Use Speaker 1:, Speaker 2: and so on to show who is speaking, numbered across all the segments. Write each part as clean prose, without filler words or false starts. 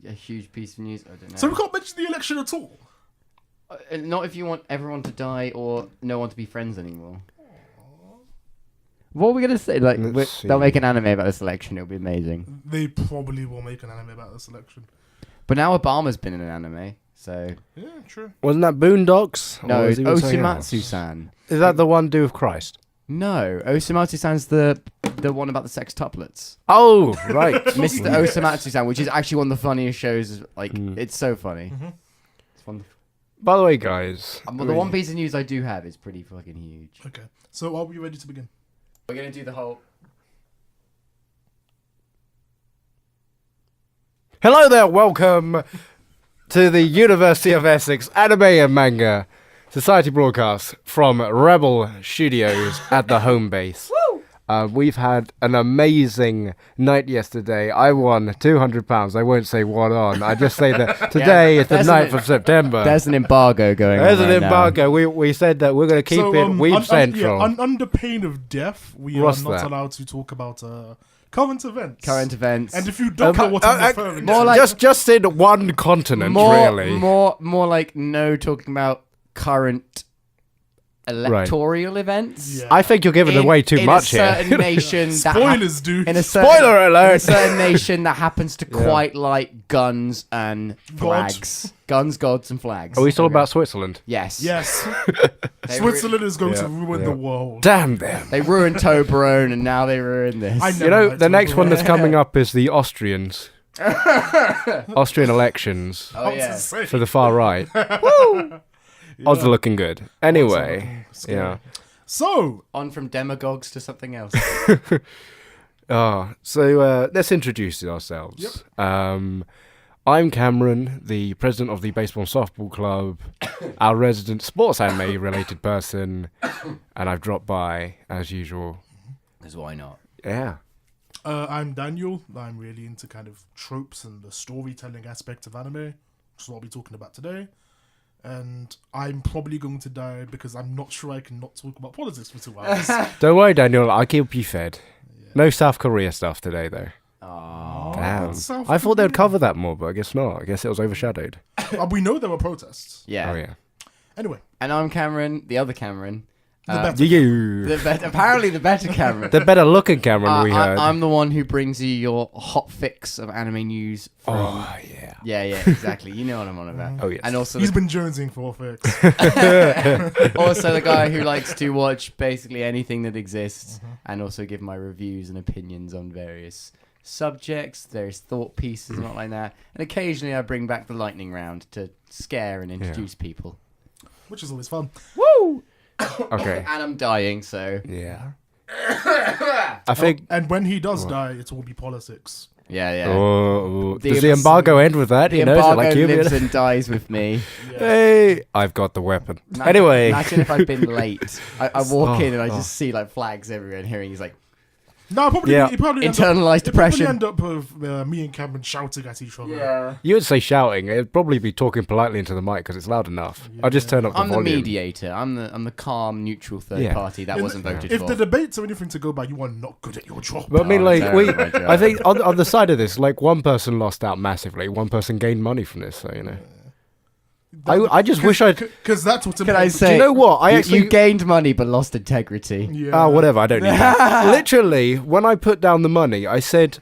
Speaker 1: a huge piece of news. I don't know.
Speaker 2: So we can't mention the election at all.
Speaker 1: Not if you want everyone to die or no one to be friends anymore. What are we gonna say? Like, they'll make an anime about this election. It'll be amazing.
Speaker 2: They probably will make an anime about this election.
Speaker 1: But now Obama's been in an anime, so
Speaker 2: Yeah, true.
Speaker 3: Wasn't that Boondocks?
Speaker 1: no,
Speaker 3: Or
Speaker 1: it's
Speaker 3: was he something else?
Speaker 1: Osumatsu-san.
Speaker 3: Is that the one to do with Christ?
Speaker 1: No, Osumatsu-san's the one about the sextuplets.
Speaker 3: Oh, right.
Speaker 1: Mr. Osumatsu-san, which is actually one of the funniest shows. Like, it's so funny.
Speaker 2: Mm-hmm.
Speaker 1: It's wonderful.
Speaker 3: By the way, guys.
Speaker 1: Well, the one piece of news I do have is pretty fucking huge.
Speaker 2: Okay. So are we ready to begin?
Speaker 1: We're gonna do the whole.
Speaker 3: Hello there, welcome to the University of Essex Anime and Manga Society broadcast from Rebel Studios at the home base. We've had an amazing night yesterday. I won £200. I won't say what on. I just say that today is the 9th of September.
Speaker 1: There's an embargo going on.
Speaker 3: There's an
Speaker 1: right
Speaker 3: embargo.
Speaker 1: now.
Speaker 3: We said that we're going to keep it Weeb Central.
Speaker 2: Under pain of death, we
Speaker 3: What's
Speaker 2: are not
Speaker 3: that?
Speaker 2: allowed to talk about current events.
Speaker 1: Current events.
Speaker 2: And if you don't know what I'm referring
Speaker 1: more
Speaker 2: to,
Speaker 1: like-
Speaker 3: just in one continent, really.
Speaker 1: More like no talking about current electoral events.
Speaker 2: Yeah.
Speaker 3: I think you're giving away too much
Speaker 1: in a
Speaker 3: here.
Speaker 1: certain nation that
Speaker 2: spoilers, dude.
Speaker 1: in a certain,
Speaker 3: Spoiler alert!
Speaker 1: In a certain nation that happens to quite like guns and flags. Guns, gods, and flags.
Speaker 3: Are we still about Switzerland?
Speaker 1: Yes.
Speaker 2: Yes.
Speaker 1: They
Speaker 2: Switzerland is going
Speaker 3: Yeah.
Speaker 2: to ruin
Speaker 3: Yeah.
Speaker 2: the world.
Speaker 3: Damn them.
Speaker 1: They ruined Toblerone and now they ruin this.
Speaker 2: I know.
Speaker 3: You know,
Speaker 2: Never
Speaker 3: the next
Speaker 2: liked
Speaker 3: one
Speaker 2: Toblerone.
Speaker 3: that's coming up is the Austrians. Austrian elections
Speaker 1: Oh yeah.
Speaker 3: for the far right. Odds are looking good. Anyway, yeah.
Speaker 2: So,
Speaker 1: On from demagogues to something else.
Speaker 3: So let's introduce ourselves. I'm Cameron, the president of the Baseball and Softball Club, our resident sports anime related person, and I've dropped by as usual.
Speaker 1: Because why not?
Speaker 3: Yeah.
Speaker 2: I'm Daniel. I'm really into kind of tropes and the storytelling aspect of anime, which is what I'll be talking about today. And I'm probably going to die because I'm not sure I can not talk about politics for 2 hours.
Speaker 3: Don't worry, Daniel. I'll keep you fed. No South Korea stuff today, though.
Speaker 1: Oh.
Speaker 3: Damn.
Speaker 2: South
Speaker 3: I thought they'd
Speaker 2: Korea.
Speaker 3: cover that more, but I guess not. I guess it was overshadowed.
Speaker 2: We know there were protests.
Speaker 1: Yeah.
Speaker 3: Oh, yeah.
Speaker 2: Anyway,
Speaker 1: And I'm Cameron, the other Cameron.
Speaker 2: the better.
Speaker 1: Apparently the better Cameron.
Speaker 3: The better looking Cameron we heard.
Speaker 1: I'm the one who brings you your hot fix of anime news. From,
Speaker 3: Oh, yeah.
Speaker 1: yeah, exactly. You know what I'm on about.
Speaker 3: Oh, yes.
Speaker 1: And also,
Speaker 2: He's been jonesing for fix.
Speaker 1: also the guy who likes to watch basically anything that exists, and also give my reviews and opinions on various subjects, various thought pieces, and not like that. And occasionally I bring back the lightning round to scare and introduce people.
Speaker 2: Which is always fun.
Speaker 1: Woo!
Speaker 3: Okay.
Speaker 1: And I'm dying, so
Speaker 3: Yeah. I think.
Speaker 2: And when he does die, it will be politics.
Speaker 1: yeah.
Speaker 3: Oh,
Speaker 1: The
Speaker 3: does the embargo end with that?
Speaker 1: The
Speaker 3: You know, is it
Speaker 1: embargo
Speaker 3: like you?
Speaker 1: lives and dies with me.
Speaker 3: Hey, I've got the weapon. Anyway,
Speaker 1: Imagine if I'd been late. I walk in and I
Speaker 3: oh.
Speaker 1: just see like flags everywhere, and hearing he's like
Speaker 2: No, probably.
Speaker 3: Yeah.
Speaker 2: He probably
Speaker 1: internalized depression.
Speaker 2: End up with me and Cameron shouting at each other.
Speaker 3: you would say shouting. It'd probably be talking politely into the mic because it's loud enough. I'll just turn up the
Speaker 1: I'm the
Speaker 3: volume.
Speaker 1: mediator. I'm the calm, neutral third
Speaker 3: Yeah.
Speaker 1: party that wasn't voted
Speaker 2: If
Speaker 1: for.
Speaker 2: the debates are anything to go by, you are not good at your job.
Speaker 3: But I mean, like,
Speaker 1: terrible, my job.
Speaker 3: I think on the side of this, like, one person lost out massively, one person gained money from this, so, you know. I just wish I'd...
Speaker 2: Because that's what's
Speaker 1: Can I
Speaker 2: important.
Speaker 1: say?
Speaker 3: Do you know what? I
Speaker 1: you,
Speaker 3: actually...
Speaker 1: you gained money but lost integrity.
Speaker 2: Yeah.
Speaker 3: whatever, I don't need that. Literally, when I put down the money, I said,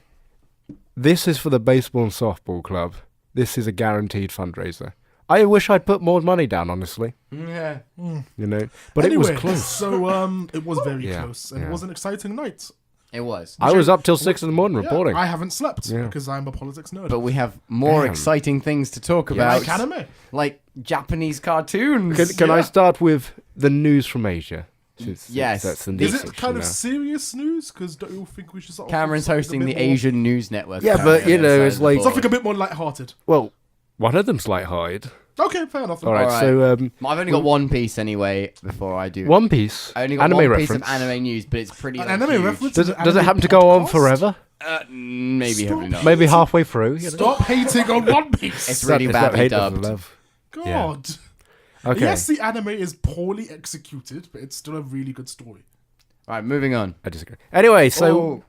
Speaker 3: this is for the Baseball and Softball Club. This is a guaranteed fundraiser. I wish I'd put more money down, honestly.
Speaker 1: Yeah.
Speaker 3: You know? But
Speaker 2: Anyway,
Speaker 3: it was close.
Speaker 2: So it was very
Speaker 3: Yeah,
Speaker 2: close, and
Speaker 3: yeah.
Speaker 2: it was an exciting night.
Speaker 1: It was.
Speaker 3: I was up till 6 in the morning
Speaker 2: Yeah,
Speaker 3: reporting.
Speaker 2: I haven't slept
Speaker 3: Yeah.
Speaker 2: because I'm a politics nerd.
Speaker 1: But we have more
Speaker 3: Damn.
Speaker 1: exciting things to talk about.
Speaker 2: like anime.
Speaker 1: Like Japanese cartoons.
Speaker 3: Can I
Speaker 2: Yeah.
Speaker 3: start with the news from Asia?
Speaker 1: Yes.
Speaker 3: That's the
Speaker 2: Is
Speaker 3: news
Speaker 2: it
Speaker 3: section
Speaker 2: kind of
Speaker 3: now.
Speaker 2: serious news? Because don't you think we should start off with
Speaker 1: Cameron's
Speaker 2: something a
Speaker 1: hosting the
Speaker 2: bit more-
Speaker 1: Asian News Network.
Speaker 3: Yeah,
Speaker 1: apparently,
Speaker 3: but, you
Speaker 1: on
Speaker 3: know,
Speaker 1: the
Speaker 3: it's
Speaker 1: side of
Speaker 3: like-
Speaker 1: the
Speaker 2: Something
Speaker 1: board.
Speaker 2: a bit more light-hearted.
Speaker 3: Well, one of them's light-hearted.
Speaker 2: Okay, fair enough.
Speaker 3: All right,
Speaker 1: Alright.
Speaker 3: so
Speaker 1: I've only got one piece anyway before I do.
Speaker 3: One Piece.
Speaker 1: I only got
Speaker 3: anime
Speaker 1: one
Speaker 3: reference.
Speaker 1: piece of anime news, but it's pretty
Speaker 2: An
Speaker 1: like,
Speaker 2: anime
Speaker 1: huge.
Speaker 2: reference?
Speaker 3: Does
Speaker 2: An
Speaker 3: it
Speaker 2: anime
Speaker 3: have to go on
Speaker 2: podcast?
Speaker 3: forever?
Speaker 1: Maybe,
Speaker 2: Stop.
Speaker 1: hopefully not.
Speaker 3: Maybe halfway through. You know?
Speaker 2: Stop hating on One Piece.
Speaker 1: It's really
Speaker 3: It's not
Speaker 1: badly
Speaker 3: hate, it's
Speaker 1: dubbed.
Speaker 3: love.
Speaker 2: God.
Speaker 3: Okay.
Speaker 2: Yes, the anime is poorly executed, but it's still a really good story.
Speaker 1: Right, moving on.
Speaker 3: I disagree. Anyway, so
Speaker 1: Oh.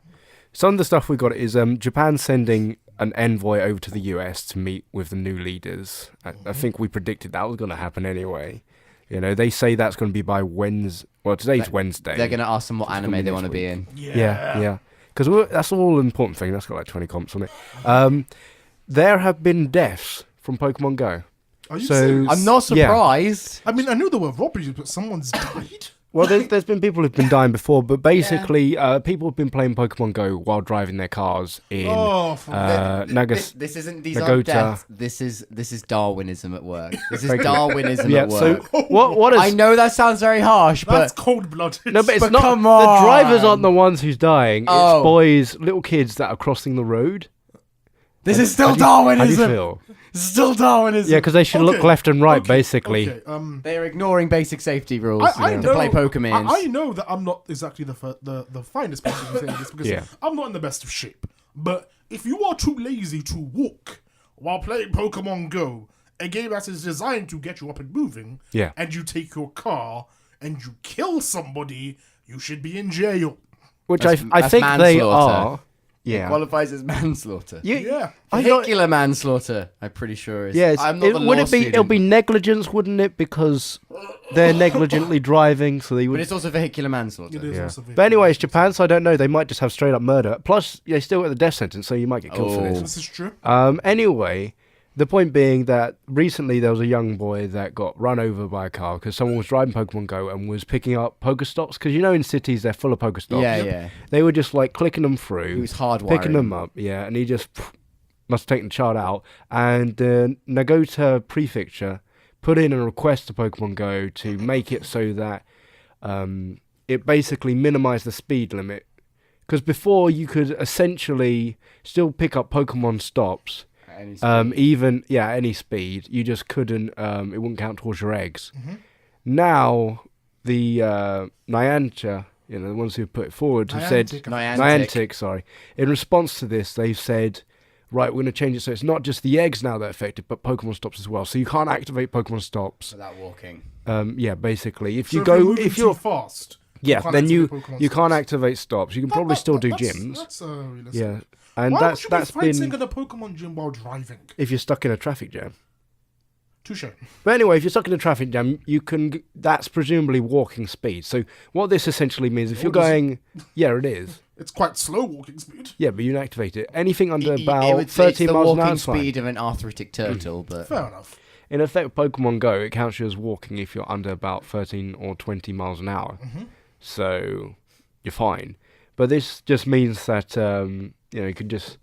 Speaker 3: some of the stuff we got is Japan sending an envoy over to the US to meet with the new leaders. I think we predicted that was going to happen anyway. You know, they say that's going to be by Wednesday. Well, today's Wednesday.
Speaker 1: They're going to ask them what
Speaker 3: It's
Speaker 1: anime
Speaker 3: gonna be
Speaker 1: they
Speaker 3: next
Speaker 1: want to be
Speaker 3: week.
Speaker 1: in.
Speaker 3: Yeah. Because that's all important thing. That's got like 20 comps on it. There have been deaths from Pokemon Go.
Speaker 2: Are you
Speaker 3: So-
Speaker 2: serious?
Speaker 1: I'm not surprised.
Speaker 2: I mean, I knew there were robberies, but someone's died.
Speaker 3: Well, there's been people who've been dying before, but basically, people have been playing Pokemon Go while driving their cars in
Speaker 1: This isn't. These
Speaker 3: Nagota.
Speaker 1: aren't deaths. This is Darwinism at work. This is Darwinism
Speaker 3: Yeah.
Speaker 1: at
Speaker 3: So
Speaker 1: work.
Speaker 3: what is?
Speaker 1: I know that sounds very harsh,
Speaker 2: That's
Speaker 1: but
Speaker 2: cold-blooded.
Speaker 3: No, but it's
Speaker 1: But
Speaker 3: not.
Speaker 1: come
Speaker 3: The
Speaker 1: on.
Speaker 3: drivers aren't the ones who's dying.
Speaker 1: Oh.
Speaker 3: It's boys, little kids that are crossing the road.
Speaker 1: this is still
Speaker 3: How do
Speaker 1: Darwinism.
Speaker 3: you feel?
Speaker 1: This is still Darwinism.
Speaker 3: Yeah, because they should look
Speaker 2: Okay,
Speaker 3: left and right,
Speaker 2: okay,
Speaker 3: basically.
Speaker 2: Okay,
Speaker 1: They're ignoring basic safety rules
Speaker 2: I
Speaker 1: to
Speaker 2: know,
Speaker 1: play Pokemon.
Speaker 2: I know that I'm not exactly the finest person to say this because
Speaker 3: Yeah.
Speaker 2: I'm not in the best of shape. But if you are too lazy to walk while playing Pokemon Go, a game that is designed to get you up and moving,
Speaker 3: Yeah.
Speaker 2: and you take your car and you kill somebody, you should be in jail.
Speaker 3: Which
Speaker 1: That's-
Speaker 3: I
Speaker 1: that's
Speaker 3: think they
Speaker 1: manslaughter.
Speaker 3: are.
Speaker 1: It
Speaker 3: Yeah.
Speaker 1: qualifies as manslaughter.
Speaker 2: Yeah.
Speaker 3: I got-
Speaker 1: Vehicular manslaughter, I'm pretty sure is.
Speaker 3: Yes.
Speaker 1: I'm not the
Speaker 3: Would
Speaker 1: law
Speaker 3: it be? It'll
Speaker 1: student,
Speaker 3: be negligence, wouldn't it? Because they're negligently driving, so they
Speaker 1: but
Speaker 3: would.
Speaker 1: it's also vehicular manslaughter.
Speaker 2: It is
Speaker 3: Yeah.
Speaker 2: also
Speaker 3: But anyway, it's Japan, so I don't know. They might just have straight up murder. Plus, they still get the death sentence, so you might get killed for
Speaker 1: Oh.
Speaker 3: this.
Speaker 2: This is true.
Speaker 3: Anyway, the point being that recently there was a young boy that got run over by a car because someone was driving Pokemon Go and was picking up Pokestops. Because you know in cities they're full of Pokestops.
Speaker 1: Yeah, yeah.
Speaker 3: They were just like clicking them through.
Speaker 1: He was hardwiring.
Speaker 3: Picking them up, yeah, and he just must have taken the child out. And Nagota Prefecture put in a request to Pokemon Go to make it so that it basically minimized the speed limit. Because before you could essentially still pick up Pokemon stops,
Speaker 1: Any speed.
Speaker 3: even any speed. You just couldn't. It wouldn't count towards your eggs.
Speaker 2: Mm-hmm.
Speaker 3: Now the Niantic, the ones who put it forward, have said Niantic, sorry. In response to this, they've said, right, we're going to change it so it's not just the eggs now that are affected, but Pokemon stops as well. So you can't activate Pokemon stops.
Speaker 1: Without walking.
Speaker 3: Basically, if
Speaker 2: So
Speaker 3: you go,
Speaker 2: moving
Speaker 3: if you're
Speaker 2: too fast,
Speaker 3: yeah,
Speaker 2: can't
Speaker 3: then you
Speaker 2: activate Pokemon
Speaker 3: you can't
Speaker 2: stops.
Speaker 3: activate stops. You can probably still do
Speaker 2: that's-
Speaker 3: gyms.
Speaker 2: That's realistic.
Speaker 3: Yeah, and
Speaker 2: Why
Speaker 3: that's
Speaker 2: would you be fighting
Speaker 3: been
Speaker 2: in a Pokemon gym while driving?
Speaker 3: if you're stuck in a traffic jam.
Speaker 2: Touche.
Speaker 3: But anyway, if you're stuck in a traffic jam, you can. That's presumably walking speed. So what this essentially means, if you're
Speaker 2: does it?
Speaker 3: going, yeah, it is.
Speaker 2: It's quite slow walking speed.
Speaker 3: Yeah, but you can activate it. Anything under
Speaker 1: It
Speaker 3: about
Speaker 1: would say it's
Speaker 3: 13
Speaker 1: the
Speaker 3: miles an hour
Speaker 1: walking
Speaker 3: is fine.
Speaker 1: speed of an arthritic turtle, but
Speaker 2: Fair enough.
Speaker 3: In effect, Pokemon Go, it counts you as walking if you're under about 13 or 20 miles an hour.
Speaker 2: Mm-hmm.
Speaker 3: So you're fine. But this just means that you can just.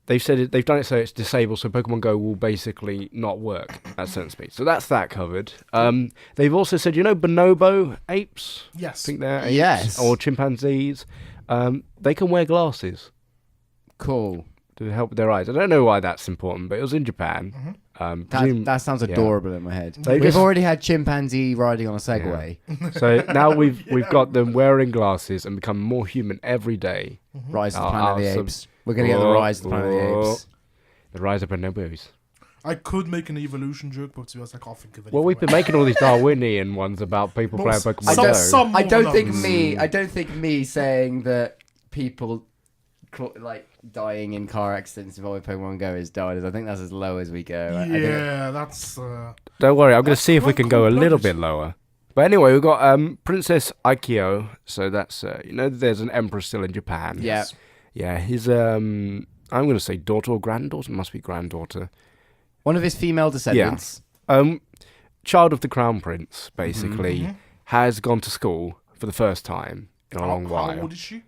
Speaker 3: They've done it so it's disabled, so Pokemon Go will basically not work at certain speeds. So that's that covered. They've also said, bonobo apes. I
Speaker 2: Yes.
Speaker 3: think they're apes,
Speaker 1: Yes.
Speaker 3: or chimpanzees. They can wear glasses
Speaker 1: cool.
Speaker 3: to help with their eyes. I don't know why that's important, but it was in Japan.
Speaker 1: That sounds adorable in my head.
Speaker 3: They
Speaker 1: We've
Speaker 3: just-
Speaker 1: already had chimpanzee riding on a Segway.
Speaker 3: So now we've got them wearing glasses and become more human every day.
Speaker 1: Rise of the
Speaker 3: Oh,
Speaker 1: Planet of the
Speaker 3: awesome.
Speaker 1: Apes. We're going to get the Rise of the Planet of the Apes.
Speaker 3: The rise of bonobos.
Speaker 2: I could make an evolution joke, but to be honest, I can't think of it.
Speaker 3: Well, we've been making all these Darwinian ones about people
Speaker 2: Well,
Speaker 3: playing
Speaker 2: some-
Speaker 3: Pokemon
Speaker 2: some-
Speaker 3: Go.
Speaker 2: some-
Speaker 1: I
Speaker 2: more
Speaker 1: don't
Speaker 2: than
Speaker 1: think
Speaker 2: others.
Speaker 1: I don't think me saying that people dying in car accidents involving Pokemon Go is died. I think that's as low as we go. I think
Speaker 2: Yeah, that's.
Speaker 3: Don't worry, I'm going to
Speaker 2: That's
Speaker 3: see if we
Speaker 2: quite
Speaker 3: can go a little
Speaker 2: cool-blooded.
Speaker 3: bit lower. But anyway, we've got Princess Aikyo. So that's there's an emperor still in Japan.
Speaker 1: Yeah.
Speaker 3: Yeah, his I'm going to say daughter or granddaughter. Must be granddaughter.
Speaker 1: one of his female descendants.
Speaker 3: Child of the crown prince, basically,
Speaker 2: Mm-hmm.
Speaker 3: has gone to school for the first time in a long
Speaker 2: How
Speaker 3: while.
Speaker 2: old is she?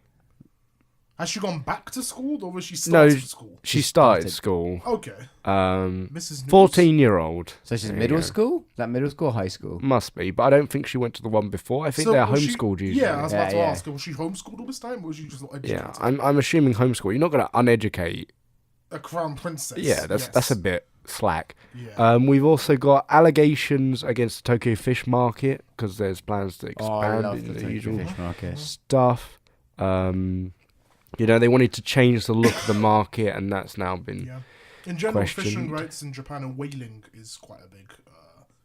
Speaker 2: Has she gone back to school or was she
Speaker 3: No,
Speaker 2: started school?
Speaker 3: She started
Speaker 1: started.
Speaker 3: school.
Speaker 2: Okay. Mrs. News?
Speaker 3: 14-year-old.
Speaker 1: So she's
Speaker 3: There you
Speaker 1: middle
Speaker 3: go.
Speaker 1: school? Is that middle school or high school?
Speaker 3: Must be, but I don't think she went to the one before. I think
Speaker 2: So
Speaker 3: they're
Speaker 2: was she-
Speaker 3: homeschooled usually.
Speaker 2: Yeah, I was about to
Speaker 1: Yeah, yeah.
Speaker 2: ask her, was she homeschooled all this time or was she just not educated?
Speaker 3: Yeah, I'm assuming homeschool. You're not going to uneducate.
Speaker 2: A crown princess.
Speaker 3: Yeah, that's a bit slack.
Speaker 2: Yeah.
Speaker 3: We've also got allegations against the Tokyo Fish Market because there's plans to
Speaker 1: Oh, I
Speaker 3: expand
Speaker 1: love
Speaker 3: in
Speaker 1: the
Speaker 3: the
Speaker 1: Tokyo
Speaker 3: usual
Speaker 1: Fish Market.
Speaker 3: stuff. They wanted to change the look of the market, and that's now been
Speaker 2: Yeah. In general, fishing
Speaker 3: questioned.
Speaker 2: rights in Japan and whaling is quite a big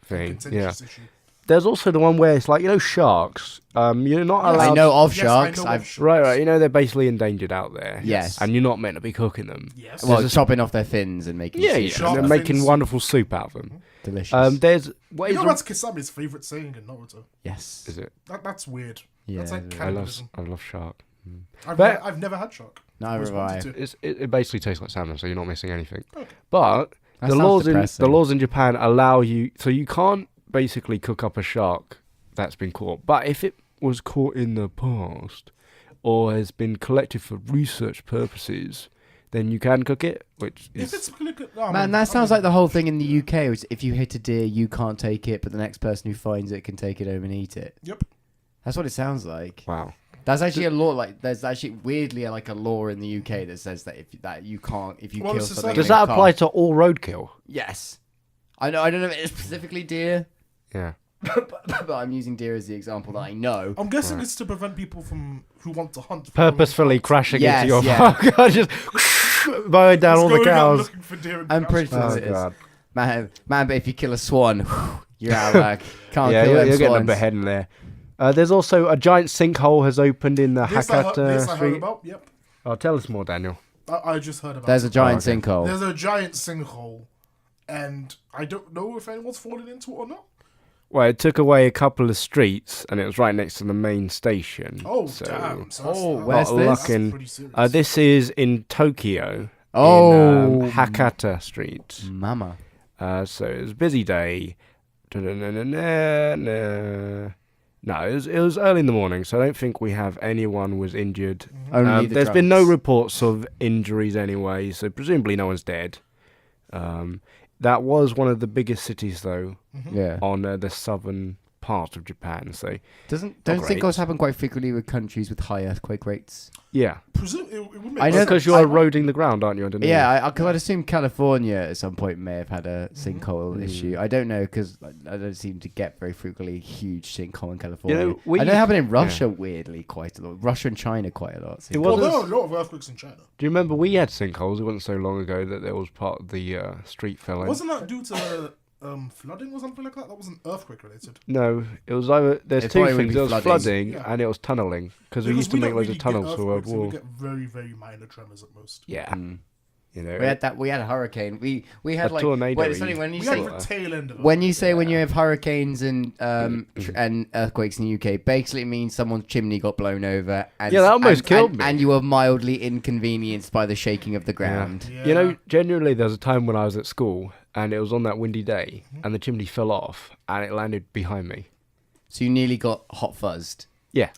Speaker 3: thing.
Speaker 2: contentious
Speaker 3: Yeah.
Speaker 2: issue.
Speaker 3: There's also the one where it's like, sharks. You're not
Speaker 2: Yes.
Speaker 3: allowed.
Speaker 1: I know of
Speaker 2: Yes,
Speaker 1: sharks.
Speaker 2: I know of
Speaker 1: I've
Speaker 2: sharks.
Speaker 3: Right. They're basically endangered out there.
Speaker 1: Yes.
Speaker 3: And you're not meant to be cooking them.
Speaker 2: Yes.
Speaker 1: well,
Speaker 3: There's a-
Speaker 1: chopping off their fins and making
Speaker 3: Yeah,
Speaker 1: soup.
Speaker 3: yeah.
Speaker 2: Shark
Speaker 3: And they're
Speaker 2: fins
Speaker 3: making
Speaker 2: soup.
Speaker 3: wonderful soup out of them.
Speaker 1: Delicious.
Speaker 3: There's what
Speaker 2: You
Speaker 3: is
Speaker 2: know that's Kisami's favourite saying in Naruto.
Speaker 1: yes.
Speaker 3: is it?
Speaker 2: That's weird.
Speaker 1: Yeah,
Speaker 2: That's like
Speaker 1: it is.
Speaker 2: cannibalism.
Speaker 3: I love shark.
Speaker 2: I've never had shark.
Speaker 1: Neither
Speaker 2: Always
Speaker 1: have
Speaker 2: wanted
Speaker 1: I.
Speaker 2: to.
Speaker 3: It basically tastes like salmon, so you're not missing anything.
Speaker 2: Okay.
Speaker 3: But
Speaker 1: That
Speaker 3: the
Speaker 1: sounds
Speaker 3: laws
Speaker 1: depressing.
Speaker 3: in Japan allow you, so you can't basically cook up a shark that's been caught. But if it was caught in the past or has been collected for research purposes, then you can cook it, which
Speaker 2: If
Speaker 3: is
Speaker 2: it's
Speaker 1: Man, that sounds like the whole thing in the UK. Which if you hit a deer, you can't take it, but the next person who finds it can take it home and eat it.
Speaker 2: Yep.
Speaker 1: That's what it sounds like.
Speaker 3: wow.
Speaker 1: That's actually a law. Like, there's actually weirdly like a law in the UK that says that if you can't if you
Speaker 2: Well,
Speaker 1: kill
Speaker 2: it's
Speaker 1: something.
Speaker 3: Does
Speaker 1: and
Speaker 3: that
Speaker 1: you
Speaker 3: apply
Speaker 1: can't-
Speaker 3: to all roadkill?
Speaker 1: Yes. I know. I don't know if it's specifically deer,
Speaker 3: Yeah.
Speaker 1: but I'm using deer as the example that I know.
Speaker 2: I'm guessing it's to prevent people who want to hunt.
Speaker 3: Purposefully crashing
Speaker 1: Yes,
Speaker 3: into your
Speaker 1: yeah.
Speaker 3: park, just mowing down all the cows.
Speaker 2: Looking for deer and
Speaker 1: I'm
Speaker 2: cows.
Speaker 1: pretty sure
Speaker 3: Oh
Speaker 1: it is.
Speaker 3: god.
Speaker 1: Man, but if you kill a swan, you're out of luck. Can't
Speaker 3: Yeah,
Speaker 1: kill them
Speaker 3: you're getting a
Speaker 1: swans.
Speaker 3: beheading there. There's also a giant sinkhole has opened in the
Speaker 2: This I heard
Speaker 3: Hakata Street.
Speaker 2: about. Yep.
Speaker 3: Oh, tell us more, Daniel.
Speaker 2: I just heard about.
Speaker 1: There's a
Speaker 2: it.
Speaker 1: giant
Speaker 3: okay.
Speaker 1: sinkhole.
Speaker 2: There's a giant sinkhole, and I don't know if anyone's fallen into it or not.
Speaker 3: Well, it took away a couple of streets, and it was right next to the main station.
Speaker 2: Oh
Speaker 3: so,
Speaker 2: damn! So
Speaker 1: Oh,
Speaker 2: that's,
Speaker 1: where's
Speaker 2: that's
Speaker 1: this?
Speaker 3: Looking-
Speaker 2: pretty serious.
Speaker 3: This is in Tokyo.
Speaker 1: Oh,
Speaker 3: in, Hakata Street.
Speaker 1: mama.
Speaker 3: So it was a busy day. No, it was early in the morning, so I don't think we have anyone was injured.
Speaker 1: Only the
Speaker 3: There's been no
Speaker 1: drunks.
Speaker 3: reports of injuries anyway, so presumably no one's dead. That was one of the biggest cities, though,
Speaker 1: Yeah.
Speaker 3: on the southern part of Japan. So
Speaker 1: Don't
Speaker 3: great.
Speaker 1: sinkholes happen quite frequently with countries with high earthquake rates?
Speaker 3: yeah,
Speaker 2: It would make
Speaker 1: I know
Speaker 2: sense.
Speaker 3: because you're eroding the ground, aren't you? Underneath?
Speaker 1: Yeah, because I'd assume California at some point may have had a sinkhole issue. I don't know because I don't seem to get very frequently huge sinkhole in California.
Speaker 3: we-
Speaker 1: I know it happened in Russia weirdly quite a lot. Russia and China quite a lot.
Speaker 3: It
Speaker 2: Well,
Speaker 3: wasn't-
Speaker 2: there are a lot of earthquakes in China.
Speaker 3: Do you remember we had sinkholes? It wasn't so long ago that there was part of the street fell in.
Speaker 2: Wasn't that due to flooding or something like that? That wasn't earthquake related.
Speaker 3: No, it was either. There's
Speaker 1: It
Speaker 3: two
Speaker 1: probably would
Speaker 3: things.
Speaker 1: be
Speaker 3: There was
Speaker 1: flooding.
Speaker 3: flooding
Speaker 2: Yeah.
Speaker 3: and it was tunneling because we used to
Speaker 2: don't
Speaker 3: make loads
Speaker 2: really
Speaker 3: of tunnels
Speaker 2: get
Speaker 3: for World
Speaker 2: earthquakes, and
Speaker 3: War.
Speaker 2: We get very, very minor tremors at most.
Speaker 3: Yeah,
Speaker 1: Mm.
Speaker 3: you know.
Speaker 1: We had that. We had a hurricane. We had
Speaker 3: A
Speaker 1: like.
Speaker 3: tornado
Speaker 1: Wait, it's funny when you
Speaker 2: We
Speaker 1: say
Speaker 2: had the tail end of it.
Speaker 1: when you say when you have hurricanes and and earthquakes in the UK, basically it means someone's chimney got blown over. And,
Speaker 3: Yeah, that almost killed me.
Speaker 1: And you were mildly inconvenienced by the shaking of the ground.
Speaker 2: Yeah.
Speaker 3: You know, genuinely, there was a time when I was at school and it was on that windy day, and the chimney fell off and it landed behind me.
Speaker 1: So you nearly got hot fuzzed.
Speaker 3: Yeah.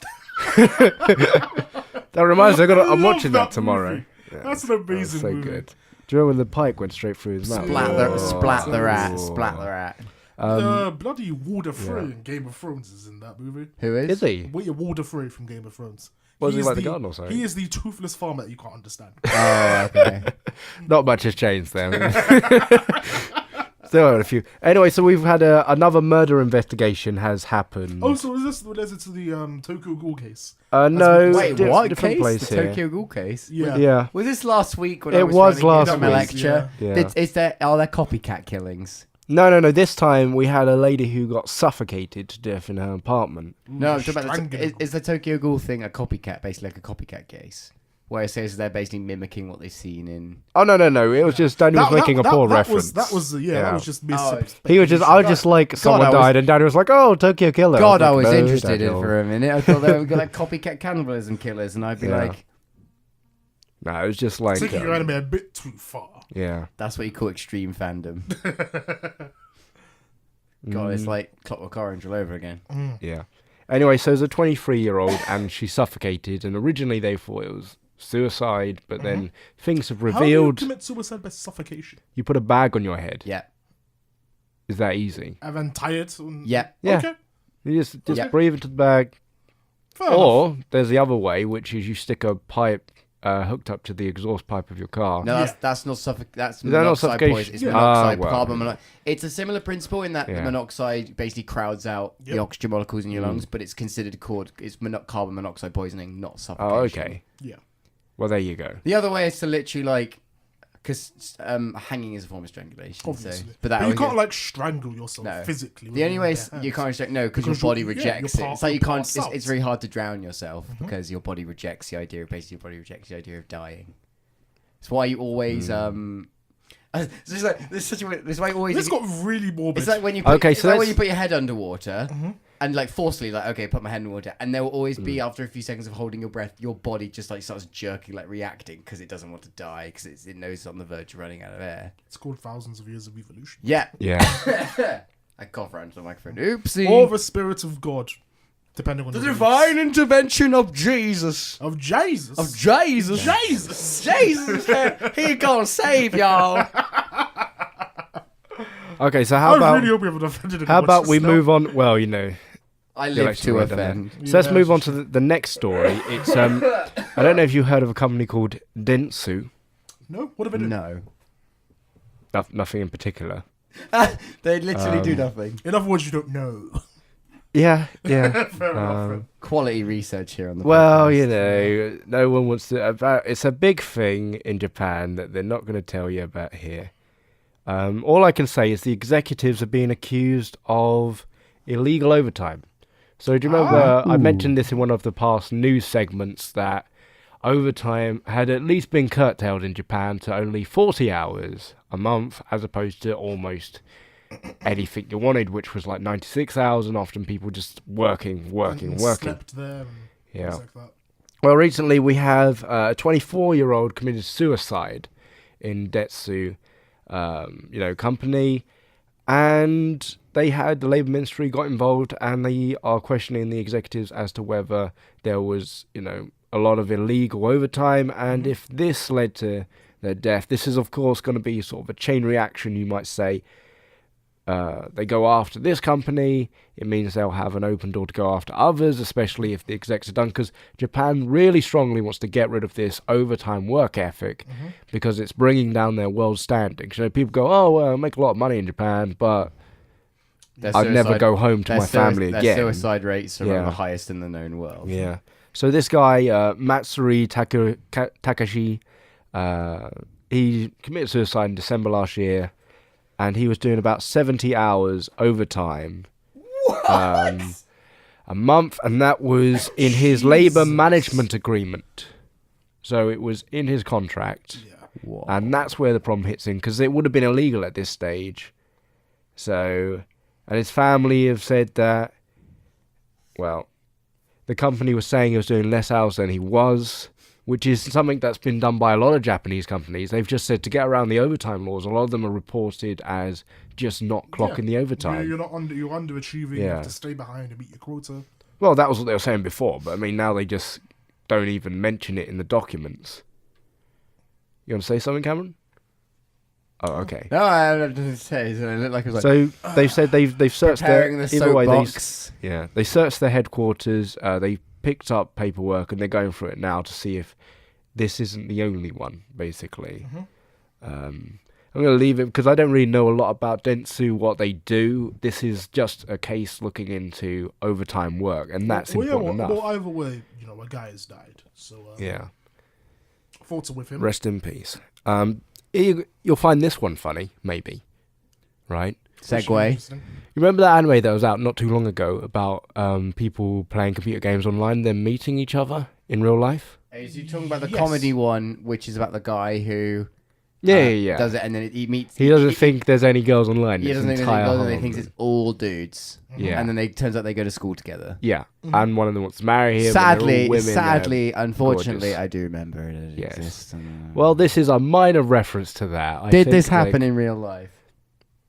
Speaker 3: That reminds me, I'm
Speaker 2: love
Speaker 3: watching that
Speaker 2: that
Speaker 3: tomorrow.
Speaker 2: movie.
Speaker 3: Yeah,
Speaker 2: That's an
Speaker 3: that was
Speaker 2: amazing
Speaker 3: so
Speaker 2: movie.
Speaker 3: good. Do you remember when the pike went straight through his mouth?
Speaker 1: Splat the rat. Splat the rat.
Speaker 2: Bloody Walder Frey in Game of Thrones is in that movie.
Speaker 1: Who is?
Speaker 3: Is he?
Speaker 2: Walder Frey from Game of Thrones.
Speaker 3: Was he
Speaker 2: is
Speaker 3: like the garden or something?
Speaker 2: He is the toothless farmer that you can't understand.
Speaker 1: Oh, okay.
Speaker 3: Not much has changed there. Still had a few. Anyway, so we've had another murder investigation has happened.
Speaker 2: Oh, so is this related to the Tokyo Ghoul case?
Speaker 3: No,
Speaker 1: Wait,
Speaker 3: di-
Speaker 1: what
Speaker 3: different
Speaker 1: case?
Speaker 3: place
Speaker 1: The
Speaker 3: here.
Speaker 1: Tokyo Ghoul case?
Speaker 2: Yeah.
Speaker 3: Yeah.
Speaker 1: Was this last week when
Speaker 3: It
Speaker 1: I was
Speaker 3: was
Speaker 1: running
Speaker 3: last
Speaker 1: my
Speaker 3: week.
Speaker 1: lecture?
Speaker 3: Yeah.
Speaker 1: Are there copycat killings?
Speaker 3: No. This time we had a lady who got suffocated to death in her apartment.
Speaker 1: No, I'm talking about
Speaker 2: Strangling.
Speaker 1: is the Tokyo Ghoul thing a copycat, basically like a copycat case? Where it says they're basically mimicking what they've seen in...
Speaker 3: Oh, no. It was just Daniel was making a poor reference.
Speaker 2: That was that was just
Speaker 3: He was just, I was just like, someone
Speaker 1: I was-
Speaker 3: died, and Daniel was like, oh, Tokyo Killer.
Speaker 1: God, I
Speaker 3: like,
Speaker 1: was
Speaker 3: "No,
Speaker 1: interested in
Speaker 3: Daniel."
Speaker 1: for a minute. I thought they were like copycat cannibalism killers, and I'd be
Speaker 3: Yeah.
Speaker 1: like,
Speaker 3: No, it was just like,
Speaker 2: taking your anime a bit too far.
Speaker 3: yeah.
Speaker 1: that's what you call extreme fandom. God, it's like Clockwork Orange all over again.
Speaker 3: Yeah. Anyway, so there's a 23-year-old, and she suffocated, and originally they thought it was suicide, but then things have
Speaker 2: How do you
Speaker 3: revealed
Speaker 2: commit suicide by suffocation?
Speaker 3: you put a bag on your head.
Speaker 1: Yeah.
Speaker 3: Is that easy?
Speaker 2: And then tie it? And...
Speaker 1: Yeah.
Speaker 3: Yeah.
Speaker 2: Okay.
Speaker 3: You just
Speaker 1: Yeah.
Speaker 3: breathe into the bag.
Speaker 2: Fair enough.
Speaker 3: Or there's the other way, which is you stick a pipe hooked up to the exhaust pipe of your car.
Speaker 1: No,
Speaker 2: Yeah.
Speaker 1: that's not suffocation. That's
Speaker 3: Is that not
Speaker 1: monoxide
Speaker 3: suffocation?
Speaker 1: poison. It's
Speaker 3: Yeah.
Speaker 1: monoxide,
Speaker 3: Well.
Speaker 1: carbon monoxide. It's a similar principle in that the
Speaker 3: Yeah.
Speaker 1: monoxide basically crowds out the
Speaker 2: Yep.
Speaker 1: oxygen molecules in your lungs, but it's considered carbon monoxide poisoning, not suffocation.
Speaker 3: Oh, okay.
Speaker 2: Yeah.
Speaker 3: Well, there you go.
Speaker 1: The other way is to literally like because hanging is a form of strangulation.
Speaker 2: Obviously.
Speaker 1: So, but
Speaker 2: you can't like strangle yourself
Speaker 1: No.
Speaker 2: physically.
Speaker 1: the only way you can't because your body
Speaker 2: you're
Speaker 1: rejects it.
Speaker 2: part-
Speaker 1: It's like you
Speaker 2: you're
Speaker 1: can't.
Speaker 2: passed
Speaker 1: It's
Speaker 2: out.
Speaker 1: very hard to drown yourself because your body rejects the idea. Basically, your body rejects the idea of dying. It's why you always It's just like, this is why you always.
Speaker 2: This got really morbid.
Speaker 1: It's like when you put,
Speaker 3: Okay,
Speaker 1: it's
Speaker 3: so
Speaker 1: like
Speaker 3: let's-
Speaker 1: when you put your head underwater and like forcefully like okay put my head underwater and there will always be after a few seconds of holding your breath your body just like starts jerking like reacting because it doesn't want to die because it knows it's on the verge of running out of air.
Speaker 2: It's called thousands of years of evolution.
Speaker 1: Yeah. I cough right into the microphone. Oopsie.
Speaker 2: Or the spirit of God, depending on
Speaker 1: The
Speaker 2: the
Speaker 1: divine intervention of Jesus.
Speaker 2: of Jesus.
Speaker 1: Of Jesus.
Speaker 2: Jesus.
Speaker 1: Jesus. He gonna save y'all.
Speaker 3: Okay, so
Speaker 2: I
Speaker 3: how about
Speaker 2: really hope we haven't offended anyone.
Speaker 3: how about
Speaker 2: Watch
Speaker 3: we
Speaker 2: this now.
Speaker 3: mon? Well, you know.
Speaker 1: I
Speaker 3: the
Speaker 1: live
Speaker 3: election
Speaker 1: to
Speaker 3: right down there.
Speaker 1: offend.
Speaker 3: So let's
Speaker 2: Yeah,
Speaker 3: move on to the next story. It's I don't know if you heard of a company called Dentsu.
Speaker 2: No? What have I done?
Speaker 1: No.
Speaker 3: Nothing in particular.
Speaker 1: They literally do nothing.
Speaker 2: In other words, you don't know.
Speaker 3: Yeah.
Speaker 2: Fair enough.
Speaker 1: Quality research here on the
Speaker 3: Well,
Speaker 1: podcast.
Speaker 3: you know, no one wants to. It's a big thing in Japan that they're not going to tell you about here. All I can say is the executives are being accused of illegal overtime. So do you remember I mentioned this in one of the past news segments that overtime had at least been curtailed in Japan to only 40 hours a month as opposed to almost anything you wanted, which was like 96 hours and often people just working.
Speaker 2: Slept there and
Speaker 3: Yeah.
Speaker 2: things like that.
Speaker 3: Well, recently we have a 24-year-old committed suicide in Detsu, company, and the Labour Ministry got involved, and they are questioning the executives as to whether there was, a lot of illegal overtime, and if this led to their death. This is, of course, going to be sort of a chain reaction, you might say. They go after this company, it means they'll have an open door to go after others, especially if the execs are done, because Japan really strongly wants to get rid of this overtime work ethic because it's bringing down their world standings. People go, oh, well, I make a lot of money in Japan, but I'd never go home to my family again.
Speaker 1: Their suicide rates are
Speaker 3: Yeah.
Speaker 1: the highest in the known world.
Speaker 3: Yeah. So this guy, Matsuri Takashi, he committed suicide in December last year, and he was doing about 70 hours overtime a month, and that was in his labour management agreement. So it was in his contract,
Speaker 2: Yeah.
Speaker 3: and that's where the problem hits in, because it would have been illegal at this stage. So, and his family have said that, well, the company was saying he was doing less hours than he was, which is something that's been done by a lot of Japanese companies. They've just said to get around the overtime laws, a lot of them are reported as just not clocking the overtime.
Speaker 2: You're underachieving. You
Speaker 3: Yeah.
Speaker 2: have to stay behind and meet your quota.
Speaker 3: Well, that was what they were saying before, but I mean, now they just don't even mention it in the documents. You want to say something, Cameron? Oh, okay.
Speaker 1: No, I have nothing to say. So it looked like I was like
Speaker 3: So they've said they've searched their
Speaker 1: preparing the
Speaker 3: either way
Speaker 1: soapbox.
Speaker 3: they searched their headquarters. They picked up paperwork and they're going through it now to see if this isn't the only one. Basically, I'm going to leave it because I don't really know a lot about Dentsu, what they do. This is just a case looking into overtime work, and that's important enough.
Speaker 2: Well, either way, a guy has died. So
Speaker 3: Yeah.
Speaker 2: thoughts are with him.
Speaker 3: Rest in peace. You'll find this one funny, maybe. Right?
Speaker 1: Segue.
Speaker 2: Interesting.
Speaker 3: You remember that anime that was out not too long ago about people playing computer games online, then meeting each other in real life?
Speaker 1: Is you talking about the
Speaker 2: Yes.
Speaker 1: comedy one, which is about the guy who
Speaker 3: Yeah.
Speaker 1: does it, and then he meets.
Speaker 3: He doesn't think there's any girls online.
Speaker 1: He
Speaker 3: It's
Speaker 1: doesn't think there's
Speaker 3: entire
Speaker 1: any girls, and he
Speaker 3: harem.
Speaker 1: thinks it's all dudes.
Speaker 3: Yeah.
Speaker 1: And then turns out they go to school together.
Speaker 3: Yeah, and one of them wants to marry him. and they're all women,
Speaker 1: Unfortunately,
Speaker 3: gorgeous.
Speaker 1: I do remember it
Speaker 3: Yes.
Speaker 1: exists.
Speaker 3: Well, this is a minor reference to that. I
Speaker 1: did
Speaker 3: think,
Speaker 1: this happen
Speaker 3: like,
Speaker 1: in real life?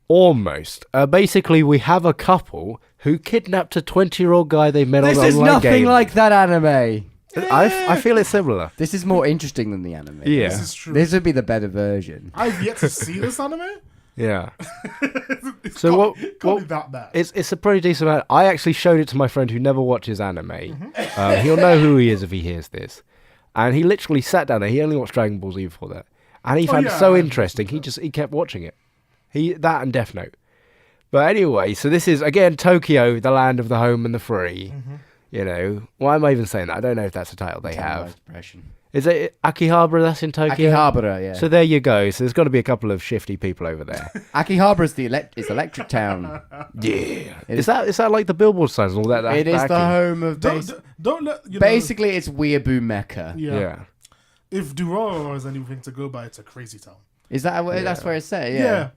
Speaker 3: Almost. Basically, we have a couple who kidnapped a 20-year-old guy they met on an
Speaker 1: This is
Speaker 3: online
Speaker 1: nothing
Speaker 3: game.
Speaker 1: like that anime.
Speaker 3: I feel it's similar.
Speaker 1: This is more interesting than the anime.
Speaker 3: Yeah.
Speaker 2: This is true.
Speaker 1: This would be the better version.
Speaker 2: I've yet to see this anime.
Speaker 3: Yeah.
Speaker 2: It's
Speaker 3: So
Speaker 2: can't-
Speaker 3: what-
Speaker 2: Can't
Speaker 3: what-
Speaker 2: be that bad.
Speaker 3: It's a pretty decent amount. I actually showed it to my friend who never watches anime. He'll know who he is if he hears this. And he literally sat down there. He only watched Dragon Ball Z before that. And he found it
Speaker 2: yeah,
Speaker 3: so
Speaker 2: I
Speaker 3: interesting. He kept watching it. That and Death Note. But anyway, so this is, again, Tokyo, the land of the home and the free. Why am I even saying that? I don't know if that's a title they have.
Speaker 1: Depression.
Speaker 3: Is it Akihabara that's in Tokyo?
Speaker 1: Akihabara, yeah.
Speaker 3: So there you go. So there's got to be a couple of shifty people over there.
Speaker 1: Akihabara is it's Electric Town.
Speaker 3: Yeah. Is that like the billboard signs and all that?
Speaker 1: It is the home of
Speaker 2: Don't let you know,
Speaker 1: basically it's Weeaboo Mecca.
Speaker 2: Yeah. If Durara is anything to go by, it's a crazy town.
Speaker 1: Is that that's where it's set?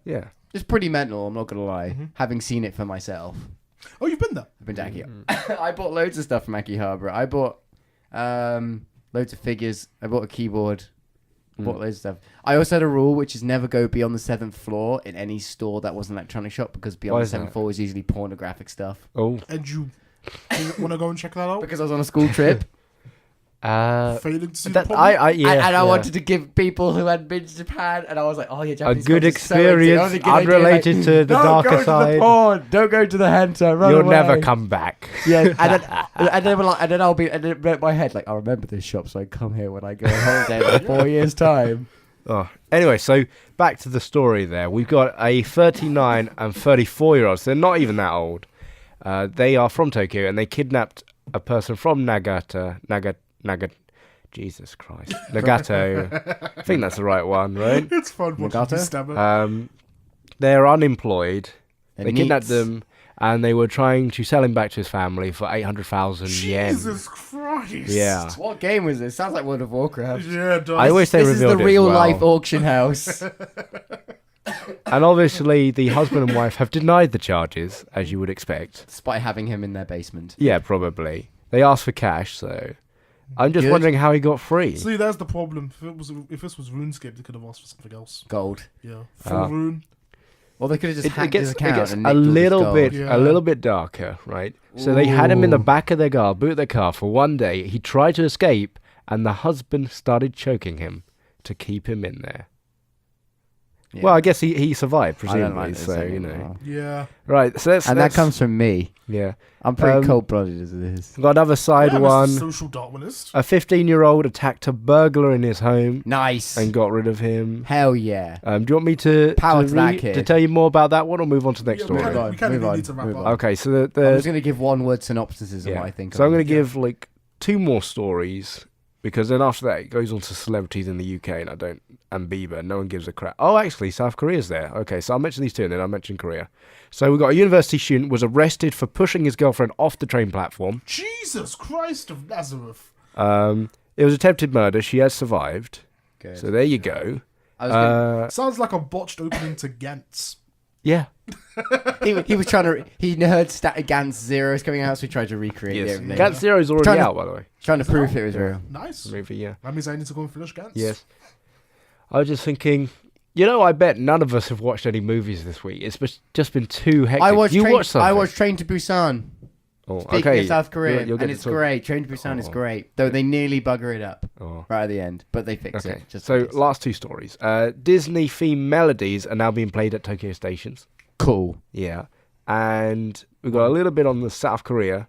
Speaker 3: Yeah.
Speaker 1: It's pretty mental. I'm not gonna lie. Having seen it for myself.
Speaker 2: Oh, you've been there?
Speaker 1: I've been to Akihabara. I bought loads of stuff from Akihabara. I bought loads of figures. I bought a keyboard. Bought loads of stuff. I also had a rule, which is never go beyond the 7th floor in any store that was an electronic shop, because beyond the 7th floor is usually pornographic stuff.
Speaker 3: Oh.
Speaker 2: And you want to go and check that out?
Speaker 1: Because I was on a school trip.
Speaker 2: Failing to see the problem?
Speaker 1: I wanted to give people who had been to Japan, and I was like, oh yeah, Japanese
Speaker 3: a good
Speaker 1: culture is so
Speaker 3: experience,
Speaker 1: good
Speaker 3: unrelated to the darker side.
Speaker 1: To the porn. Don't go to the hentai. Run
Speaker 3: You'll
Speaker 1: away.
Speaker 3: never come back.
Speaker 1: Yeah, and then we're like, and then I'll be, and then in my head like, I remember this shop, so I come here when I go on holiday in like 4 years' time.
Speaker 3: Oh. Anyway, so back to the story there. We've got a 39 and 34-year-olds. They're not even that old. They are from Tokyo, and they kidnapped a person from Nagato. Jesus Christ. Nagato. I think that's the right one, right?
Speaker 2: It's fun watching you stab it.
Speaker 3: They're unemployed.
Speaker 1: And
Speaker 3: they kidnapped them, and they were trying to sell him back to his family for 800,000 yen.
Speaker 2: Jesus Christ.
Speaker 3: Yeah.
Speaker 1: What game was this? Sounds like World of Warcraft.
Speaker 2: Yeah, it does.
Speaker 3: I wish they
Speaker 1: This is
Speaker 3: revealed
Speaker 1: the
Speaker 3: it as
Speaker 1: real
Speaker 3: well.
Speaker 1: life auction house.
Speaker 3: And obviously, the husband and wife have denied the charges, as you would expect.
Speaker 1: Despite having him in their basement.
Speaker 3: Yeah, probably. They asked for cash, so I'm just
Speaker 1: Good.
Speaker 3: wondering how he got free.
Speaker 2: See, that's the problem. If this was RuneScape, they could have asked for something else.
Speaker 1: Gold.
Speaker 2: Yeah, full rune.
Speaker 1: Or they could have just
Speaker 3: It
Speaker 1: hacked
Speaker 3: gets,
Speaker 1: his account and
Speaker 3: a
Speaker 1: nicked all his
Speaker 3: little
Speaker 1: gold.
Speaker 3: bit,
Speaker 2: Yeah.
Speaker 3: a little bit darker, right? So they had him in the back of their car, boot of their car for one day. He tried to escape, and the husband started choking him to keep him in there.
Speaker 1: Yeah.
Speaker 3: Well, I guess he survived,
Speaker 1: I don't
Speaker 3: presumably.
Speaker 1: like this
Speaker 3: So
Speaker 1: anymore.
Speaker 2: Yeah.
Speaker 3: right. So that's
Speaker 1: And that comes from me.
Speaker 3: yeah.
Speaker 1: I'm pretty
Speaker 3: Um,
Speaker 1: cold-blooded as it is.
Speaker 3: We've got another side
Speaker 2: Yeah,
Speaker 3: one.
Speaker 2: Mr. Social Darwinist.
Speaker 3: A 15-year-old attacked a burglar in his home
Speaker 1: Nice.
Speaker 3: and got rid of him.
Speaker 1: Hell yeah.
Speaker 3: Do you want me to
Speaker 1: Power to that kid.
Speaker 3: to tell you more about that one, or move on to the next
Speaker 2: Yeah, we
Speaker 3: story?
Speaker 2: kinda- we kind
Speaker 1: Move
Speaker 2: of
Speaker 1: on,
Speaker 2: need to wrap
Speaker 1: move
Speaker 2: up.
Speaker 1: on.
Speaker 3: Okay, so
Speaker 1: I'm
Speaker 3: the
Speaker 1: just going to give one-word synopsises of
Speaker 3: yeah.
Speaker 1: what I think
Speaker 3: So I'm
Speaker 1: of
Speaker 3: going
Speaker 1: it.
Speaker 3: to give like 2 more stories, because then after that it goes on to celebrities in the UK, and Bieber. No one gives a crap. Oh, actually, South Korea's there. Okay, so I'll mention these 2, and then I'll mention Korea. So we've got a university student was arrested for pushing his girlfriend off the train platform.
Speaker 2: Jesus Christ of Nazareth.
Speaker 3: It was attempted murder. She has survived.
Speaker 1: Good.
Speaker 3: So there you go.
Speaker 1: I was gonna,
Speaker 2: Sounds like a botched opening to Gantz.
Speaker 3: Yeah.
Speaker 1: he was trying to... He heard Gantz Zero's coming out, so he tried to recreate
Speaker 3: Yes.
Speaker 1: the opening.
Speaker 3: Gantz Zero is already
Speaker 1: Trying to-
Speaker 3: out, by the way.
Speaker 1: Trying to prove it was real.
Speaker 2: Nice.
Speaker 3: The movie, yeah.
Speaker 2: That means I need to go and finish Gantz.
Speaker 3: Yes. I was just thinking, I bet none of us have watched any movies this week. It's just been too hectic.
Speaker 1: I watched
Speaker 3: something?
Speaker 1: Train to Busan.
Speaker 3: Oh,
Speaker 1: Speaking
Speaker 3: okay.
Speaker 1: of South Korea,
Speaker 3: You'll get
Speaker 1: and
Speaker 3: to
Speaker 1: it's
Speaker 3: talk-
Speaker 1: great. Train to Busan is
Speaker 3: Oh.
Speaker 1: great, though they nearly bugger it up
Speaker 3: Oh.
Speaker 1: right at the end, but they fix
Speaker 3: Okay.
Speaker 1: it. Just
Speaker 3: So
Speaker 1: in case.
Speaker 3: last 2 stories. Disney themed melodies are now being played at Tokyo stations.
Speaker 1: Cool.
Speaker 3: Yeah. And we've got a little bit on the South Korea.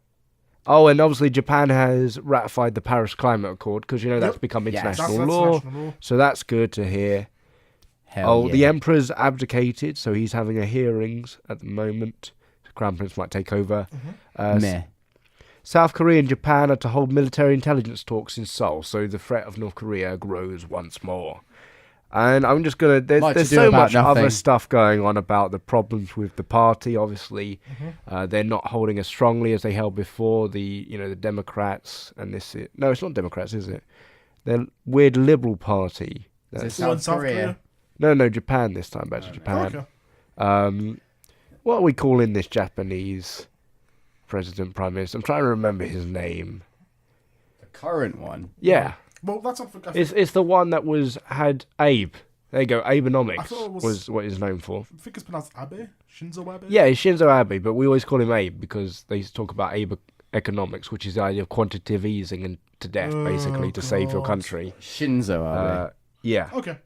Speaker 3: Oh, and obviously Japan has ratified the Paris Climate Accord, because that's
Speaker 2: Yep.
Speaker 3: become
Speaker 1: Yes.
Speaker 3: international
Speaker 2: That's
Speaker 3: law.
Speaker 2: national law.
Speaker 3: So that's good to hear.
Speaker 1: Hell yeah.
Speaker 3: The Emperor's abdicated, so he's having a hearings at the moment. The Crown Prince might take over.
Speaker 1: Meh.
Speaker 3: South Korea and Japan are to hold military intelligence talks in Seoul, so the threat of North Korea grows once more. And I'm just going to...
Speaker 1: Much
Speaker 3: There's
Speaker 1: ado
Speaker 3: so
Speaker 1: about
Speaker 3: much other
Speaker 1: nothing.
Speaker 3: stuff going on about the problems with the party, obviously. They're not holding as strongly as they held before. The Democrats and this... No, it's not Democrats, is it? They're weird liberal party.
Speaker 1: Is it
Speaker 3: That's-
Speaker 2: Well, in
Speaker 1: South Korea?
Speaker 3: No, Japan this time. Back to Japan.
Speaker 2: Okay.
Speaker 3: What are we calling this Japanese president, prime minister? I'm trying to remember his name.
Speaker 1: The current one.
Speaker 3: Yeah,
Speaker 2: Well, that's not...
Speaker 3: it's the one that had Abe. There you go.
Speaker 2: I
Speaker 3: Abenomics
Speaker 2: thought it
Speaker 3: was what he's known for.
Speaker 2: I think it's pronounced Abe? Shinzo Abe?
Speaker 3: Yeah, it's Shinzo Abe, but we always call him Abe because they talk about Abe economics, which is the idea of quantitative easing and to death, basically, to save your
Speaker 2: God.
Speaker 3: country.
Speaker 1: Shinzo Abe.
Speaker 3: Yeah,
Speaker 2: Okay.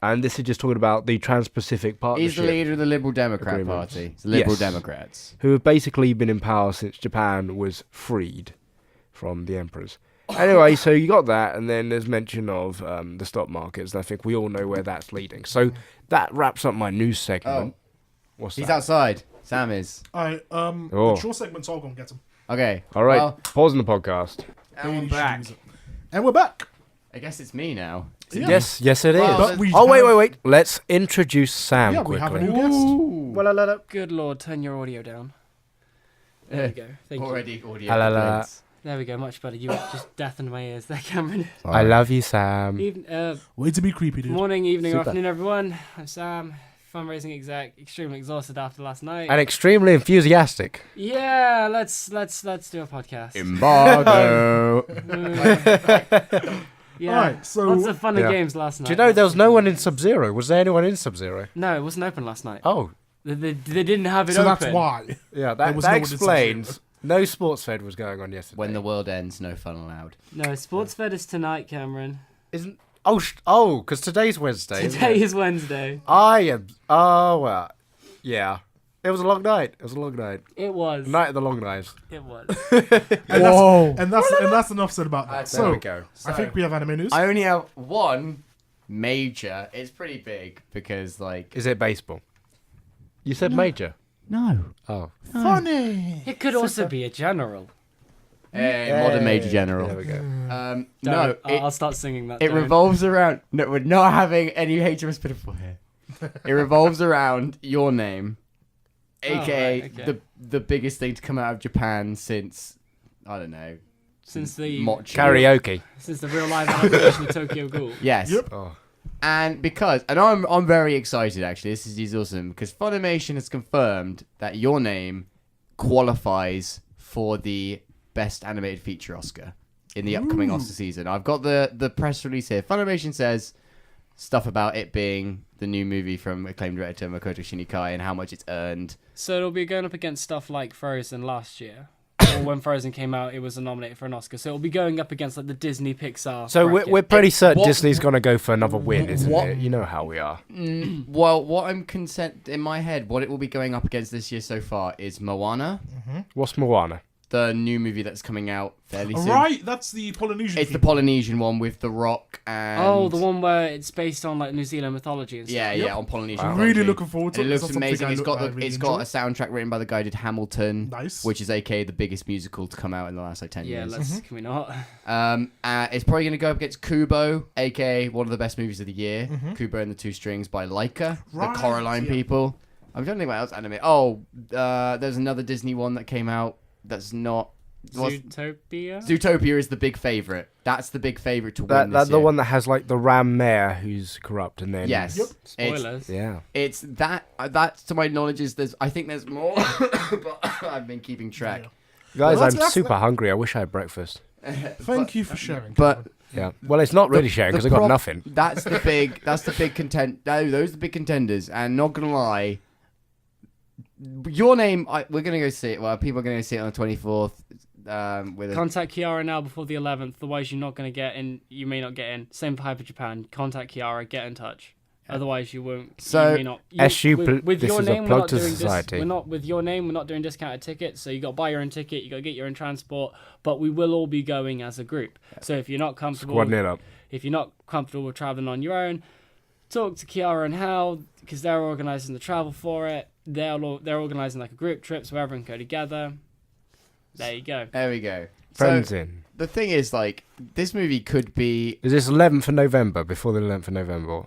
Speaker 3: and this is just talking about the Trans-Pacific Partnership.
Speaker 1: He's the leader of the Liberal Democrat
Speaker 3: Agreements.
Speaker 1: Party. It's the Liberal
Speaker 3: Yes.
Speaker 1: Democrats.
Speaker 3: who have basically been in power since Japan was freed from the emperors. Anyway, so you got that, and then there's mention of the stock markets, and I think we all know where that's leading. So that wraps up my news segment. What's
Speaker 1: He's
Speaker 3: that?
Speaker 1: outside. Sam is.
Speaker 2: Alright,
Speaker 3: Oh.
Speaker 2: the short segment's all gonna get him.
Speaker 1: Okay.
Speaker 3: All right,
Speaker 1: Well,
Speaker 3: pausing the podcast.
Speaker 1: and we're back.
Speaker 2: And we're back.
Speaker 1: I guess it's me now.
Speaker 2: Yeah.
Speaker 3: Yes, it is.
Speaker 1: Well,
Speaker 2: But we
Speaker 3: Oh, wait,
Speaker 2: have-
Speaker 3: wait, wait. Let's introduce Sam
Speaker 2: Yeah, we have a
Speaker 3: quickly.
Speaker 2: new guest.
Speaker 1: Well,
Speaker 4: Good lord, turn your audio down. There we go. Thank you.
Speaker 1: already audio.
Speaker 3: La, la, la.
Speaker 1: complaints.
Speaker 4: There we go. Much better. You just deafened my ears there, Cameron.
Speaker 3: I love you, Sam.
Speaker 2: Way to be creepy, dude.
Speaker 4: Morning, evening, or
Speaker 3: Super.
Speaker 4: afternoon, everyone. I'm Sam, fundraising exec. Extremely exhausted after last night.
Speaker 3: And extremely enthusiastic.
Speaker 4: Yeah, let's do a podcast.
Speaker 1: Embargo.
Speaker 4: Yeah,
Speaker 2: Alright, so-
Speaker 4: lots of fun and
Speaker 3: Yeah.
Speaker 4: games last night.
Speaker 3: Do you know there was no one in Sub-Zero? Was there anyone in Sub-Zero?
Speaker 4: No, it wasn't open last night.
Speaker 3: Oh,
Speaker 4: They didn't have it
Speaker 2: So
Speaker 4: open.
Speaker 2: that's why.
Speaker 3: yeah.
Speaker 2: There
Speaker 3: That,
Speaker 2: was
Speaker 3: that
Speaker 2: no one in
Speaker 3: explains. No sports fed was going on yesterday.
Speaker 1: When the world ends, no fun allowed.
Speaker 4: No, Sports Fed is tonight, Cameron.
Speaker 3: Isn't because today's Wednesday. isn't
Speaker 4: Today
Speaker 3: it?
Speaker 4: is Wednesday.
Speaker 3: I am. Oh well, yeah. It was a long night. It was a long night.
Speaker 4: It was.
Speaker 3: Night of the long knives.
Speaker 4: It was.
Speaker 2: And that's enough said about that.
Speaker 1: There
Speaker 2: So
Speaker 3: we go.
Speaker 2: I think we have anime news.
Speaker 1: I only have one major. It's pretty big because, like,
Speaker 3: Is it baseball? You said major.
Speaker 1: no,
Speaker 3: Oh.
Speaker 2: Funny.
Speaker 4: It could also be a general.
Speaker 1: modern major general.
Speaker 3: There we go.
Speaker 1: No,
Speaker 4: Don't-
Speaker 1: it,
Speaker 4: I'll start singing that.
Speaker 1: it
Speaker 4: don't.
Speaker 1: revolves around. No, we're not having any haters pitiful here. It revolves around your name, aka
Speaker 4: right, okay.
Speaker 1: the biggest thing to come out of Japan since I don't know
Speaker 4: Since the
Speaker 1: Mochi.
Speaker 3: Karaoke.
Speaker 4: since the real live adaptation of Tokyo Ghoul.
Speaker 1: Yes.
Speaker 2: Yep.
Speaker 3: Oh.
Speaker 1: And I'm very excited actually. This is awesome because Funimation has confirmed that your name qualifies for the Best Animated Feature Oscar in the upcoming Oscar season. I've got the press release here. Funimation says stuff about it being the new movie from acclaimed director Makoto Shinkai and how much it's earned.
Speaker 4: So it'll be going up against stuff like Frozen last year. Or when Frozen came out, it was nominated for an Oscar. So it'll be going up against like the Disney Pixar.
Speaker 3: So
Speaker 4: bracket.
Speaker 3: we're pretty certain
Speaker 1: What-
Speaker 3: Disney's gonna go for another win, isn't
Speaker 1: what-
Speaker 3: it? You know how we are.
Speaker 1: Well, what I'm consent in my head, what it will be going up against this year so far is Moana,
Speaker 3: What's Moana?
Speaker 1: the new movie that's coming out fairly soon.
Speaker 2: Right, that's the Polynesian.
Speaker 1: It's the
Speaker 2: people.
Speaker 1: Polynesian one with The Rock and
Speaker 4: Oh, the one where it's based on like New Zealand mythology and stuff.
Speaker 1: Yeah,
Speaker 2: Yep.
Speaker 1: yeah, on Polynesian.
Speaker 3: Wow.
Speaker 2: I'm really
Speaker 1: mythology.
Speaker 2: looking forward to
Speaker 1: And
Speaker 2: it.
Speaker 1: it
Speaker 2: It's
Speaker 1: looks
Speaker 2: not something
Speaker 1: amazing.
Speaker 2: I
Speaker 1: It's
Speaker 2: look-
Speaker 1: got
Speaker 2: I really
Speaker 1: it's got a
Speaker 2: enjoy.
Speaker 1: soundtrack written by the guy who did Hamilton,
Speaker 2: Nice.
Speaker 1: which is aka the biggest musical to come out in the last like 10
Speaker 4: Yeah,
Speaker 1: years.
Speaker 4: let's can we not?
Speaker 1: It's probably going to go up against Kubo, aka one of the best movies of the year.
Speaker 2: Mhm.
Speaker 1: Kubo and the Two Strings by Leica,
Speaker 2: Right,
Speaker 1: the Coraline
Speaker 2: yeah.
Speaker 1: people. I'm trying to think what else anime. Oh, there's another Disney one that came out that's not.
Speaker 4: Zootopia.
Speaker 1: Zootopia is the big favorite. That's the big favorite to win
Speaker 3: That
Speaker 1: this
Speaker 3: the
Speaker 1: year.
Speaker 3: one that has like the ram mayor who's corrupt and then
Speaker 1: Yes.
Speaker 2: Yep.
Speaker 1: It's,
Speaker 4: Spoilers.
Speaker 3: Yeah.
Speaker 1: it's that. That to my knowledge is there's. I think there's more, but I've been keeping track.
Speaker 3: Guys,
Speaker 2: Well,
Speaker 3: I'm
Speaker 2: that's-
Speaker 3: super hungry. I wish I had breakfast.
Speaker 2: Thank you for sharing.
Speaker 1: But
Speaker 3: Yeah. Well, it's not really sharing because I got nothing.
Speaker 1: That's the big. That's the big content. No, those are the big contenders. And not gonna lie, your name. We're gonna go see it. Well, people are gonna go see it on the 24th. With a,
Speaker 4: Contact Kiara now before the 11th. Otherwise, you're not going to get in. You may not get in. Same for Hyper Japan. Contact Kiara. Get in touch. Otherwise, you won't.
Speaker 1: So,
Speaker 4: you may not.
Speaker 3: SU
Speaker 4: with
Speaker 3: this
Speaker 4: your
Speaker 3: is a
Speaker 4: name,
Speaker 3: plug
Speaker 4: we're not
Speaker 3: to
Speaker 4: doing
Speaker 3: society.
Speaker 4: We're not with your name. We're not doing discounted tickets. So you got to buy your own ticket. You got to get your own transport. But we will all be going as a group. So if you're not comfortable,
Speaker 3: Squadding it up.
Speaker 4: if you're not comfortable with traveling on your own, talk to Kiara and Hal because they're organising the travel for it. They're organising like a group trip so everyone can go together. There you go.
Speaker 1: there we go.
Speaker 3: Friends
Speaker 1: So
Speaker 3: in.
Speaker 1: the thing is, like, this movie could be.
Speaker 3: Is this 11th of November? Before the 11th of November?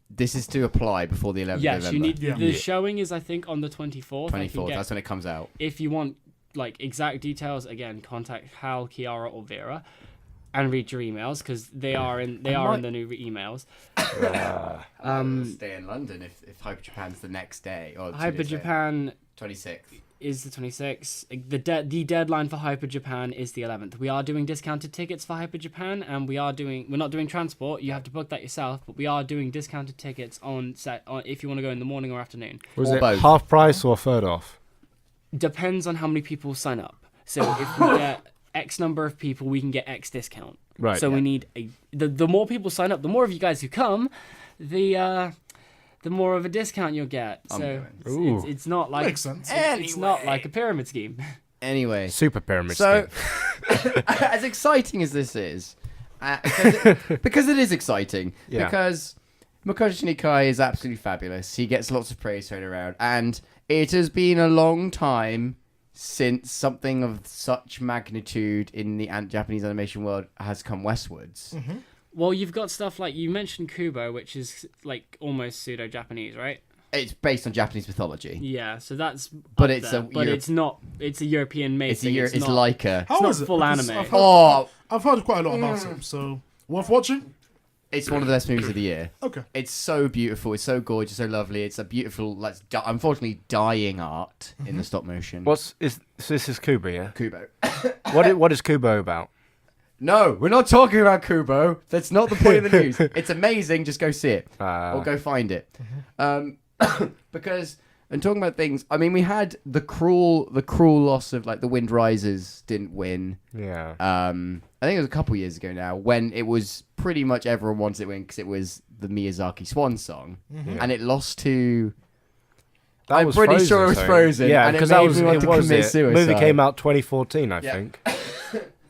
Speaker 1: This is to apply before the 11th of
Speaker 4: Yes,
Speaker 1: November.
Speaker 4: you need.
Speaker 2: Yeah.
Speaker 4: The showing is I think on the 24th. I can
Speaker 1: 24th.
Speaker 4: get-
Speaker 1: That's when it comes out.
Speaker 4: if you want like exact details, again, contact Hal, Kiara, or Vera, and read your emails because they are in the new emails.
Speaker 1: Stay in London if Hyper Japan's the next day or
Speaker 4: Hyper Japan
Speaker 1: 26th.
Speaker 4: is the 26th. The deadline for Hyper Japan is the 11th. We are doing discounted tickets for Hyper Japan, and we're not doing transport. You have to book that yourself, but we are doing discounted tickets on if you want to go in the morning or afternoon.
Speaker 3: Was
Speaker 1: Or
Speaker 3: it
Speaker 1: both.
Speaker 3: half price or a third off?
Speaker 4: Depends on how many people sign up. So if we get X number of people, we can get X discount.
Speaker 3: Right.
Speaker 4: So we need the more people sign up, the more of you guys who come, the more of a discount you'll get.
Speaker 1: I'm
Speaker 4: So
Speaker 1: going.
Speaker 4: it's not like
Speaker 2: Makes sense.
Speaker 4: it's not like a pyramid scheme.
Speaker 1: Anyway,
Speaker 3: Super pyramid
Speaker 1: so
Speaker 3: scheme.
Speaker 1: as exciting as this is, because it is exciting,
Speaker 3: Yeah.
Speaker 1: because Makoto Shinkai is absolutely fabulous. He gets lots of praise thrown around, and it has been a long time since something of such magnitude in the Japanese animation world has come westwards.
Speaker 4: Well, you've got stuff like you mentioned Kubo, which is like almost pseudo-Japanese, right?
Speaker 1: It's based on Japanese mythology.
Speaker 4: Yeah, so that's.
Speaker 1: But
Speaker 4: up
Speaker 1: it's
Speaker 4: there,
Speaker 1: a
Speaker 4: but
Speaker 1: Euro-
Speaker 4: it's not. It's a European made
Speaker 1: It's
Speaker 4: thing.
Speaker 1: it's
Speaker 4: not,
Speaker 1: like a.
Speaker 2: How
Speaker 4: not
Speaker 2: is it?
Speaker 4: full
Speaker 2: Because
Speaker 4: anime.
Speaker 2: I've heard quite a lot about it, so worth watching.
Speaker 1: It's one of the best movies of the year.
Speaker 2: Okay.
Speaker 1: It's so beautiful. It's so gorgeous, so lovely. It's a beautiful, like, unfortunately, dying art in the stop motion.
Speaker 3: So this is Kubo, yeah?
Speaker 1: Kubo?
Speaker 3: What is Kubo about?
Speaker 1: No, we're not talking about Kubo. That's not the point of the news. It's amazing. Just go see it or go find it. Because and talking about things, I mean, we had the cruel loss of like the Wind Rises didn't win.
Speaker 3: Yeah.
Speaker 1: I think it was a couple years ago now when it was pretty much everyone wanted it to win because it was the Miyazaki Swan song, and it lost to. I'm pretty sure it was Frozen.
Speaker 3: Yeah,
Speaker 1: and
Speaker 3: because
Speaker 1: it
Speaker 3: that
Speaker 1: made
Speaker 3: was
Speaker 1: me want to commit
Speaker 3: The
Speaker 1: suicide.
Speaker 3: movie came out 2014, I
Speaker 1: Yeah.
Speaker 3: think.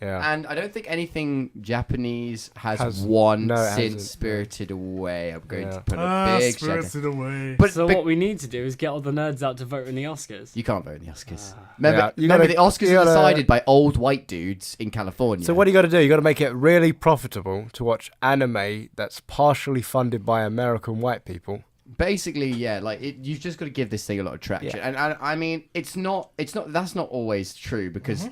Speaker 3: Yeah.
Speaker 1: And I don't think anything Japanese has
Speaker 3: No, it
Speaker 1: since
Speaker 3: hasn't.
Speaker 1: Spirited Away. I'm going
Speaker 3: Yeah.
Speaker 1: to put a big check.
Speaker 2: Spirited Away.
Speaker 1: But,
Speaker 4: So
Speaker 1: but
Speaker 4: what we need to do is get all the nerds out to vote in the Oscars.
Speaker 1: you can't vote in the Oscars.
Speaker 3: Yeah,
Speaker 1: Remember, the Oscars
Speaker 3: you
Speaker 1: are
Speaker 3: gotta-
Speaker 1: decided by old white dudes in California.
Speaker 3: So what do you got to do? You got to make it really profitable to watch anime that's partially funded by American white people.
Speaker 1: Basically, yeah, like you've just got to give this thing a lot of traction,
Speaker 3: Yeah.
Speaker 1: and I mean, it's not. That's not always true because,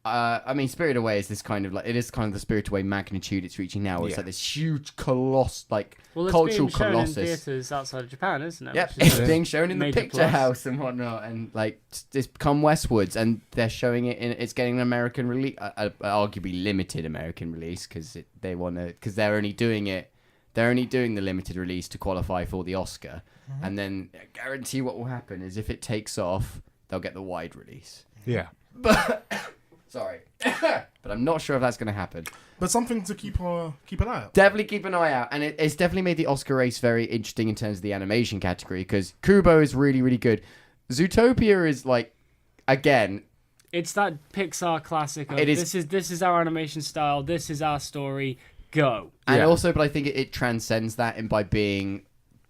Speaker 1: I mean, Spirited Away is this kind of like it is kind of the Spirited Away magnitude it's reaching now. It's
Speaker 3: Yeah.
Speaker 1: like this huge coloss, like
Speaker 4: Well, it's
Speaker 1: cultural
Speaker 4: being shown in
Speaker 1: colossus.
Speaker 4: theaters outside of Japan, isn't it?
Speaker 1: Yep,
Speaker 4: Which is
Speaker 1: it's being shown in the
Speaker 4: major
Speaker 1: picture
Speaker 4: plus.
Speaker 1: house and whatnot, and like it's come westwards, and they're showing it in. It's getting an American release, arguably limited American release, because they want to, because they're only doing it. They're only doing the limited release to qualify for the Oscar, and then I guarantee what will happen is if it takes off, they'll get the wide release.
Speaker 3: Yeah.
Speaker 1: Sorry, but I'm not sure if that's going to happen.
Speaker 2: But something to keep an eye out.
Speaker 1: Definitely keep an eye out, and it's definitely made the Oscar race very interesting in terms of the animation category because Kubo is really, really good. Zootopia is like, again,
Speaker 4: It's that Pixar classic of
Speaker 1: It is-
Speaker 4: this is our animation style, this is our story, go.
Speaker 1: and
Speaker 3: Yeah.
Speaker 1: also, but I think it transcends that in by being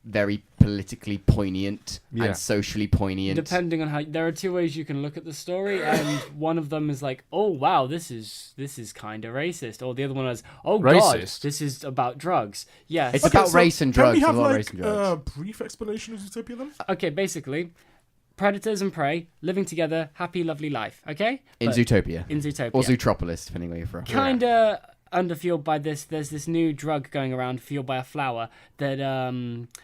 Speaker 1: very politically poignant
Speaker 3: Yeah.
Speaker 1: and socially poignant.
Speaker 4: Depending on how there are two ways you can look at the story, and one of them is like, oh wow, this is kind of racist, or the other one is, oh god,
Speaker 3: Racist?
Speaker 4: this is about drugs. Yes.
Speaker 1: It's about race and drugs.
Speaker 2: Can we have
Speaker 1: a lot of
Speaker 2: like
Speaker 1: race and drugs.
Speaker 2: a brief explanation of Zootopia then?
Speaker 4: Okay, basically, predators and prey living together, happy, lovely life. Okay.
Speaker 1: In
Speaker 4: But-
Speaker 1: Zootopia.
Speaker 4: In Zootopia.
Speaker 1: Or Zootropolis, depending where you're from.
Speaker 4: Kinda underfueled by this. There's this new drug going around, fueled by a flower that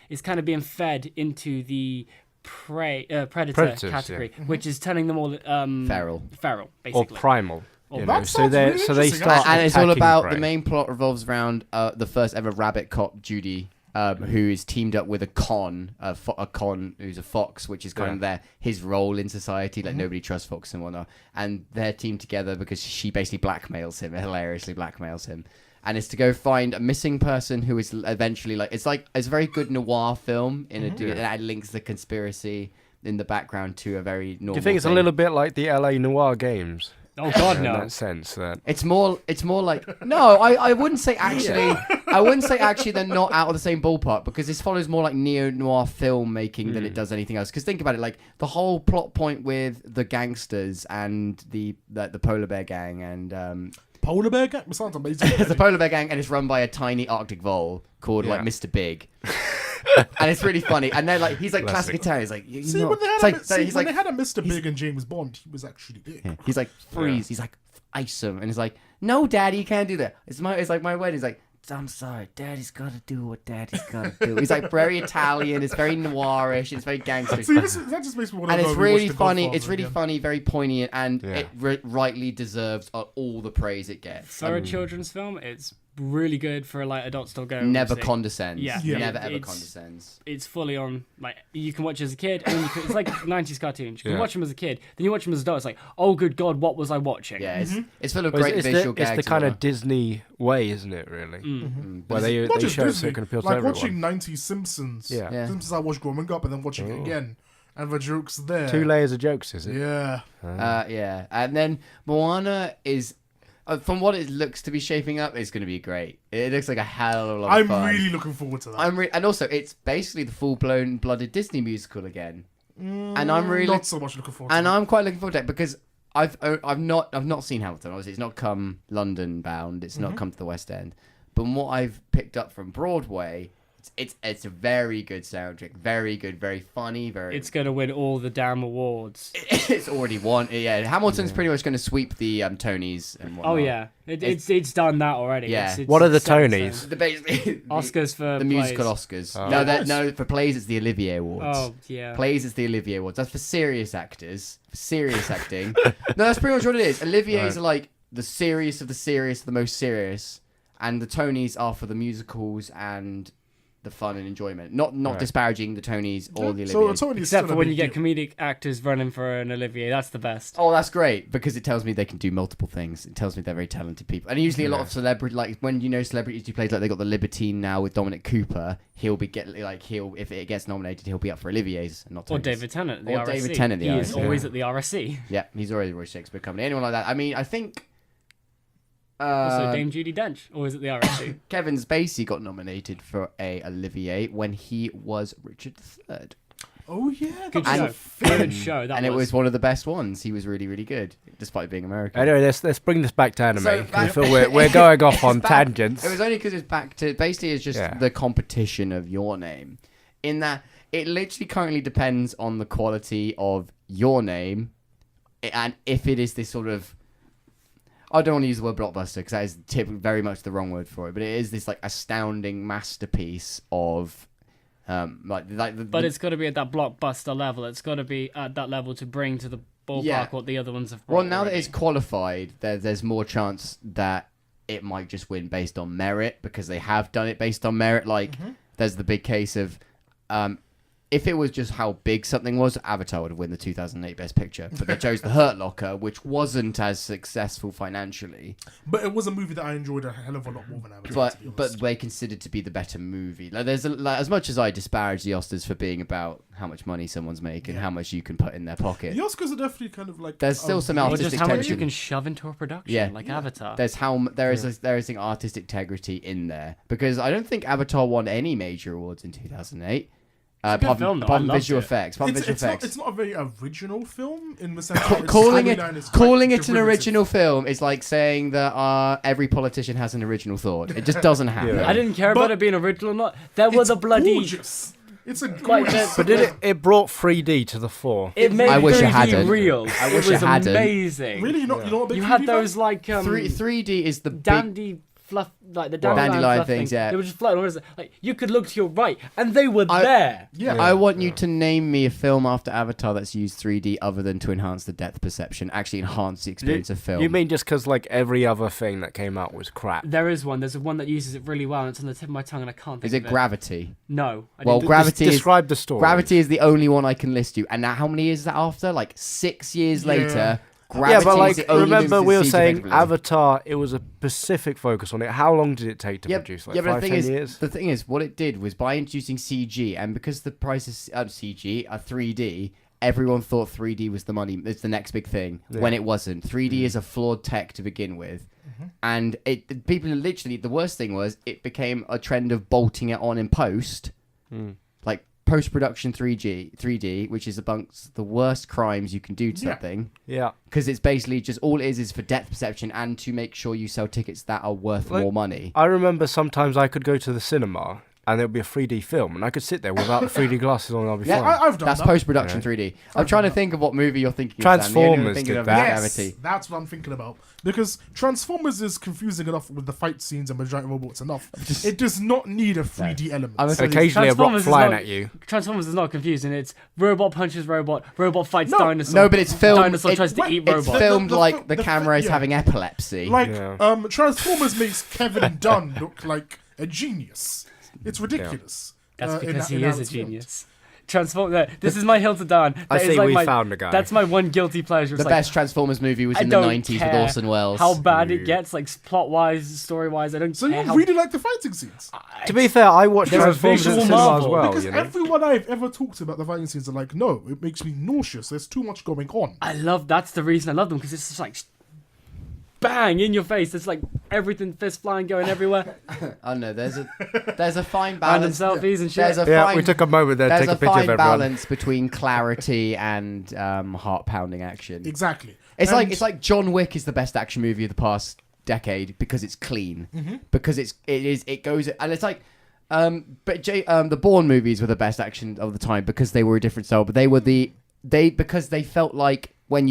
Speaker 4: is kind of being fed into the predator
Speaker 3: Predators,
Speaker 4: category, which is turning them all
Speaker 1: Feral.
Speaker 4: Feral,
Speaker 3: Or
Speaker 4: basically.
Speaker 3: primal. You know?
Speaker 2: That
Speaker 3: So
Speaker 2: sounds
Speaker 3: they
Speaker 2: really
Speaker 3: so they
Speaker 2: interesting,
Speaker 3: start
Speaker 1: And it's all
Speaker 3: attacking
Speaker 1: about
Speaker 3: prey.
Speaker 1: the main plot revolves around the first ever rabbit cop, Judy, who is teamed up with a con who's a fox, which is kind of his role in society. Like nobody trusts fox and whatnot, and they're teamed together because she basically hilariously blackmails him. And it's to go find a missing person who is eventually it's a very good noir film and it links the conspiracy in the background to a very normal.
Speaker 3: Do you think it's a
Speaker 1: thing.
Speaker 3: little bit like the LA Noir games?
Speaker 4: Oh God,
Speaker 3: In
Speaker 4: no.
Speaker 3: that sense that
Speaker 1: It's more like no, I wouldn't say actually. I wouldn't say actually they're not out of the same ballpark because this follows more like neo noir filmmaking than it does anything else. Because think about it, like the whole plot point with the gangsters and the polar bear gang and
Speaker 2: Polar bear gang? That sounds amazing.
Speaker 1: the polar bear gang, and it's run by a tiny Arctic vole called like
Speaker 3: Yeah.
Speaker 1: Mr. Big. And it's really funny. And then like he's like classic
Speaker 3: Classic.
Speaker 1: Italian. He's like
Speaker 2: See,
Speaker 1: know,
Speaker 2: when they had,
Speaker 1: it's like,
Speaker 2: a, see,
Speaker 1: he's
Speaker 2: when
Speaker 1: like
Speaker 2: they had a Mr. Big and James Bond, he was actually big.
Speaker 1: he's like freeze. He's like ice him, and he's like, no, Daddy, you can't do that. It's like my wedding. He's like, I'm sorry, Daddy's gotta do what Daddy's gotta do. He's like very Italian. It's very noirish. It's very gangster.
Speaker 2: See, that just makes me want to
Speaker 1: And
Speaker 2: go
Speaker 1: it's
Speaker 2: rewatch
Speaker 1: really
Speaker 2: The
Speaker 1: funny.
Speaker 2: Godfather
Speaker 1: It's really
Speaker 2: again.
Speaker 1: funny, very poignant, and
Speaker 3: Yeah.
Speaker 1: it rightly deserves all the praise it gets.
Speaker 4: For a children's film, it's really good for like adults to go. and
Speaker 1: Never
Speaker 4: see.
Speaker 1: condescends.
Speaker 4: Yeah.
Speaker 2: Yeah.
Speaker 1: Never ever
Speaker 4: It's-
Speaker 1: condescends.
Speaker 4: It's fully on. Like you can watch it as a kid, and it's like 90s cartoons. You can
Speaker 3: Yeah.
Speaker 4: watch them as a kid, then you watch them as adults. Like, oh good God, what was I watching?
Speaker 1: Yeah, it's full of
Speaker 3: Well,
Speaker 1: great
Speaker 3: it's
Speaker 1: visual
Speaker 3: the, it's
Speaker 1: gags.
Speaker 3: the kind
Speaker 1: and
Speaker 3: of Disney way, isn't it? Really, where they
Speaker 2: Not just
Speaker 3: show it so
Speaker 2: Disney,
Speaker 3: it can appeal to
Speaker 2: like
Speaker 3: everyone.
Speaker 2: watching 90s Simpsons.
Speaker 3: Yeah.
Speaker 1: Yeah.
Speaker 2: Simpsons I watched growing up and then watching it again. And the jokes there.
Speaker 3: 2 layers of jokes, is it?
Speaker 2: Yeah.
Speaker 1: yeah, and then Moana is. From what it looks to be shaping up, it's going to be great. It looks like a hell of a lot of
Speaker 2: I'm
Speaker 1: fun.
Speaker 2: really looking forward to that.
Speaker 1: and also it's basically the full-blown blooded Disney musical again. And I'm really
Speaker 2: Not so much looking forward to
Speaker 1: and
Speaker 2: that.
Speaker 1: I'm quite looking forward to it because I've not seen Hamilton. Obviously, it's not come London bound. It's not come to the West End. But what I've picked up from Broadway, it's a very good soundtrack, very good, very funny, very.
Speaker 4: It's gonna win all the damn awards.
Speaker 1: It's already won. Yeah, Hamilton's pretty much going to sweep the Tonys and whatnot.
Speaker 4: Oh yeah, it's done that already.
Speaker 1: Yeah.
Speaker 4: It's
Speaker 3: What are the
Speaker 4: set in
Speaker 3: Tonys?
Speaker 4: stone.
Speaker 1: Basically,
Speaker 4: Oscars for
Speaker 1: the musical
Speaker 4: plays.
Speaker 1: Oscars.
Speaker 3: Oh.
Speaker 1: No, for plays it's the Olivier Awards.
Speaker 4: Oh yeah.
Speaker 1: Plays it's the Olivier Awards. That's for serious actors, for serious acting. No, that's pretty much what it is. Olivier's are like the serious of the serious, the most serious, and the Tonys are for the musicals and the fun and enjoyment. Not disparaging the Tonys or the
Speaker 2: So
Speaker 1: Oliviers.
Speaker 2: Tony's
Speaker 4: Except
Speaker 2: still
Speaker 4: for
Speaker 2: a
Speaker 4: when
Speaker 2: big
Speaker 4: you get
Speaker 2: deal.
Speaker 4: comedic actors running for an Olivier, that's the best.
Speaker 1: Oh, that's great because it tells me they can do multiple things. It tells me they're very talented people. And usually a lot of celebrity, like when celebrities do plays, like they got the Libertine now with Dominic Cooper, he'll be if it gets nominated, he'll be up for Olivier's, and not
Speaker 4: Or
Speaker 1: Tonys.
Speaker 4: David Tennant at the
Speaker 1: Or
Speaker 4: RSC.
Speaker 1: David Tennant at the
Speaker 4: He is
Speaker 1: RSC.
Speaker 4: always at the RSC.
Speaker 1: Yeah, he's already Roy Shakespeare Company. Anyone like that? I mean, I think.
Speaker 4: Also, Dame Judi Dench, always at the RSC.
Speaker 1: Kevin Spacey got nominated for a Olivier when he was Richard III.
Speaker 2: Oh yeah,
Speaker 4: Good
Speaker 2: that's
Speaker 4: show.
Speaker 2: a film.
Speaker 4: Good show. That
Speaker 1: And it was one of the best ones. He was really, really good, despite being American.
Speaker 3: Anyway, let's bring this back to anime.
Speaker 1: So
Speaker 3: 'Cause I
Speaker 1: back-
Speaker 3: feel we're going off on
Speaker 1: It's back-
Speaker 3: tangents.
Speaker 1: It was only because it's back to... Basically, it's just
Speaker 3: Yeah.
Speaker 1: the competition of Your Name. In that, it literally currently depends on the quality of Your Name, and if it is this sort of... I don't want to use the word blockbuster because that is very much the wrong word for it, but it is this like astounding masterpiece of
Speaker 4: But it's got to be at that blockbuster level. It's got to be at that level to bring to the ballpark
Speaker 1: Yeah.
Speaker 4: what the other ones have brought.
Speaker 1: Well, now that
Speaker 4: already.
Speaker 1: it's qualified, there's more chance that it might just win based on merit because they have done it based on merit. Like, there's the big case of if it was just how big something was, Avatar would have won the 2008 Best Picture. But they chose The Hurt Locker, which wasn't as successful financially.
Speaker 2: But it was a movie that I enjoyed a hell of a lot more than Avatar. to be
Speaker 1: But
Speaker 2: honest.
Speaker 1: they considered to be the better movie. Like there's as much as I disparage the Oscars for being about how much money someone's making, how much you can put in their pocket.
Speaker 2: the Oscars are definitely kind of like
Speaker 1: There's still some
Speaker 4: or
Speaker 1: artistic
Speaker 4: just how much you
Speaker 1: tension.
Speaker 4: can shove into a production,
Speaker 1: Yeah.
Speaker 4: like Avatar.
Speaker 1: There is an artistic integrity in there because I don't think Avatar won any major awards in 2008.
Speaker 4: a good film, though. I
Speaker 1: Apart from
Speaker 4: loved
Speaker 1: visual
Speaker 4: it.
Speaker 1: effects. Apart from visual effects.
Speaker 2: It's not a very original film in the sense that its
Speaker 1: Calling
Speaker 2: storyline is quite
Speaker 1: calling it an
Speaker 2: derivative.
Speaker 1: original film is like saying that every politician has an original thought. It just doesn't happen.
Speaker 3: Yeah.
Speaker 4: I didn't care about
Speaker 2: But
Speaker 4: it being original or not. There were
Speaker 2: It's
Speaker 4: the bloody.
Speaker 2: gorgeous. It's a
Speaker 4: Quite
Speaker 2: gorgeous.
Speaker 3: But it brought 3D to the fore.
Speaker 4: It made
Speaker 1: I wish it
Speaker 4: 3D
Speaker 1: hadn't.
Speaker 4: real.
Speaker 1: I wish
Speaker 4: it was
Speaker 1: it hadn't.
Speaker 4: amazing.
Speaker 2: Really, you're not a big
Speaker 4: You had
Speaker 2: 3D fan?
Speaker 4: those like
Speaker 1: 3D is the big...
Speaker 4: dandy fluff, like the dandelion,
Speaker 1: Dandelion
Speaker 4: fluff
Speaker 1: things,
Speaker 4: thing.
Speaker 1: yeah.
Speaker 4: They were just floating. What is it? Like you could look to your right, and they were there.
Speaker 2: Yeah.
Speaker 1: I want you to name me a film after Avatar that's used 3D other than to enhance the depth perception, actually enhance the experience of film.
Speaker 3: You mean just because like every other thing that came out was crap?
Speaker 4: There is one. There's one that uses it really well, and it's on the tip of my tongue, and I can't think
Speaker 1: Is
Speaker 4: of
Speaker 1: it Gravity?
Speaker 4: No. I
Speaker 1: Well,
Speaker 4: didn't-
Speaker 1: Gravity is...
Speaker 3: Describe the story.
Speaker 1: Gravity is the only one I can list you. And now how many years is that after? Like 6 years
Speaker 2: Yeah.
Speaker 1: later,
Speaker 3: Yeah,
Speaker 1: Gravity
Speaker 3: but
Speaker 1: is
Speaker 3: like
Speaker 1: the only
Speaker 3: remember
Speaker 1: movie
Speaker 3: we were
Speaker 1: that's
Speaker 3: saying
Speaker 1: effectively.
Speaker 3: Avatar. It was a specific focus on it. How long did it take to produce? Like
Speaker 1: yeah, but
Speaker 3: 5, 10 years.
Speaker 1: the thing is, what it did was by introducing CG, and because the prices of CG are 3D, everyone thought 3D was the money. It's the next big thing. When it wasn't. 3D is a flawed tech to begin with, and people literally. The worst thing was it became a trend of bolting it on in post, like post-production 3D, which is amongst the worst crimes you can do to something.
Speaker 3: Yeah.
Speaker 1: Because it's basically just all it is for depth perception and to make sure you sell tickets that are worth
Speaker 3: Like-
Speaker 1: more money.
Speaker 3: I remember sometimes I could go to the cinema and there would be a 3D film, and I could sit there without the 3D glasses on, and I'll be
Speaker 1: Yeah,
Speaker 3: fine.
Speaker 2: I've done
Speaker 1: That's
Speaker 2: that.
Speaker 1: post-production 3D. I'm trying to think of what movie you're thinking of. Dan. The only one I'm
Speaker 3: Transformers
Speaker 1: thinking
Speaker 3: did
Speaker 1: of
Speaker 3: that.
Speaker 1: is
Speaker 2: Yes,
Speaker 1: Gravity.
Speaker 2: that's what I'm thinking about. Because Transformers is confusing enough with the fight scenes and giant robots enough. It does not need a 3D element.
Speaker 1: I'm
Speaker 3: And occasionally a rock
Speaker 4: Transformers is
Speaker 3: flying
Speaker 4: not-
Speaker 3: at you.
Speaker 4: Transformers is not confusing. It's robot punches robot, robot fights
Speaker 2: No.
Speaker 4: dinosaur.
Speaker 1: No, but it's filmed.
Speaker 4: Dinosaur tries to eat
Speaker 1: It's
Speaker 4: robot.
Speaker 1: filmed
Speaker 2: The-
Speaker 1: like the
Speaker 2: the-
Speaker 1: camera is
Speaker 2: yeah.
Speaker 1: having epilepsy.
Speaker 2: Like,
Speaker 3: Yeah.
Speaker 2: Transformers makes Kevin Dunn look like a genius. It's ridiculous.
Speaker 4: That's
Speaker 2: in
Speaker 4: because
Speaker 2: in
Speaker 4: he
Speaker 2: how
Speaker 4: is a
Speaker 2: it's filmed.
Speaker 4: genius. This is my hill to die on.
Speaker 3: I
Speaker 4: That is
Speaker 3: see
Speaker 4: like
Speaker 3: we
Speaker 4: my,
Speaker 3: found a guy.
Speaker 4: That's my one guilty pleasure. It's
Speaker 1: the
Speaker 4: like,
Speaker 1: best Transformers movie was
Speaker 4: I
Speaker 1: in the
Speaker 4: don't
Speaker 1: 90s with
Speaker 4: care
Speaker 1: Orson Welles.
Speaker 4: how bad it gets, like plot wise, story wise. I don't
Speaker 2: So
Speaker 4: care.
Speaker 2: you
Speaker 4: how
Speaker 2: really like the fighting scenes?
Speaker 3: To be fair, I watched
Speaker 4: They're a
Speaker 3: Transformers in
Speaker 4: visual
Speaker 3: cinema as
Speaker 4: marvel.
Speaker 3: well.
Speaker 2: Because
Speaker 3: You know?
Speaker 2: everyone I've ever talked to about the fighting scenes are like, no, it makes me nauseous. There's too much going on.
Speaker 4: I love. That's the reason I love them, because it's just like bang in your face. It's like everything, fist flying, going everywhere.
Speaker 1: Oh no, there's a fine
Speaker 4: Random
Speaker 1: balance.
Speaker 4: selfies and shit.
Speaker 1: There's a
Speaker 3: Yeah,
Speaker 1: fine,
Speaker 3: we took a moment there to
Speaker 1: there's
Speaker 3: take a
Speaker 1: a
Speaker 3: picture of
Speaker 1: fine
Speaker 3: everyone.
Speaker 1: balance between clarity and heart pounding action.
Speaker 2: Exactly.
Speaker 1: It's
Speaker 2: And-
Speaker 1: like John Wick is the best action movie of the past decade because it's clean, because it goes and it's like. The Bourne movies were the best action of the time because they were a different style, but because they felt like when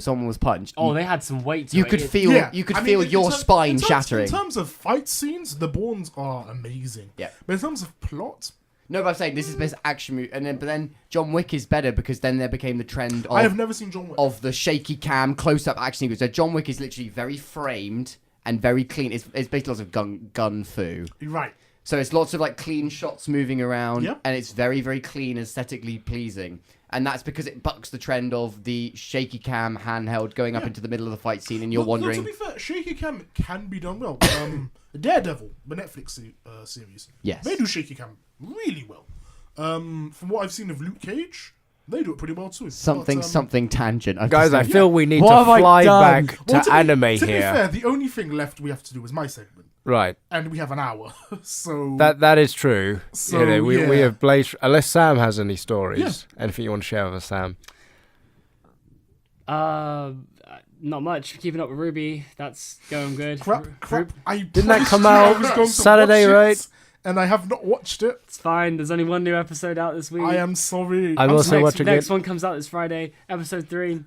Speaker 1: someone was punched.
Speaker 4: Oh, they had some weight to
Speaker 1: you
Speaker 4: it.
Speaker 1: could feel your spine shattering.
Speaker 2: In terms of fight scenes, the Bournes are amazing.
Speaker 1: Yeah.
Speaker 2: But in terms of plot,
Speaker 1: No, but I'm saying this is best action movie, but then John Wick is better because then there became the trend
Speaker 2: I have never seen John Wick.
Speaker 1: of the shaky cam close up action sequence. So John Wick is literally very framed and very clean. It's basically lots of gun fu.
Speaker 2: You're right.
Speaker 1: So it's lots of like clean shots moving around,
Speaker 2: Yep.
Speaker 1: and it's very, very clean, aesthetically pleasing. And that's because it bucks the trend of the shaky cam handheld going up into the middle of the fight scene, and you're wondering.
Speaker 2: To be fair, shaky cam can be done well. Daredevil, the Netflix series,
Speaker 1: Yes.
Speaker 2: they do shaky cam really well. From what I've seen of Luke Cage, they do it pretty well too.
Speaker 1: Something tangent.
Speaker 3: Guys, I feel we need
Speaker 1: What
Speaker 3: to
Speaker 1: have I
Speaker 3: fly
Speaker 1: done?
Speaker 3: back to anime
Speaker 2: to be
Speaker 3: here.
Speaker 2: fair, the only thing left we have to do is my segment.
Speaker 3: Right.
Speaker 2: And we have an hour, so
Speaker 3: That is true.
Speaker 2: So,
Speaker 3: we
Speaker 2: yeah.
Speaker 3: have blazed. Unless Sam has any stories,
Speaker 2: Yeah.
Speaker 3: anything you want to share with us, Sam?
Speaker 4: Not much. Keeping up with Ruby. That's going good.
Speaker 2: crap. I
Speaker 3: Didn't that
Speaker 2: promised
Speaker 3: come
Speaker 2: you I
Speaker 3: out
Speaker 2: was going to
Speaker 3: Saturday,
Speaker 2: watch it,
Speaker 3: right?
Speaker 2: And I have not watched it.
Speaker 4: It's fine. There's only one new episode out this week.
Speaker 2: I am sorry.
Speaker 3: I'm also watching
Speaker 4: next
Speaker 3: it.
Speaker 4: one comes out this Friday. Episode 3.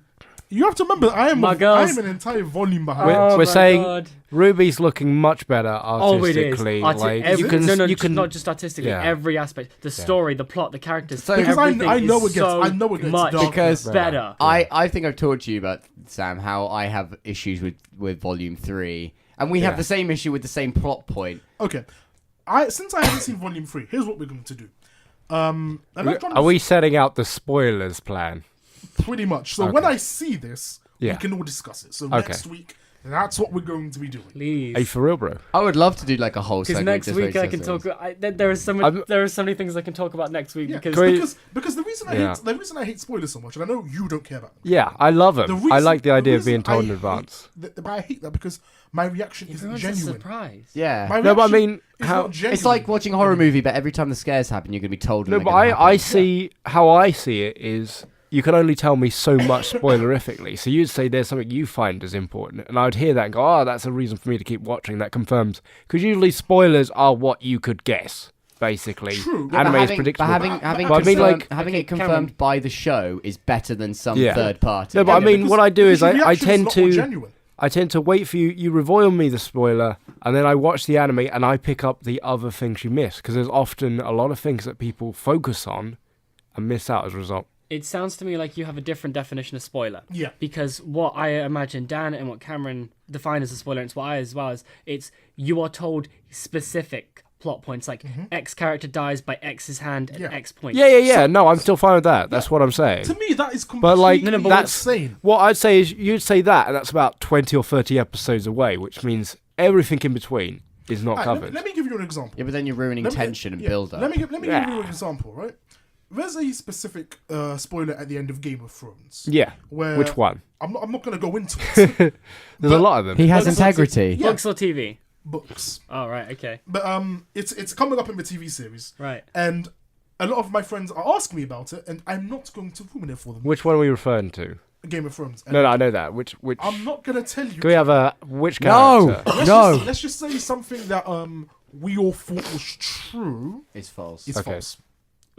Speaker 2: You have to remember, I am
Speaker 4: My girls.
Speaker 2: an entire volume behind.
Speaker 3: We're
Speaker 4: my
Speaker 3: saying
Speaker 4: God.
Speaker 3: Ruby's looking much better artistically.
Speaker 4: Oh, it is.
Speaker 3: Like you can, you can
Speaker 4: not just artistically.
Speaker 3: Yeah.
Speaker 4: Every aspect, the story, the plot, the characters.
Speaker 1: So-
Speaker 2: Because
Speaker 4: everything
Speaker 2: I know
Speaker 4: is
Speaker 2: it gets-
Speaker 4: so
Speaker 2: I know it gets
Speaker 4: much
Speaker 2: darker.
Speaker 1: Because-
Speaker 4: better.
Speaker 1: I think I've talked to you about, Sam, how I have issues with Volume 3. And we have the same issue with the same plot point.
Speaker 2: Okay. Since I haven't seen Volume 3, here's what we're going to do.
Speaker 3: Are we setting out the spoilers plan?
Speaker 2: Pretty much. So when I see this, we
Speaker 3: Yeah.
Speaker 2: can all discuss it. So
Speaker 3: Okay.
Speaker 2: next week, that's what we're going to be doing.
Speaker 4: Please.
Speaker 3: Are you for real, bro?
Speaker 1: I would love to do like a whole
Speaker 4: Because
Speaker 1: segment.
Speaker 4: next
Speaker 1: just
Speaker 4: week
Speaker 1: where
Speaker 4: I
Speaker 1: it
Speaker 4: can
Speaker 1: says
Speaker 4: talk. There are so many things I can talk about next week
Speaker 2: Yeah,
Speaker 4: because
Speaker 2: because the reason I hate spoilers so much, and I know you don't care about them.
Speaker 3: Yeah, I love them.
Speaker 2: The
Speaker 3: I
Speaker 2: reason-
Speaker 3: like the idea of
Speaker 2: reason
Speaker 3: being told
Speaker 2: I
Speaker 3: in advance.
Speaker 2: but I hate that because my reaction isn't
Speaker 4: everyone's a
Speaker 2: genuine.
Speaker 4: surprise.
Speaker 1: Yeah.
Speaker 2: My
Speaker 3: No, but I
Speaker 2: reaction
Speaker 3: mean,
Speaker 2: is
Speaker 3: how-
Speaker 2: not genuine.
Speaker 1: It's like watching a horror movie, but every time the scares happen, you're going to be told.
Speaker 3: No,
Speaker 1: when
Speaker 3: but
Speaker 1: they're gonna
Speaker 3: I
Speaker 1: happen.
Speaker 3: see how I see it is you can only tell me so much spoilerifically. So you'd say there's something you find as important, and I'd hear that and go, "Oh, that's a reason for me to keep watching." That confirms because usually spoilers are what you could guess. Basically,
Speaker 2: True.
Speaker 1: Yeah,
Speaker 3: anime
Speaker 1: but
Speaker 3: is predictable.
Speaker 1: But having
Speaker 3: But I mean, like-
Speaker 1: having
Speaker 4: Okay,
Speaker 1: it confirmed
Speaker 4: Cameron.
Speaker 1: by the show is better than some
Speaker 3: Yeah.
Speaker 1: third party.
Speaker 3: No, but I mean,
Speaker 2: because-
Speaker 3: what I do is
Speaker 2: because your
Speaker 3: I
Speaker 2: reaction is
Speaker 3: tend
Speaker 2: a lot more
Speaker 3: to
Speaker 2: genuine.
Speaker 3: wait for you. You reveal me the spoiler, and then I watch the anime and I pick up the other things you miss because there's often a lot of things that people focus on and miss out as a result.
Speaker 4: It sounds to me like you have a different definition of spoiler.
Speaker 2: Yeah.
Speaker 4: Because what I imagine Dan and what Cameron define as a spoiler, and it's what I as well as, it's you are told specific plot points, like X character dies by X's hand at
Speaker 2: Yeah.
Speaker 4: X point.
Speaker 3: Yeah. No, I'm still fine with that. That's what I'm saying.
Speaker 2: To me, that is completely
Speaker 3: But like,
Speaker 4: No, but
Speaker 3: that's
Speaker 2: insane.
Speaker 3: what I'd say is you'd say that, and that's about 20 or 30 episodes away, which means everything in between is not
Speaker 2: Alright,
Speaker 3: covered.
Speaker 2: let me give you an example.
Speaker 1: Yeah, but then you're ruining tension and build up.
Speaker 2: Let me give you
Speaker 3: Yeah.
Speaker 2: an example, right? There's a specific spoiler at the end of Game of Thrones.
Speaker 3: Yeah.
Speaker 2: Where
Speaker 3: Which one?
Speaker 2: I'm not going to go into it.
Speaker 3: There's a lot of them.
Speaker 1: He has
Speaker 2: Books-
Speaker 1: integrity.
Speaker 2: Yeah.
Speaker 4: Books or TV?
Speaker 2: Books.
Speaker 4: Oh, right, okay.
Speaker 2: But it's coming up in the TV series.
Speaker 4: Right.
Speaker 2: And a lot of my friends are asking me about it, and I'm not going to ruin it for them.
Speaker 3: Which one are we referring to?
Speaker 2: Game of Thrones. And
Speaker 3: No, I know that. Which?
Speaker 2: I'm not going to tell you.
Speaker 3: Can we have a which
Speaker 1: No!
Speaker 3: character?
Speaker 2: Let's just say something that we all thought was true.
Speaker 1: It's false.
Speaker 2: It's
Speaker 3: Okay.
Speaker 2: false.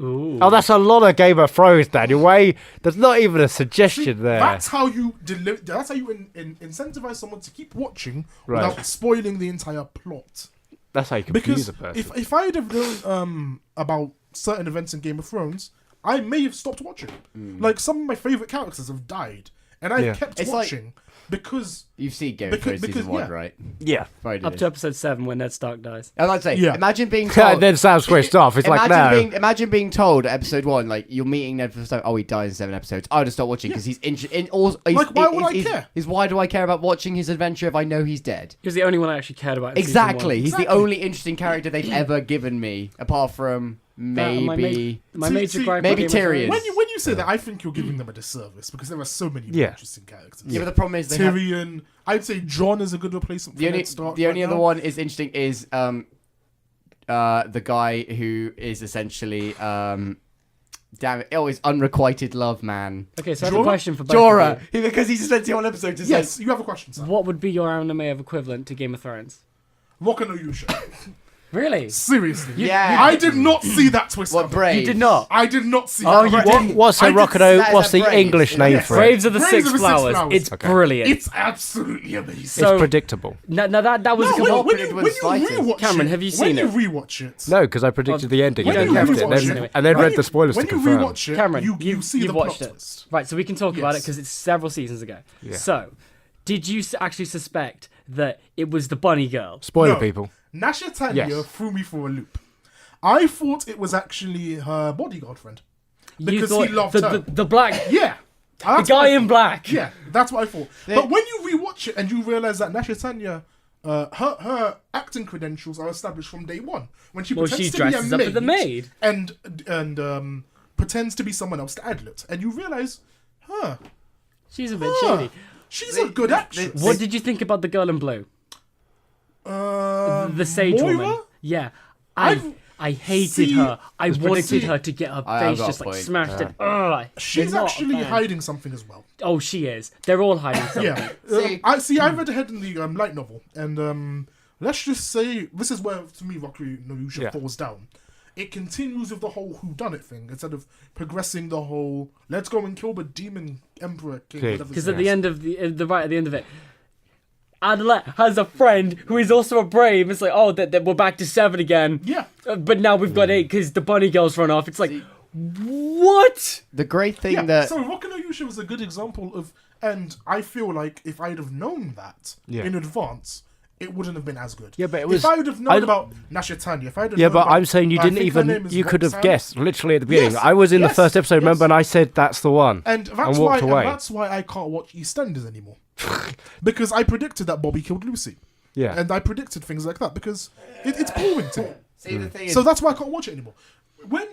Speaker 4: Ooh.
Speaker 3: Oh, that's a lot of Game of Thrones, Daniel. Way there's not even a suggestion
Speaker 2: See,
Speaker 3: there.
Speaker 2: That's how you That's how you incentivize someone to keep watching
Speaker 3: Right.
Speaker 2: without spoiling the entire plot.
Speaker 3: That's how you confuse
Speaker 2: Because
Speaker 3: a person.
Speaker 2: if I'd have known about certain events in Game of Thrones, I may have stopped watching. Like some of my favorite characters have died, and I
Speaker 3: Yeah.
Speaker 2: kept
Speaker 1: It's like-
Speaker 2: watching because
Speaker 1: You've seen Game of Thrones
Speaker 2: because-
Speaker 1: season 1,
Speaker 2: yeah.
Speaker 1: right?
Speaker 3: Yeah.
Speaker 1: Probably
Speaker 4: Up
Speaker 1: did.
Speaker 4: to episode 7 when Ned Stark dies.
Speaker 1: I'd like to say,
Speaker 2: Yeah.
Speaker 1: imagine being
Speaker 3: And
Speaker 1: told.
Speaker 3: then Sam switched off. It's like no.
Speaker 1: Imagine being told at episode 1, like you're meeting Ned for the first time. Oh, he dies in 7 episodes. I would have stopped watching because he's
Speaker 2: Like, why would I care?
Speaker 1: Why do I care about watching his adventure if I know he's dead?
Speaker 4: He was the only one I actually cared about. In
Speaker 1: Exactly. He's
Speaker 2: Exactly.
Speaker 1: the only interesting character they've ever given me, apart from maybe.
Speaker 4: My
Speaker 2: See-
Speaker 4: major
Speaker 2: see,
Speaker 4: gripe.
Speaker 1: maybe
Speaker 4: with Game of
Speaker 1: Tyrion.
Speaker 4: Thrones-
Speaker 2: when you say that, I think you're giving them a disservice because there are so many
Speaker 3: Yeah.
Speaker 2: interesting characters.
Speaker 1: Yeah, but the problem is they have,
Speaker 2: Tyrion. I'd say Jon is a good replacement for
Speaker 1: the only
Speaker 2: Ned Stark.
Speaker 1: the only
Speaker 2: right
Speaker 1: other
Speaker 2: now.
Speaker 1: one is interesting is the guy who is essentially Damn it! Always unrequited love, man.
Speaker 4: Okay, so I have a
Speaker 2: Jorah?
Speaker 4: question for both of
Speaker 1: Jorah,
Speaker 4: you.
Speaker 1: because he spent the whole episode just
Speaker 2: Yes, you have a question, sir.
Speaker 4: What would be your anime of equivalent to Game of Thrones?
Speaker 2: Rock no Yusha.
Speaker 4: Really?
Speaker 2: Seriously.
Speaker 1: Yeah.
Speaker 2: I did not see that twist.
Speaker 1: What
Speaker 2: coming.
Speaker 1: Brave?
Speaker 4: You did not.
Speaker 2: I did not see
Speaker 4: Oh,
Speaker 2: that.
Speaker 4: you didn't.
Speaker 3: What's a
Speaker 2: I did-
Speaker 3: Rockado?
Speaker 1: that is
Speaker 3: What's
Speaker 1: a
Speaker 3: the
Speaker 1: Braves.
Speaker 3: English name
Speaker 2: Yes.
Speaker 3: for it?
Speaker 4: Braves of the
Speaker 2: Braves
Speaker 4: Six
Speaker 2: of the Six
Speaker 4: Flowers.
Speaker 2: Flowers.
Speaker 4: It's
Speaker 3: Okay.
Speaker 4: brilliant.
Speaker 2: It's absolutely amazing.
Speaker 4: So-
Speaker 3: It's predictable.
Speaker 4: Now that was
Speaker 2: No,
Speaker 4: a
Speaker 2: when,
Speaker 4: couple.
Speaker 2: when
Speaker 1: it
Speaker 2: you,
Speaker 1: was
Speaker 2: when you
Speaker 1: slightest.
Speaker 2: rewatch
Speaker 4: Cameron,
Speaker 2: it,
Speaker 4: have you seen
Speaker 2: when
Speaker 4: it?
Speaker 2: you rewatch it,
Speaker 3: No, because I predicted the ending
Speaker 4: you
Speaker 3: and
Speaker 4: don't
Speaker 3: then
Speaker 4: have
Speaker 3: left
Speaker 4: to
Speaker 3: it,
Speaker 4: watch
Speaker 3: and
Speaker 4: it.
Speaker 3: then, and then
Speaker 2: when
Speaker 3: read
Speaker 2: you-
Speaker 3: the spoilers to
Speaker 2: when you
Speaker 3: confirm.
Speaker 2: rewatch it,
Speaker 4: Cameron,
Speaker 2: you see
Speaker 4: you've
Speaker 2: the
Speaker 4: watched
Speaker 2: plot
Speaker 4: it.
Speaker 2: twist.
Speaker 4: Right, so we can talk about it
Speaker 2: Yes.
Speaker 4: because it's several seasons ago.
Speaker 3: Yeah.
Speaker 4: So, did you actually suspect that it was the bunny girl?
Speaker 3: Spoiler
Speaker 2: No.
Speaker 3: people.
Speaker 2: Nasha Tanya
Speaker 3: Yes.
Speaker 2: threw me for a loop. I thought it was actually her bodyguard friend.
Speaker 4: You
Speaker 2: Because
Speaker 4: thought
Speaker 2: he loved
Speaker 4: the,
Speaker 2: her.
Speaker 4: the black,
Speaker 2: Yeah.
Speaker 4: the
Speaker 2: That's what
Speaker 4: guy
Speaker 2: I
Speaker 4: in
Speaker 2: thought.
Speaker 4: black.
Speaker 2: Yeah, that's what I thought. But when you rewatch it and you realize that Nasha Tanya, her acting credentials are established from day one. When she
Speaker 4: Well,
Speaker 2: pretends
Speaker 4: she
Speaker 2: to be a
Speaker 4: dresses up as the maid.
Speaker 2: and pretends to be someone else to Adlet, and you realize,
Speaker 4: She's a bit shady.
Speaker 2: she's a good actress.
Speaker 4: What did you think about the girl in blue? The sage
Speaker 2: Moira?
Speaker 4: woman. Yeah.
Speaker 2: I've-
Speaker 4: I hated
Speaker 2: See-
Speaker 4: her. I
Speaker 2: pretty-
Speaker 4: wanted her to get her
Speaker 1: I've
Speaker 4: face
Speaker 1: got
Speaker 4: just
Speaker 1: a
Speaker 4: like
Speaker 1: point.
Speaker 4: smashed
Speaker 1: Yeah.
Speaker 4: in. Ugh,
Speaker 2: She's
Speaker 4: not a
Speaker 2: actually
Speaker 4: fan.
Speaker 2: hiding something as well.
Speaker 4: Oh, she is. They're all hiding something.
Speaker 2: Yeah. I read ahead in the light novel, and let's just say this is where, to me, Rocky no Yusha
Speaker 3: Yeah.
Speaker 2: falls down. It continues with the whole whodunit thing instead of progressing the whole let's go and kill the demon emperor king.
Speaker 3: Okay.
Speaker 2: whatever
Speaker 4: Because
Speaker 2: his
Speaker 4: at
Speaker 2: name
Speaker 4: the
Speaker 2: is.
Speaker 4: end of the right at the end of it, Adlet has a friend who is also a brave. It's like, oh, that we're back to 7 again.
Speaker 2: Yeah.
Speaker 4: But now we've got 8 because the bunny girls run off. It's like, what?
Speaker 1: The great thing
Speaker 2: Yeah,
Speaker 1: that
Speaker 2: so Rocky no Yusha was a good example of, and I feel like if I'd have known that
Speaker 3: Yeah.
Speaker 2: in advance, it wouldn't have been as good.
Speaker 3: Yeah, but it was-
Speaker 2: If I would have known
Speaker 3: I-
Speaker 2: about Nasha Tanya, if I'd have
Speaker 3: Yeah,
Speaker 2: known
Speaker 3: but
Speaker 2: about,
Speaker 3: I'm saying you
Speaker 2: I
Speaker 3: didn't
Speaker 2: think her name
Speaker 3: even.
Speaker 2: is
Speaker 3: You could have
Speaker 2: Roxanne.
Speaker 3: guessed literally at the beginning.
Speaker 2: Yes,
Speaker 3: I was in the
Speaker 2: yes,
Speaker 3: first episode,
Speaker 2: yes.
Speaker 3: remember, and I said that's the one.
Speaker 2: And that's
Speaker 3: walked
Speaker 2: why
Speaker 3: away.
Speaker 2: and that's why I can't watch EastEnders anymore. Because I predicted that Bobby killed Lucy.
Speaker 3: Yeah.
Speaker 2: And I predicted things like that because it's boring to me.
Speaker 1: see the thing is,
Speaker 2: So that's why I can't watch it anymore. When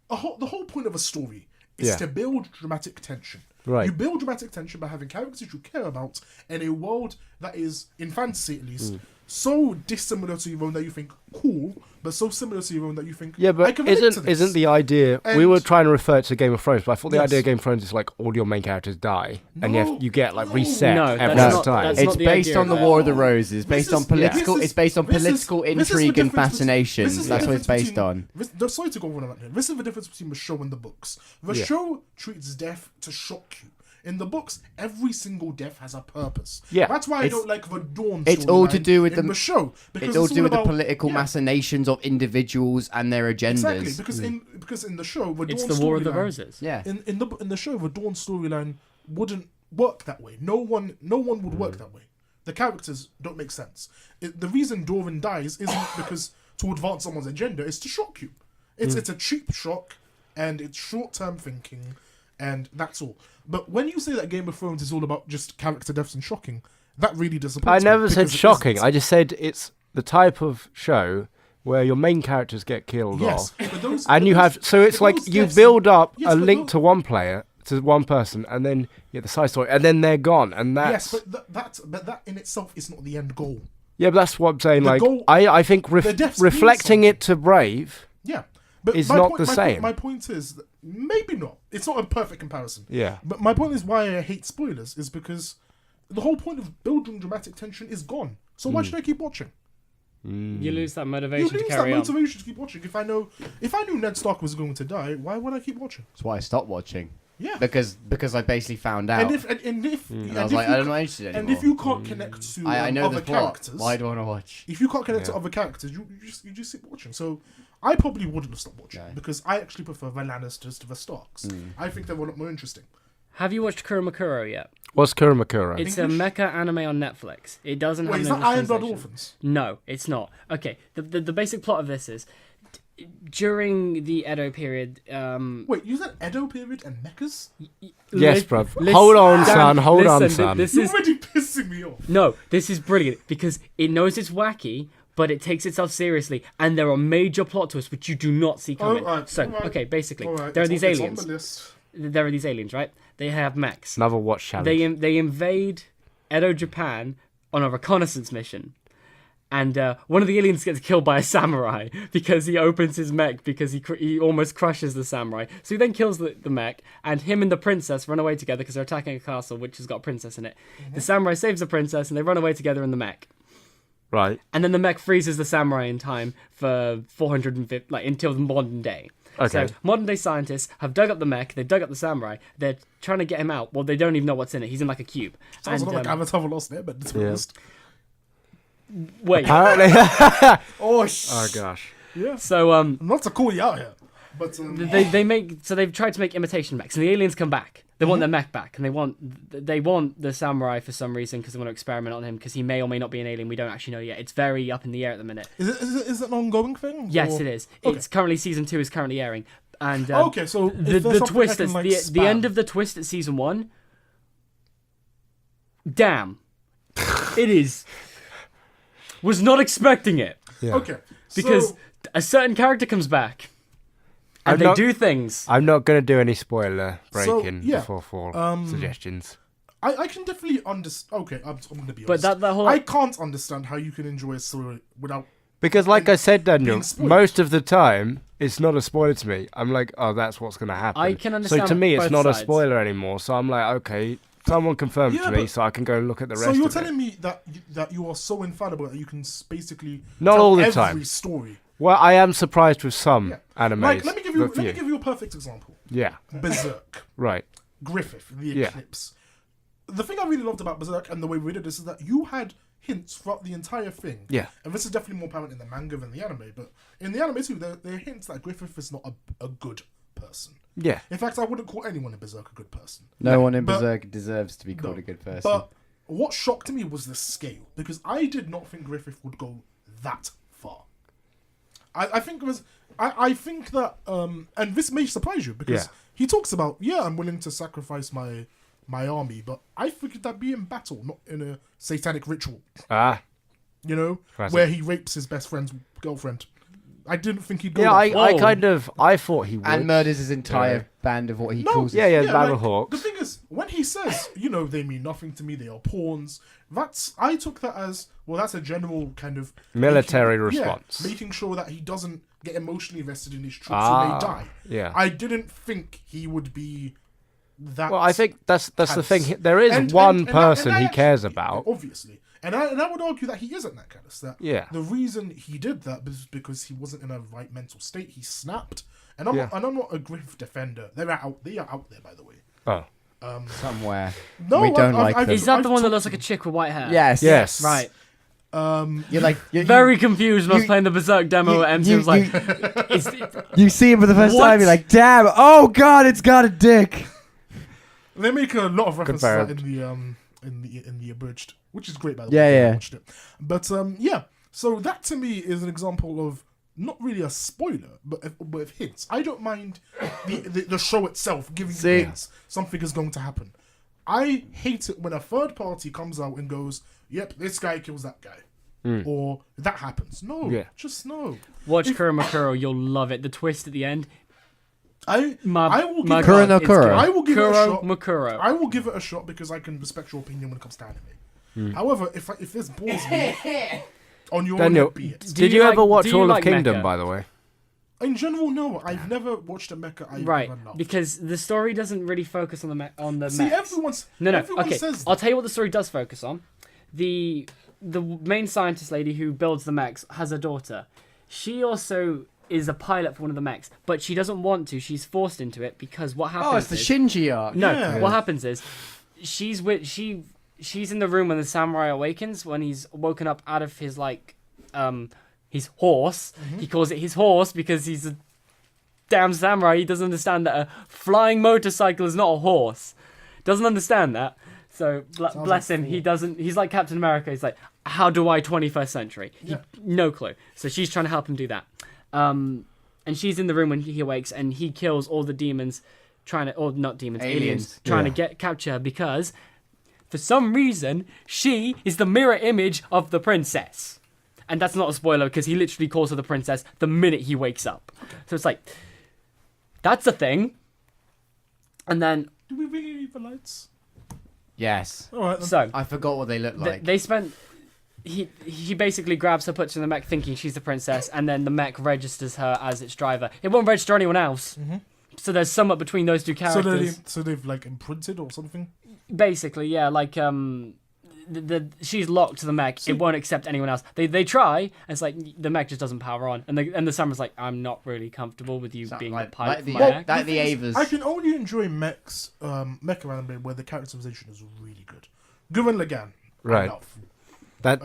Speaker 2: the whole point of a story is
Speaker 3: Yeah.
Speaker 2: to build dramatic tension.
Speaker 3: Right.
Speaker 2: You build dramatic tension by having characters you care about in a world that is, in fantasy at least, so dissimilar to your own that you think cool, but so similar to your own that you think
Speaker 3: Yeah,
Speaker 2: I
Speaker 3: but
Speaker 2: can relate to
Speaker 3: isn't
Speaker 2: this.
Speaker 3: the idea? We
Speaker 2: And-
Speaker 3: were trying to refer to Game of Thrones, but I thought the
Speaker 2: Yes.
Speaker 3: idea of Game of Thrones is like all your main characters die, and
Speaker 2: No,
Speaker 3: you get like
Speaker 2: no.
Speaker 3: reset
Speaker 4: No,
Speaker 3: every
Speaker 4: that's
Speaker 1: not-
Speaker 3: time.
Speaker 4: that's
Speaker 1: it's
Speaker 4: not the
Speaker 1: based
Speaker 4: idea
Speaker 1: on the
Speaker 4: of
Speaker 1: War of
Speaker 2: it.
Speaker 1: the Roses, based on political. It's based on political intrigue and fascination. That's what it's based on.
Speaker 2: Sorry to go on about here. This is the difference between the show and the books. The
Speaker 3: Yeah.
Speaker 2: show treats death to shock you. In the books, every single death has a purpose.
Speaker 3: Yeah.
Speaker 2: That's why I
Speaker 1: It's-
Speaker 2: don't like the Dawn.
Speaker 1: it's all to
Speaker 2: storyline
Speaker 1: do with
Speaker 2: in
Speaker 1: the-
Speaker 2: the show. Because
Speaker 1: It's all to do with the
Speaker 2: about-
Speaker 1: political
Speaker 2: yeah,
Speaker 1: machinations of individuals and their agendas.
Speaker 2: Exactly, because in the show, the
Speaker 4: It's
Speaker 2: Dawn
Speaker 4: the War of the
Speaker 2: storyline-
Speaker 4: Roses.
Speaker 1: Yeah.
Speaker 2: In the show, the Dawn storyline wouldn't work that way. No one would work that way. The characters don't make sense. The reason Doran dies isn't because to advance someone's agenda; it's to shock you. It's a cheap shock, and it's short-term thinking, and that's all. But when you say that Game of Thrones is all about just character deaths and shocking, that really disappoints
Speaker 3: I
Speaker 2: me.
Speaker 3: never said
Speaker 2: because it
Speaker 3: shocking.
Speaker 2: isn't.
Speaker 3: I just said it's the type of show where your main characters get killed
Speaker 2: Yes,
Speaker 3: off,
Speaker 2: but those,
Speaker 3: and
Speaker 2: but
Speaker 3: you
Speaker 2: those-
Speaker 3: have. So it's
Speaker 2: but
Speaker 3: like
Speaker 2: those
Speaker 3: you
Speaker 2: deaths-
Speaker 3: build up
Speaker 2: Yes,
Speaker 3: a
Speaker 2: but
Speaker 3: link
Speaker 2: those-
Speaker 3: to one player, to one person, and then the side story, and then they're gone, and that's.
Speaker 2: Yes, but that in itself is not the end goal.
Speaker 3: Yeah, but that's what I'm saying.
Speaker 2: The
Speaker 3: Like,
Speaker 2: goal-
Speaker 3: I think
Speaker 2: the deaths mean
Speaker 3: reflecting it to Brave.
Speaker 2: Yeah, but
Speaker 3: It's
Speaker 2: my
Speaker 3: not
Speaker 2: point,
Speaker 3: the
Speaker 2: my
Speaker 3: same.
Speaker 2: Point, my point is that maybe not. It's not a perfect comparison.
Speaker 3: Yeah.
Speaker 2: But my point is why I hate spoilers is because the whole point of building dramatic tension is gone. So why should I keep watching?
Speaker 4: You lose that
Speaker 2: You
Speaker 4: motivation
Speaker 2: lose
Speaker 4: to
Speaker 2: that
Speaker 4: carry on.
Speaker 2: motivation to keep watching. If I knew Ned Stark was going to die, why would I keep watching?
Speaker 1: That's why I stopped watching.
Speaker 2: Yeah.
Speaker 1: because I basically found out.
Speaker 2: And if
Speaker 1: And I was like, I'm not interested anymore.
Speaker 2: and if you can't connect to
Speaker 1: I know
Speaker 2: other
Speaker 1: the plot.
Speaker 2: characters,
Speaker 1: Why do I want to watch?
Speaker 2: if you can't connect to other characters, you just sit watching. So I probably wouldn't have stopped watching
Speaker 1: Okay.
Speaker 2: because I actually prefer the Lannisters to the Starks. I think they're a lot more interesting.
Speaker 4: Have you watched Kuromakuro yet?
Speaker 3: What's Kuromakuro?
Speaker 4: It's a
Speaker 2: English?
Speaker 4: mecha anime on Netflix. It doesn't have
Speaker 2: Wait,
Speaker 4: an
Speaker 2: is that
Speaker 4: English
Speaker 2: Iron Blood
Speaker 4: translation.
Speaker 2: Orphans?
Speaker 4: No, it's not. Okay, the basic plot of this is during the Edo period.
Speaker 2: Wait, you said Edo period and mechas?
Speaker 3: Yes,
Speaker 4: li-
Speaker 3: bruv.
Speaker 4: listen-
Speaker 3: Hold on,
Speaker 4: Dan,
Speaker 3: son. Hold on,
Speaker 4: listen,
Speaker 3: son.
Speaker 4: This
Speaker 2: You're
Speaker 4: is
Speaker 2: already pissing me off.
Speaker 4: no, this is brilliant because it knows it's wacky, but it takes itself seriously, and there are major plot twists which you do not see coming.
Speaker 2: Alright,
Speaker 4: So,
Speaker 2: alright.
Speaker 4: okay, basically,
Speaker 2: Alright,
Speaker 4: there are
Speaker 2: it's
Speaker 4: these
Speaker 2: on- it's
Speaker 4: aliens.
Speaker 2: on the list.
Speaker 4: There are these aliens, right? They have mechs.
Speaker 3: Another watch challenge.
Speaker 4: They invade Edo, Japan on a reconnaissance mission. And one of the aliens gets killed by a samurai because he opens his mech because he almost crushes the samurai. So he then kills the mech, and him and the princess run away together because they're attacking a castle which has got a princess in it. The samurai saves the princess, and they run away together in the mech.
Speaker 3: Right.
Speaker 4: And then the mech freezes the samurai in time for 450, until the modern day.
Speaker 3: Okay.
Speaker 4: So modern day scientists have dug up the mech, they've dug up the samurai, they're trying to get him out. Well, they don't even know what's in it. He's in like a cube.
Speaker 2: Sounds a lot like Avatar: The Lost Airbender, to be honest.
Speaker 4: Wait.
Speaker 3: Apparently.
Speaker 1: Oh,
Speaker 3: Oh gosh.
Speaker 2: Yeah.
Speaker 4: So
Speaker 2: Not to call you out here, but
Speaker 4: they've tried to make imitation mechs, and the aliens come back. They want their mech back, and they want the samurai for some reason because they want to experiment on him because he may or may not be an alien. We don't actually know yet. It's very up in the air at the minute.
Speaker 2: is it an ongoing thing?
Speaker 4: Yes,
Speaker 2: or?
Speaker 4: it is.
Speaker 2: Okay.
Speaker 4: It's currently season 2 is currently airing, and
Speaker 2: Okay, so if there's
Speaker 4: the
Speaker 2: something
Speaker 4: twist
Speaker 2: I can,
Speaker 4: is the end of the twist at season 1. Damn, it is. Was not expecting it
Speaker 3: Yeah.
Speaker 2: Okay,
Speaker 4: because
Speaker 2: so,
Speaker 4: a certain character comes back, and
Speaker 3: I'm
Speaker 4: they
Speaker 3: not-
Speaker 4: do things.
Speaker 3: I'm not going to do any spoiler breaking
Speaker 2: yeah,
Speaker 3: before fall suggestions.
Speaker 2: I can definitely understand. Okay, I'm going to be
Speaker 4: But
Speaker 2: honest.
Speaker 4: that whole
Speaker 2: I can't understand how you can enjoy a story without.
Speaker 3: Because, like I said, Daniel,
Speaker 2: being spoiled.
Speaker 3: most of the time it's not a spoiler to me. I'm like, oh, that's what's going to happen.
Speaker 4: I can
Speaker 3: So
Speaker 4: understand
Speaker 3: to me, it's
Speaker 4: both
Speaker 3: not a
Speaker 4: sides.
Speaker 3: spoiler anymore. So I'm like, okay, someone confirm
Speaker 2: Yeah,
Speaker 3: to me
Speaker 2: but-
Speaker 3: so I can go and look at the rest
Speaker 2: So you're
Speaker 3: of
Speaker 2: telling
Speaker 3: it.
Speaker 2: me that you are so infallible that you can basically
Speaker 3: Not
Speaker 2: tell
Speaker 3: all the
Speaker 2: every
Speaker 3: time.
Speaker 2: story.
Speaker 3: Well, I am surprised with some
Speaker 2: Yeah.
Speaker 3: animes.
Speaker 2: Like, let me give you
Speaker 3: but few.
Speaker 2: a perfect example.
Speaker 3: Yeah,
Speaker 2: Berserk,
Speaker 3: right.
Speaker 2: Griffith, the
Speaker 3: Yeah.
Speaker 2: Eclipse. The thing I really loved about Berserk and the way we did this is that you had hints throughout the entire thing.
Speaker 3: Yeah.
Speaker 2: And this is definitely more apparent in the manga than the anime, but in the anime too, there are hints that Griffith is not a good person.
Speaker 3: Yeah.
Speaker 2: In fact, I wouldn't call anyone in Berserk a good person.
Speaker 1: No one in
Speaker 2: But-
Speaker 1: Berserk deserves to be called
Speaker 2: No.
Speaker 1: a good person.
Speaker 2: But what shocked me was the scale, because I did not think Griffith would go that far. I think it was. I think that, and this may surprise you because
Speaker 3: Yeah.
Speaker 2: he talks about, I'm willing to sacrifice my army, but I figured that'd be in battle, not in a satanic ritual.
Speaker 3: Ah.
Speaker 2: You know,
Speaker 3: Classic.
Speaker 2: where he rapes his best friend's girlfriend. I didn't think he'd go.
Speaker 3: Yeah,
Speaker 2: that far.
Speaker 3: I thought he would.
Speaker 1: and murders his entire
Speaker 3: Yeah.
Speaker 1: band of what he
Speaker 2: No,
Speaker 1: calls
Speaker 3: Yeah, yeah,
Speaker 2: like,
Speaker 3: Battlehawks.
Speaker 2: the thing is, when he says, they mean nothing to me, they are pawns, I took that as, well, that's a general kind of...
Speaker 3: Military
Speaker 2: making,
Speaker 3: response.
Speaker 2: making sure that he doesn't get emotionally invested in his troops who
Speaker 3: Ah,
Speaker 2: may die.
Speaker 3: yeah.
Speaker 2: I didn't think he would be that...
Speaker 3: Well, I think that's the
Speaker 2: callous.
Speaker 3: thing. There is
Speaker 2: And
Speaker 3: one
Speaker 2: that-
Speaker 3: person
Speaker 2: and
Speaker 3: he
Speaker 2: that
Speaker 3: cares
Speaker 2: actually-
Speaker 3: about.
Speaker 2: Obviously. And I would argue that he isn't that callous. That
Speaker 3: Yeah.
Speaker 2: the reason he did that was because he wasn't in a right mental state. He snapped. And I'm,
Speaker 3: Yeah.
Speaker 2: I'm not a Griff defender. They are out there, by the way.
Speaker 3: Oh.
Speaker 1: somewhere.
Speaker 2: No,
Speaker 1: We don't like them.
Speaker 4: Is that the one that
Speaker 2: talked
Speaker 4: looks
Speaker 2: to
Speaker 4: like a chick with white hair?
Speaker 1: Yes.
Speaker 3: Yes.
Speaker 4: Right.
Speaker 1: You're like
Speaker 4: Very confused when I was
Speaker 1: you-
Speaker 4: playing the Berserk demo
Speaker 1: you-
Speaker 4: at MC.
Speaker 1: you-
Speaker 4: I was like,
Speaker 1: you-
Speaker 4: it's,
Speaker 1: You see him for the first
Speaker 4: What?
Speaker 1: time. You're like, damn! Oh god, it's got a dick.
Speaker 2: They make a lot of references to that
Speaker 3: Confirmed.
Speaker 2: in the abridged, which is great by the way.
Speaker 1: Yeah,
Speaker 2: if you
Speaker 1: yeah.
Speaker 2: watched it. But yeah, so that to me is an example of not really a spoiler, but of hints. I don't mind the show itself giving you
Speaker 1: See?
Speaker 2: hints. Something is going to happen. I hate it when a third party comes out and goes, "Yep, this guy kills that guy," or that happens. No,
Speaker 3: Yeah.
Speaker 2: just no.
Speaker 4: watch Kuromukuro, you'll love it. The twist at the end.
Speaker 2: I will give
Speaker 1: Kuro
Speaker 2: it,
Speaker 1: no
Speaker 4: it's
Speaker 1: Kuro.
Speaker 4: good.
Speaker 2: I will give it a shot.
Speaker 4: Kuromukuro.
Speaker 2: I will give it a shot because I can respect your opinion when it comes to anime. However, if this bores me, on your
Speaker 3: Daniel,
Speaker 2: own, be it.
Speaker 4: Do
Speaker 3: did
Speaker 4: you
Speaker 3: you
Speaker 4: like-
Speaker 3: ever watch
Speaker 4: do you
Speaker 3: All
Speaker 4: like
Speaker 3: of Kingdom,
Speaker 4: Mecha?
Speaker 3: by the way?
Speaker 2: In general, no. I've never watched a mecha I've
Speaker 4: Right,
Speaker 2: ever loved.
Speaker 4: because the story doesn't really focus on the
Speaker 2: See,
Speaker 4: mechs. No,
Speaker 2: everyone
Speaker 4: okay.
Speaker 2: says
Speaker 4: I'll
Speaker 2: that.
Speaker 4: tell you what the story does focus on. The main scientist lady who builds the mechs has a daughter. She also is a pilot for one of the mechs, but she doesn't want to. She's forced into it because what happens
Speaker 1: Oh, it's the
Speaker 4: is...
Speaker 1: Shinji arc.
Speaker 4: No,
Speaker 2: Yeah.
Speaker 4: what happens is she's in the room when the samurai awakens, when he's woken up out of his his horse. He calls it his horse because he's a damn samurai. He doesn't understand that a flying motorcycle is not a horse. Doesn't understand that. So bless
Speaker 2: like
Speaker 4: him.
Speaker 2: fool.
Speaker 4: He doesn't. He's like Captain America. He's like, how do I 21st century? No clue. So she's trying to help him do that. And she's in the room when he awakes, and he kills all the demons, not demons, aliens, trying to capture her because, for some reason, she is the mirror image of the princess. And that's not a spoiler because he literally calls her the princess the minute he wakes up. So it's like, that's a thing. And then,
Speaker 2: Do we really need the lights?
Speaker 1: Yes.
Speaker 2: All right. Then.
Speaker 4: so
Speaker 1: I forgot what they look like.
Speaker 4: they spent he basically grabs her, puts her in the mech, thinking she's the princess, and then the mech registers her as its driver. It won't register anyone else. So there's somewhat between those two characters.
Speaker 2: So they've like imprinted or something.
Speaker 4: Basically, yeah, like she's locked to the mech. It won't accept anyone else. They try, and it's like the mech just doesn't power on, and the Samurai's like, I'm not really comfortable with you being the pilot for my mech.
Speaker 1: Like the Avas.
Speaker 2: I can only enjoy mecha anime where the characterization is really good. Gurren Lagann, I love.
Speaker 3: That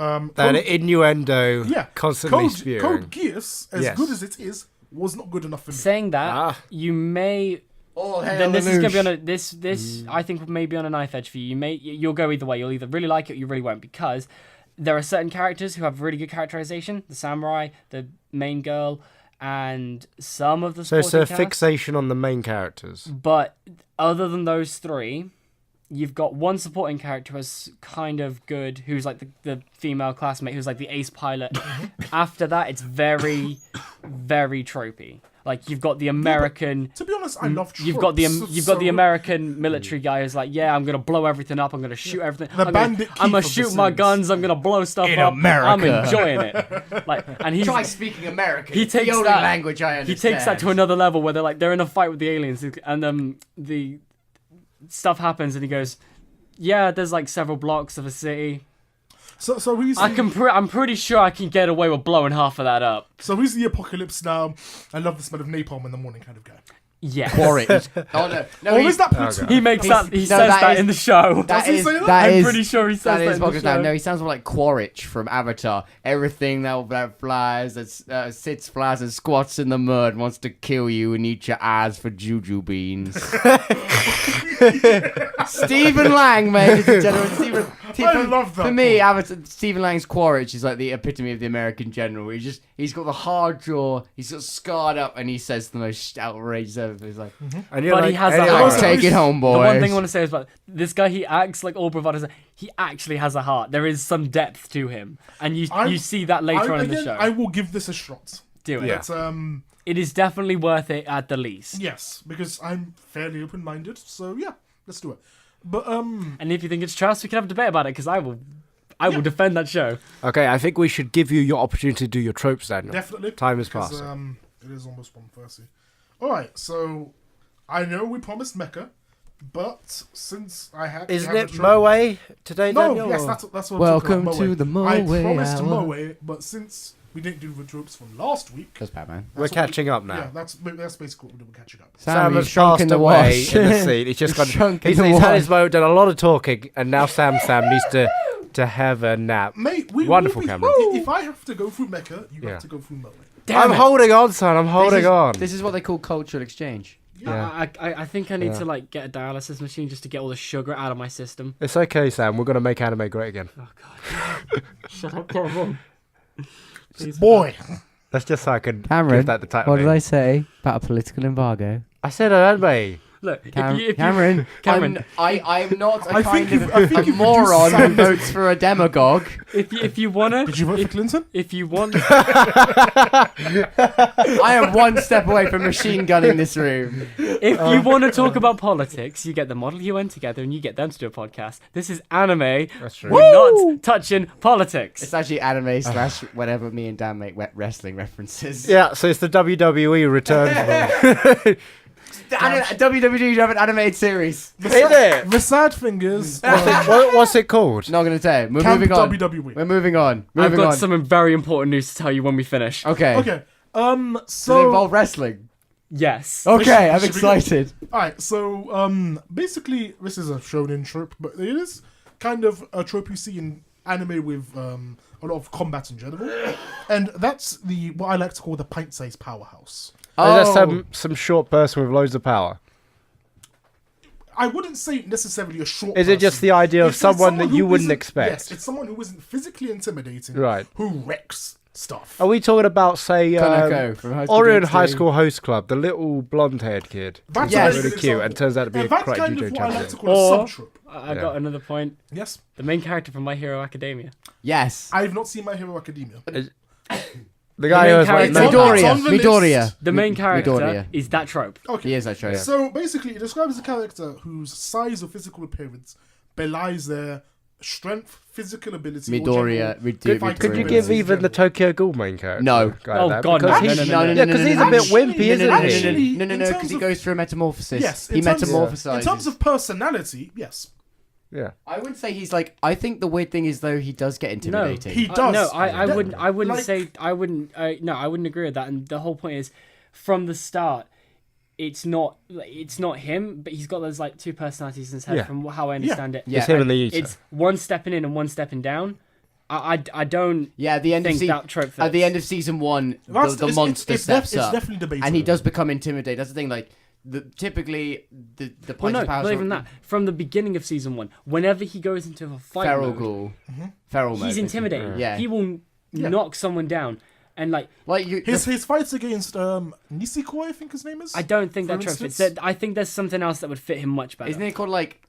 Speaker 3: innuendo, constantly spewing.
Speaker 2: Code Geass, as good as it is, was not good enough for me.
Speaker 4: Saying that, you may. Then this is gonna be on a this I think may be on a knife edge for you. You'll go either way. You'll either really like it or you really won't, because there are certain characters who have really good characterization. The samurai, the main girl, and some of the
Speaker 3: So it's a
Speaker 4: cast.
Speaker 3: fixation on the main characters.
Speaker 4: But other than those three, you've got one supporting character who's kind of good, who's like the female classmate, who's like the ace pilot. After that, it's very, very tropey. Like you've got the American.
Speaker 2: To be honest, I love tropes.
Speaker 4: You've got the American military guy who's like, yeah, I'm gonna blow everything up. I'm gonna shoot everything. I'm gonna shoot my guns. I'm gonna blow stuff
Speaker 1: in
Speaker 4: up.
Speaker 1: America.
Speaker 4: I'm enjoying it. Like, and he
Speaker 1: try speaking American.
Speaker 4: He takes
Speaker 1: the only
Speaker 4: that
Speaker 1: language I understand.
Speaker 4: He takes that to another level where they're in a fight with the aliens, and the stuff happens, and he goes, yeah, there's like several blocks of a city.
Speaker 2: So who's
Speaker 4: I'm pretty sure I can get away with blowing half of that up.
Speaker 2: So who's the apocalypse now? I love the smell of napalm in the morning kind of guy.
Speaker 4: Yeah.
Speaker 1: Quaritch.
Speaker 2: Is that Platoon?
Speaker 4: He makes that. He says that in the show.
Speaker 2: I'm
Speaker 4: pretty sure he says that in the show.
Speaker 1: No, he sounds more like Quaritch from Avatar. Everything that flies, that sits, flies, and squats in the mud wants to kill you and eat your eyes for juju beans. Stephen Lang, ladies and gentlemen.
Speaker 2: I love that.
Speaker 1: For me, Stephen Lang's Quaritch is like the epitome of the American general. He's got the hard jaw, he's got scarred up, and he says the most outrageous ever. He's like,
Speaker 4: but he has a heart.
Speaker 1: Take it home, boys.
Speaker 4: The one thing I want to say is about this guy. He acts like all bravado. He actually has a heart. There is some depth to him, and you see that later on in the show.
Speaker 2: I will give this a shot.
Speaker 4: Do it.
Speaker 2: Yeah.
Speaker 4: It is definitely worth it at the least.
Speaker 2: Yes, because I'm fairly open-minded. So yeah, let's do it. But
Speaker 4: and if you think it's trash, we can have a debate about it, because I will defend that show.
Speaker 3: Okay, I think we should give you your opportunity to do your tropes, Daniel.
Speaker 2: Definitely.
Speaker 3: Time is passing.
Speaker 2: It is almost 1:30. All right, so I know we promised Mecca, but since I had
Speaker 3: Isn't it Moe today, Daniel?
Speaker 2: No, yes, that's what
Speaker 1: Welcome
Speaker 2: I'm talking
Speaker 1: to
Speaker 2: about,
Speaker 1: the Moe
Speaker 2: I promised
Speaker 1: hour.
Speaker 2: Moe, but since we didn't do the tropes from last week,
Speaker 1: that's Batman.
Speaker 3: We're catching up now.
Speaker 2: Yeah, that's basically what we're catching up.
Speaker 3: Sam has
Speaker 1: shrunk
Speaker 3: passed
Speaker 1: in the
Speaker 3: away
Speaker 1: wash.
Speaker 3: in the seat. He's just got. He's had his moment, done a lot of talking, and now Sam needs to have a nap.
Speaker 2: Mate,
Speaker 3: Wonderful, Cameron.
Speaker 2: If I have to go through Mecca, you have to go through Moe.
Speaker 3: I'm holding on, son. I'm holding on.
Speaker 1: This is what they call cultural exchange.
Speaker 4: Yeah. I think I need to like get a dialysis machine just to get all the sugar out of my system.
Speaker 3: It's okay, Sam. We're gonna make anime great again.
Speaker 4: Oh God! Shut up, Cameron.
Speaker 2: Boy,
Speaker 3: that's just so I can
Speaker 1: Cameron,
Speaker 3: give that the title.
Speaker 1: what did I say about a political embargo?
Speaker 3: I said anime.
Speaker 4: Look,
Speaker 1: Cameron,
Speaker 4: Cameron,
Speaker 1: I'm not a
Speaker 2: I
Speaker 1: kind
Speaker 2: think
Speaker 1: of
Speaker 2: I think
Speaker 1: a moron who votes for a demagogue.
Speaker 4: if you wanna,
Speaker 2: did you vote for Clinton?
Speaker 4: if you want,
Speaker 1: I am one step away from machine gunning this room.
Speaker 4: if you want to talk about politics, you get the Model UN together and you get them to do a podcast. This is anime.
Speaker 3: That's true.
Speaker 4: We're not touching politics.
Speaker 1: It's actually anime / whenever me and Dan make wrestling references.
Speaker 3: Yeah, so it's the WWE return.
Speaker 1: WWE do have an animated series.
Speaker 3: Is it?
Speaker 2: The sad thing is,
Speaker 3: What's it called?
Speaker 1: Not gonna tell you. We're
Speaker 2: Camp
Speaker 1: moving on.
Speaker 2: WWE.
Speaker 1: We're moving on.
Speaker 4: I've
Speaker 1: Moving
Speaker 4: got
Speaker 1: on.
Speaker 4: something very important news to tell you when we finish.
Speaker 1: Okay.
Speaker 2: Okay.
Speaker 1: Does it
Speaker 2: So
Speaker 1: involve wrestling?
Speaker 4: Yes.
Speaker 1: Okay, I'm
Speaker 2: should we go?
Speaker 1: excited.
Speaker 2: alright, so basically this is a shonen trope, but it is kind of a trope you see in anime with a lot of combat in general. And that's what I like to call the pint-sized powerhouse.
Speaker 3: Is there some short person with loads of power?
Speaker 2: I wouldn't say necessarily a short
Speaker 3: Is it just
Speaker 2: person.
Speaker 3: the idea of
Speaker 2: It's
Speaker 3: someone that
Speaker 2: who
Speaker 3: you wouldn't
Speaker 2: isn't-
Speaker 3: expect?
Speaker 2: Yes, it's someone who isn't physically intimidating,
Speaker 3: Right.
Speaker 2: who wrecks stuff.
Speaker 3: Are we talking about, say,
Speaker 1: Kaneko from High School
Speaker 3: Orion
Speaker 1: DxD?
Speaker 3: High School Host Club, the little blonde-haired kid?
Speaker 2: That's
Speaker 1: Yes.
Speaker 2: a
Speaker 3: Really
Speaker 2: good
Speaker 3: cute,
Speaker 2: example.
Speaker 3: and turns out to be
Speaker 2: And
Speaker 3: a
Speaker 2: that's
Speaker 3: great
Speaker 2: kind
Speaker 3: judo
Speaker 2: of what I like
Speaker 3: champion.
Speaker 2: to call a
Speaker 4: Or-
Speaker 2: sub-trope.
Speaker 4: I
Speaker 3: Yeah.
Speaker 4: got another point.
Speaker 2: Yes,
Speaker 4: The main character from My Hero Academia.
Speaker 1: Yes.
Speaker 2: I have not seen My Hero Academia.
Speaker 3: The guy
Speaker 4: main
Speaker 3: who was like,
Speaker 4: character-
Speaker 3: no,
Speaker 2: It's
Speaker 1: Midoriya.
Speaker 2: on the list.
Speaker 1: Midoriya.
Speaker 4: The main character
Speaker 1: Midoriya.
Speaker 4: is that trope.
Speaker 2: Okay.
Speaker 1: He is that true.
Speaker 2: So basically, it describes a character whose size or physical appearance belies their strength, physical ability,
Speaker 1: Midoriya.
Speaker 3: Could you give even the Tokyo Ghoul main character?
Speaker 1: No.
Speaker 3: Guy
Speaker 4: God,
Speaker 3: because
Speaker 4: no,
Speaker 3: he's,
Speaker 4: no, no, no,
Speaker 3: yeah, because he's a bit wimpy, isn't he?
Speaker 2: actually,
Speaker 1: No,
Speaker 2: in
Speaker 1: because
Speaker 2: terms
Speaker 1: he
Speaker 2: of-
Speaker 1: goes through a metamorphosis.
Speaker 2: Yes,
Speaker 1: He
Speaker 2: in terms of-
Speaker 1: metamorphosizes.
Speaker 2: In terms of personality, yes,
Speaker 3: Yeah.
Speaker 1: I wouldn't say he's like. I think the weird thing is though he does get intimidating.
Speaker 2: he does.
Speaker 4: No, I
Speaker 2: That-
Speaker 4: wouldn't. I wouldn't
Speaker 2: like-
Speaker 4: say. I wouldn't. No, I wouldn't agree with that. And the whole point is, from the start, it's not him, but he's got those like two personalities in his head.
Speaker 3: Yeah.
Speaker 4: From how I understand it,
Speaker 1: Yeah.
Speaker 3: It's him and the Eater.
Speaker 4: it's one stepping in and one stepping down. I don't.
Speaker 1: Yeah, at the end
Speaker 4: think
Speaker 1: of
Speaker 4: that trope
Speaker 1: at the
Speaker 4: fits.
Speaker 1: end of season 1,
Speaker 2: That's-
Speaker 1: the
Speaker 2: it's-
Speaker 1: monster
Speaker 2: it's
Speaker 1: steps
Speaker 2: it's
Speaker 1: up,
Speaker 2: definitely debatable.
Speaker 1: and he does become intimidated. That's the thing. Like typically the
Speaker 4: Well, no,
Speaker 1: powers
Speaker 4: not even that. From the beginning of season 1, whenever he goes into a fight
Speaker 1: feral
Speaker 4: mode,
Speaker 1: ghoul, feral mode.
Speaker 4: he's intimidating.
Speaker 1: Yeah.
Speaker 4: He will knock someone down, and like
Speaker 1: Like you,
Speaker 2: His fights against Niseko, I think his name is.
Speaker 4: I don't think
Speaker 2: For
Speaker 4: that trope fits.
Speaker 2: instance?
Speaker 4: I think there's something else that would fit him much better.
Speaker 1: isn't it called like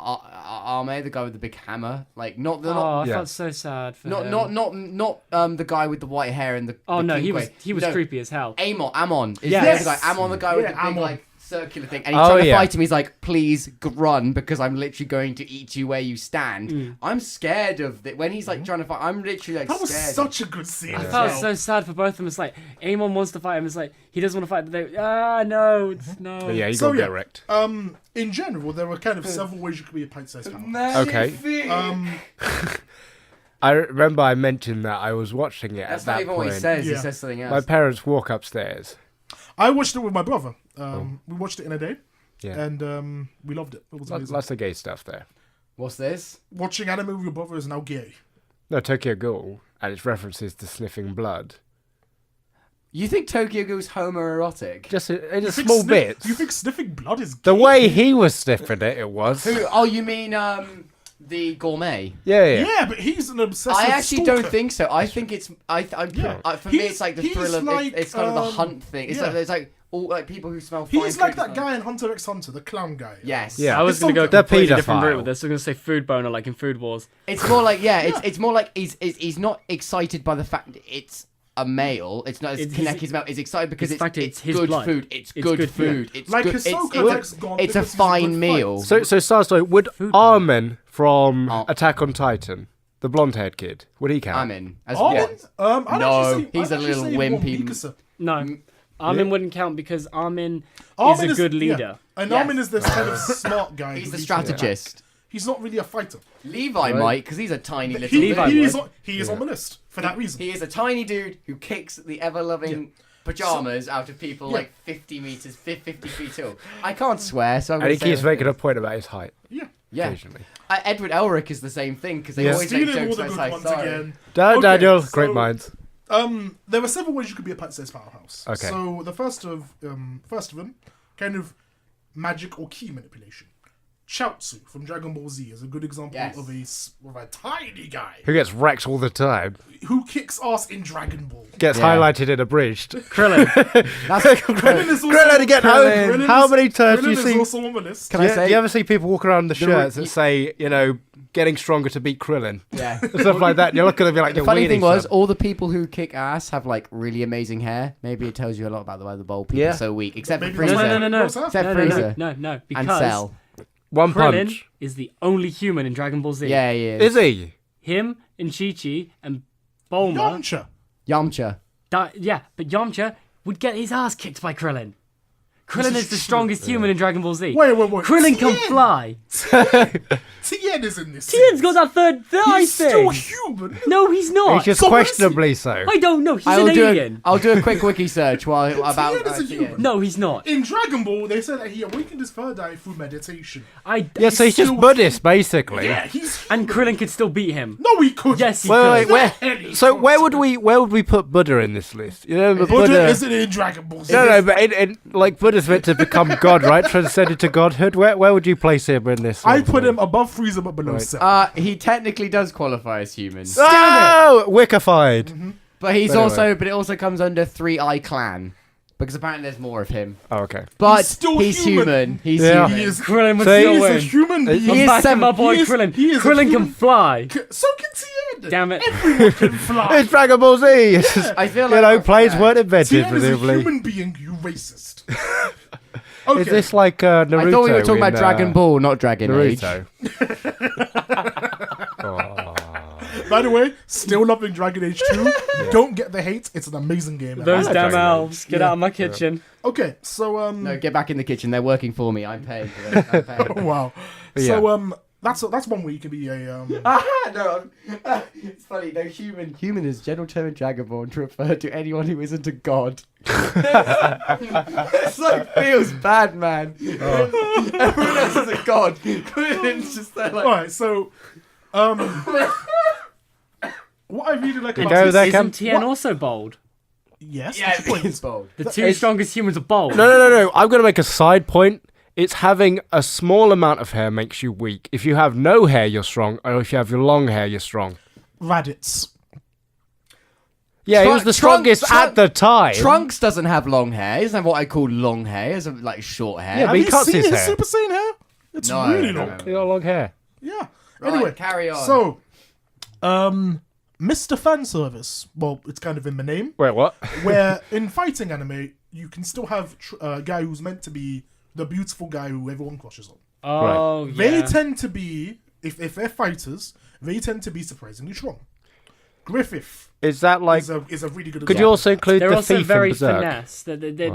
Speaker 1: Arme, the guy with the big hammer? Like not the
Speaker 4: Oh,
Speaker 1: not
Speaker 4: I
Speaker 3: Yeah.
Speaker 4: felt so sad for
Speaker 1: not,
Speaker 4: him.
Speaker 1: not the guy with the white hair and the.
Speaker 4: Oh
Speaker 1: the
Speaker 4: no,
Speaker 1: king
Speaker 4: he was
Speaker 1: way. No,
Speaker 4: creepy as hell.
Speaker 1: Amon is
Speaker 4: Yes.
Speaker 1: the other guy. Amon, the guy with
Speaker 2: Yeah,
Speaker 1: the big
Speaker 2: Amon.
Speaker 1: like circular thing, and he's
Speaker 3: Oh,
Speaker 1: trying to
Speaker 3: yeah.
Speaker 1: fight him. He's like, "Please run, because I'm literally going to eat you where you stand." I'm scared of that when he's like trying to fight. I'm literally like
Speaker 2: That was
Speaker 1: scared.
Speaker 2: such a good scene.
Speaker 4: I
Speaker 2: as
Speaker 4: felt
Speaker 2: well.
Speaker 4: so sad for both of them. It's like Amon wants to fight him. It's like he doesn't want to fight. But no, it's no.
Speaker 3: But yeah, he
Speaker 2: So,
Speaker 3: got
Speaker 2: yeah.
Speaker 3: get wrecked.
Speaker 2: In general, there are kind of several ways you could be a pint-sized power.
Speaker 3: Okay.
Speaker 2: Um,
Speaker 3: I remember I mentioned that I was watching it
Speaker 1: That's
Speaker 3: at
Speaker 1: not
Speaker 3: that
Speaker 1: even
Speaker 3: point.
Speaker 1: what he says. He
Speaker 2: Yeah.
Speaker 1: says something else.
Speaker 3: My parents walk upstairs.
Speaker 2: I watched it with my brother. We watched it in a day,
Speaker 3: Yeah.
Speaker 2: and we loved it. It was amazing.
Speaker 3: Lots of gay stuff there.
Speaker 1: What's this?
Speaker 2: Watching anime with your brother is now gay.
Speaker 3: No, Tokyo Ghoul, and its references to sniffing blood.
Speaker 1: You think Tokyo Ghoul's homoerotic?
Speaker 3: Just in a
Speaker 2: You think
Speaker 3: small bit.
Speaker 2: You think sniffing blood is gay?
Speaker 3: The way he was sniffing it, it was.
Speaker 1: Who? Oh, you mean the gourmet?
Speaker 3: Yeah.
Speaker 2: Yeah, but he's an obsessive
Speaker 1: I actually
Speaker 2: stalker.
Speaker 1: don't think so. I think it's for me
Speaker 2: He's-
Speaker 1: it's like the
Speaker 2: he's
Speaker 1: thrill of
Speaker 2: like,
Speaker 1: it's kind of the hunt thing. It's
Speaker 2: yeah.
Speaker 1: like there's like all like people who smell fine.
Speaker 2: He's like
Speaker 1: food
Speaker 2: that guy in Hunter x Hunter, the clown guy.
Speaker 1: Yes.
Speaker 3: Yeah.
Speaker 4: I was
Speaker 2: It's
Speaker 4: going to go a
Speaker 2: something-
Speaker 3: The
Speaker 4: completely different
Speaker 3: paedophile.
Speaker 4: route with this. I was going to say food boner, like in Food Wars.
Speaker 1: It's more like it's more like he's not excited by the fact that it's a male. It's not
Speaker 4: It's-
Speaker 1: Kaneki's male. He's excited because
Speaker 4: it's the fact
Speaker 1: it's
Speaker 4: it's his
Speaker 1: good
Speaker 4: blood.
Speaker 1: food. It's
Speaker 4: It's
Speaker 1: good
Speaker 4: good food.
Speaker 1: food. It's
Speaker 2: Like
Speaker 1: good.
Speaker 2: Hisoka likes gone
Speaker 1: It's a
Speaker 2: because he's a
Speaker 1: fine
Speaker 2: good
Speaker 1: meal.
Speaker 2: fight.
Speaker 3: So star story, would
Speaker 4: Food
Speaker 3: Armin from
Speaker 1: Oh.
Speaker 3: Attack on Titan, the blonde-haired kid, would he count?
Speaker 1: I'm in. As
Speaker 2: Armin?
Speaker 1: what?
Speaker 2: I'd
Speaker 1: No,
Speaker 2: actually say,
Speaker 1: he's
Speaker 2: I'd
Speaker 1: a
Speaker 2: actually
Speaker 1: little
Speaker 2: say more
Speaker 1: wimpy-
Speaker 2: Mikasa.
Speaker 4: No, Armin wouldn't count because Armin
Speaker 2: Armin
Speaker 4: is a good
Speaker 2: yeah.
Speaker 4: leader.
Speaker 2: And
Speaker 1: Yes.
Speaker 2: Armin is this kind of smart guy.
Speaker 1: He's
Speaker 2: who
Speaker 1: the
Speaker 2: leads the pack.
Speaker 1: strategist.
Speaker 2: He's not really a fighter.
Speaker 1: Levi might, because he's a tiny little.
Speaker 2: He,
Speaker 1: dude.
Speaker 4: Levi
Speaker 2: he is,
Speaker 4: would.
Speaker 2: on, he is on the list for that reason.
Speaker 1: He is a tiny dude who kicks the ever-loving pajamas out of people
Speaker 2: Yeah.
Speaker 1: like 50 meters, 50 feet tall. I can't swear, so I'm
Speaker 3: And
Speaker 1: gonna
Speaker 3: he
Speaker 1: say
Speaker 3: keeps
Speaker 1: other
Speaker 3: making a
Speaker 1: things.
Speaker 3: point about his height,
Speaker 2: Yeah.
Speaker 1: Yeah.
Speaker 3: occasionally.
Speaker 1: Edward Elric is the same thing because they
Speaker 3: Yeah.
Speaker 1: always make
Speaker 2: Stealing all
Speaker 1: jokes
Speaker 2: the
Speaker 1: about
Speaker 2: good
Speaker 1: his
Speaker 2: ones
Speaker 1: height. Sorry.
Speaker 2: again.
Speaker 3: Daniel,
Speaker 2: so-
Speaker 3: great minds.
Speaker 2: There are several ways you could be a pint-sized powerhouse.
Speaker 3: Okay.
Speaker 2: So the first of them, kind of magic or key manipulation. Chaozu from Dragon Ball Z is a good example
Speaker 1: Yes.
Speaker 2: of a tiny guy
Speaker 3: Who gets wrecked all the time.
Speaker 2: who kicks ass in Dragon Ball.
Speaker 3: Gets
Speaker 1: Yeah.
Speaker 3: highlighted and abridged.
Speaker 4: Krillin.
Speaker 1: That's
Speaker 2: Krillin is also
Speaker 3: Krillin again.
Speaker 2: Krillin
Speaker 3: How
Speaker 2: is-
Speaker 3: many times do
Speaker 2: Krillin
Speaker 3: you
Speaker 2: is
Speaker 3: see?
Speaker 2: also on the list.
Speaker 1: Can I say?
Speaker 3: Do you ever see people walk around the shirts
Speaker 1: re-
Speaker 3: that say, getting stronger to beat Krillin?
Speaker 1: yeah.
Speaker 3: Stuff like that. You're looking at me like
Speaker 1: The
Speaker 3: you're
Speaker 1: funny
Speaker 3: weenie,
Speaker 1: thing was,
Speaker 3: son.
Speaker 1: all the people who kick ass have like really amazing hair. Maybe it tells you a lot about the way the bold people
Speaker 3: Yeah.
Speaker 1: are so weak, except for
Speaker 2: Maybe
Speaker 1: Frieza
Speaker 2: that's
Speaker 4: No, no, no, no.
Speaker 1: Except
Speaker 4: No,
Speaker 1: Frieza
Speaker 4: no,
Speaker 1: and
Speaker 4: because
Speaker 1: Cell.
Speaker 3: One
Speaker 4: Krillin
Speaker 3: punch.
Speaker 4: is the only human in Dragon Ball Z.
Speaker 1: Yeah, he is.
Speaker 3: Is he?
Speaker 4: Him and Chi-Chi and Bulma.
Speaker 2: Yamcha.
Speaker 1: Yamcha.
Speaker 4: Yeah, but Yamcha would get his ass kicked by Krillin. Krillin
Speaker 2: This
Speaker 4: is the
Speaker 2: is
Speaker 4: strongest human in Dragon Ball Z.
Speaker 2: Wait.
Speaker 4: Krillin can
Speaker 2: Tien!
Speaker 4: fly.
Speaker 2: Tien is in this.
Speaker 4: Tien's got that third eye
Speaker 2: He's
Speaker 4: thing.
Speaker 2: still human.
Speaker 4: No, he's not.
Speaker 3: He's just
Speaker 2: So what is he?
Speaker 3: questionably so.
Speaker 4: I don't know. He's
Speaker 1: I'll
Speaker 4: an
Speaker 1: do
Speaker 4: alien.
Speaker 1: I'll do a quick wiki search while about
Speaker 2: Tien is a
Speaker 1: Tien.
Speaker 2: human.
Speaker 4: No, he's not.
Speaker 2: In Dragon Ball, they said that he awakened his third eye through meditation.
Speaker 3: Yeah, so he's just
Speaker 2: still-
Speaker 3: Buddhist, basically.
Speaker 2: Yeah, he's
Speaker 4: And
Speaker 2: human.
Speaker 4: Krillin could still beat him.
Speaker 2: No, he could.
Speaker 4: Yes, he
Speaker 3: Wait,
Speaker 4: could.
Speaker 3: where?
Speaker 2: hell he
Speaker 3: So
Speaker 2: can't.
Speaker 3: where would we put Buddha in this list? You know,
Speaker 2: Buddha isn't in Dragon Ball Z.
Speaker 3: No, but like Buddha's meant to become God, right? Transcended to godhood. Where would you place him in this?
Speaker 2: I
Speaker 3: sort of
Speaker 2: put
Speaker 3: thing?
Speaker 2: him above Frieza but below
Speaker 3: Right.
Speaker 2: Cell.
Speaker 1: He technically does qualify as human,
Speaker 3: Oh, wickified.
Speaker 1: but he's
Speaker 3: Anyway.
Speaker 1: also but it also comes under 3-Eye Clan because apparently there's more of him.
Speaker 3: Oh, okay.
Speaker 1: But
Speaker 2: He's still
Speaker 1: he's
Speaker 2: human.
Speaker 1: human. He's
Speaker 3: Yeah.
Speaker 1: human.
Speaker 2: He is.
Speaker 4: Krillin would
Speaker 3: So
Speaker 2: He
Speaker 4: still
Speaker 2: is a
Speaker 4: win.
Speaker 2: human being.
Speaker 1: He
Speaker 4: I'm
Speaker 1: is
Speaker 4: backing
Speaker 1: seven-
Speaker 4: my boy
Speaker 2: he is-
Speaker 4: Krillin.
Speaker 2: he is a
Speaker 4: Krillin
Speaker 2: human-
Speaker 4: can fly.
Speaker 2: So can Tien.
Speaker 4: Damn it.
Speaker 2: Everyone can fly.
Speaker 3: It's Dragon Ball Z. It's just,
Speaker 1: I feel like
Speaker 3: planes weren't invented,
Speaker 2: Tien is a
Speaker 3: presumably.
Speaker 2: human being, you racist. Okay.
Speaker 3: Is this like Naruto?
Speaker 1: I thought we were talking
Speaker 3: in,
Speaker 1: about Dragon Ball, not Dragon Age.
Speaker 3: Naruto.
Speaker 2: By the way, still loving Dragon Age 2. Don't get the hate. It's an amazing game.
Speaker 4: Those
Speaker 3: like
Speaker 4: damn
Speaker 3: Dragon
Speaker 4: elves, get
Speaker 2: Yeah.
Speaker 4: out of my kitchen.
Speaker 2: Okay, so
Speaker 1: No, get back in the kitchen. They're working for me. I'm paying for them. I'm paying.
Speaker 2: wow.
Speaker 3: Yeah.
Speaker 2: So that's one way you can be a
Speaker 1: No, it's funny. No, human is general term in Dragonborn to refer to anyone who isn't a god. It's like feels bad, man. Everyone else is a god. It's just that, like,
Speaker 2: All right, so what I really like
Speaker 3: You
Speaker 2: about
Speaker 3: go
Speaker 2: this,
Speaker 3: there,
Speaker 4: Isn't
Speaker 3: Cam?
Speaker 4: TN also bold?
Speaker 2: yes,
Speaker 1: yeah,
Speaker 2: that's your point.
Speaker 1: it's bold.
Speaker 4: The two strongest humans are bold.
Speaker 3: No. I'm going to make a side point. It's having a small amount of hair makes you weak. If you have no hair, you're strong. Or if you have your long hair, you're strong.
Speaker 2: Raditz.
Speaker 3: Yeah, he was the strongest at the time.
Speaker 1: Trunks doesn't have long hair. He doesn't have what I call long hair. He has like short hair.
Speaker 3: Yeah, but
Speaker 2: Have
Speaker 3: he
Speaker 2: you
Speaker 3: cuts
Speaker 2: seen
Speaker 3: his
Speaker 2: his
Speaker 3: hair.
Speaker 2: Super Saiyan hair? It's
Speaker 1: No,
Speaker 2: really
Speaker 1: no,
Speaker 2: long.
Speaker 3: He got long hair.
Speaker 2: Yeah.
Speaker 1: Right,
Speaker 2: Anyway,
Speaker 1: carry on.
Speaker 2: So, Mr. Fanservice. Well, it's kind of in the name.
Speaker 3: Wait, what?
Speaker 2: Where in fighting anime, you can still have a guy who's meant to be the beautiful guy who everyone crushes on.
Speaker 4: Oh, yeah.
Speaker 2: They tend to be, if they're fighters, they tend to be surprisingly strong. Griffith
Speaker 3: Is that like?
Speaker 2: is a really good
Speaker 3: Could you
Speaker 2: example.
Speaker 3: also include
Speaker 4: They're
Speaker 3: the
Speaker 4: also
Speaker 3: thief
Speaker 4: very
Speaker 3: in Berserk?
Speaker 4: finesse.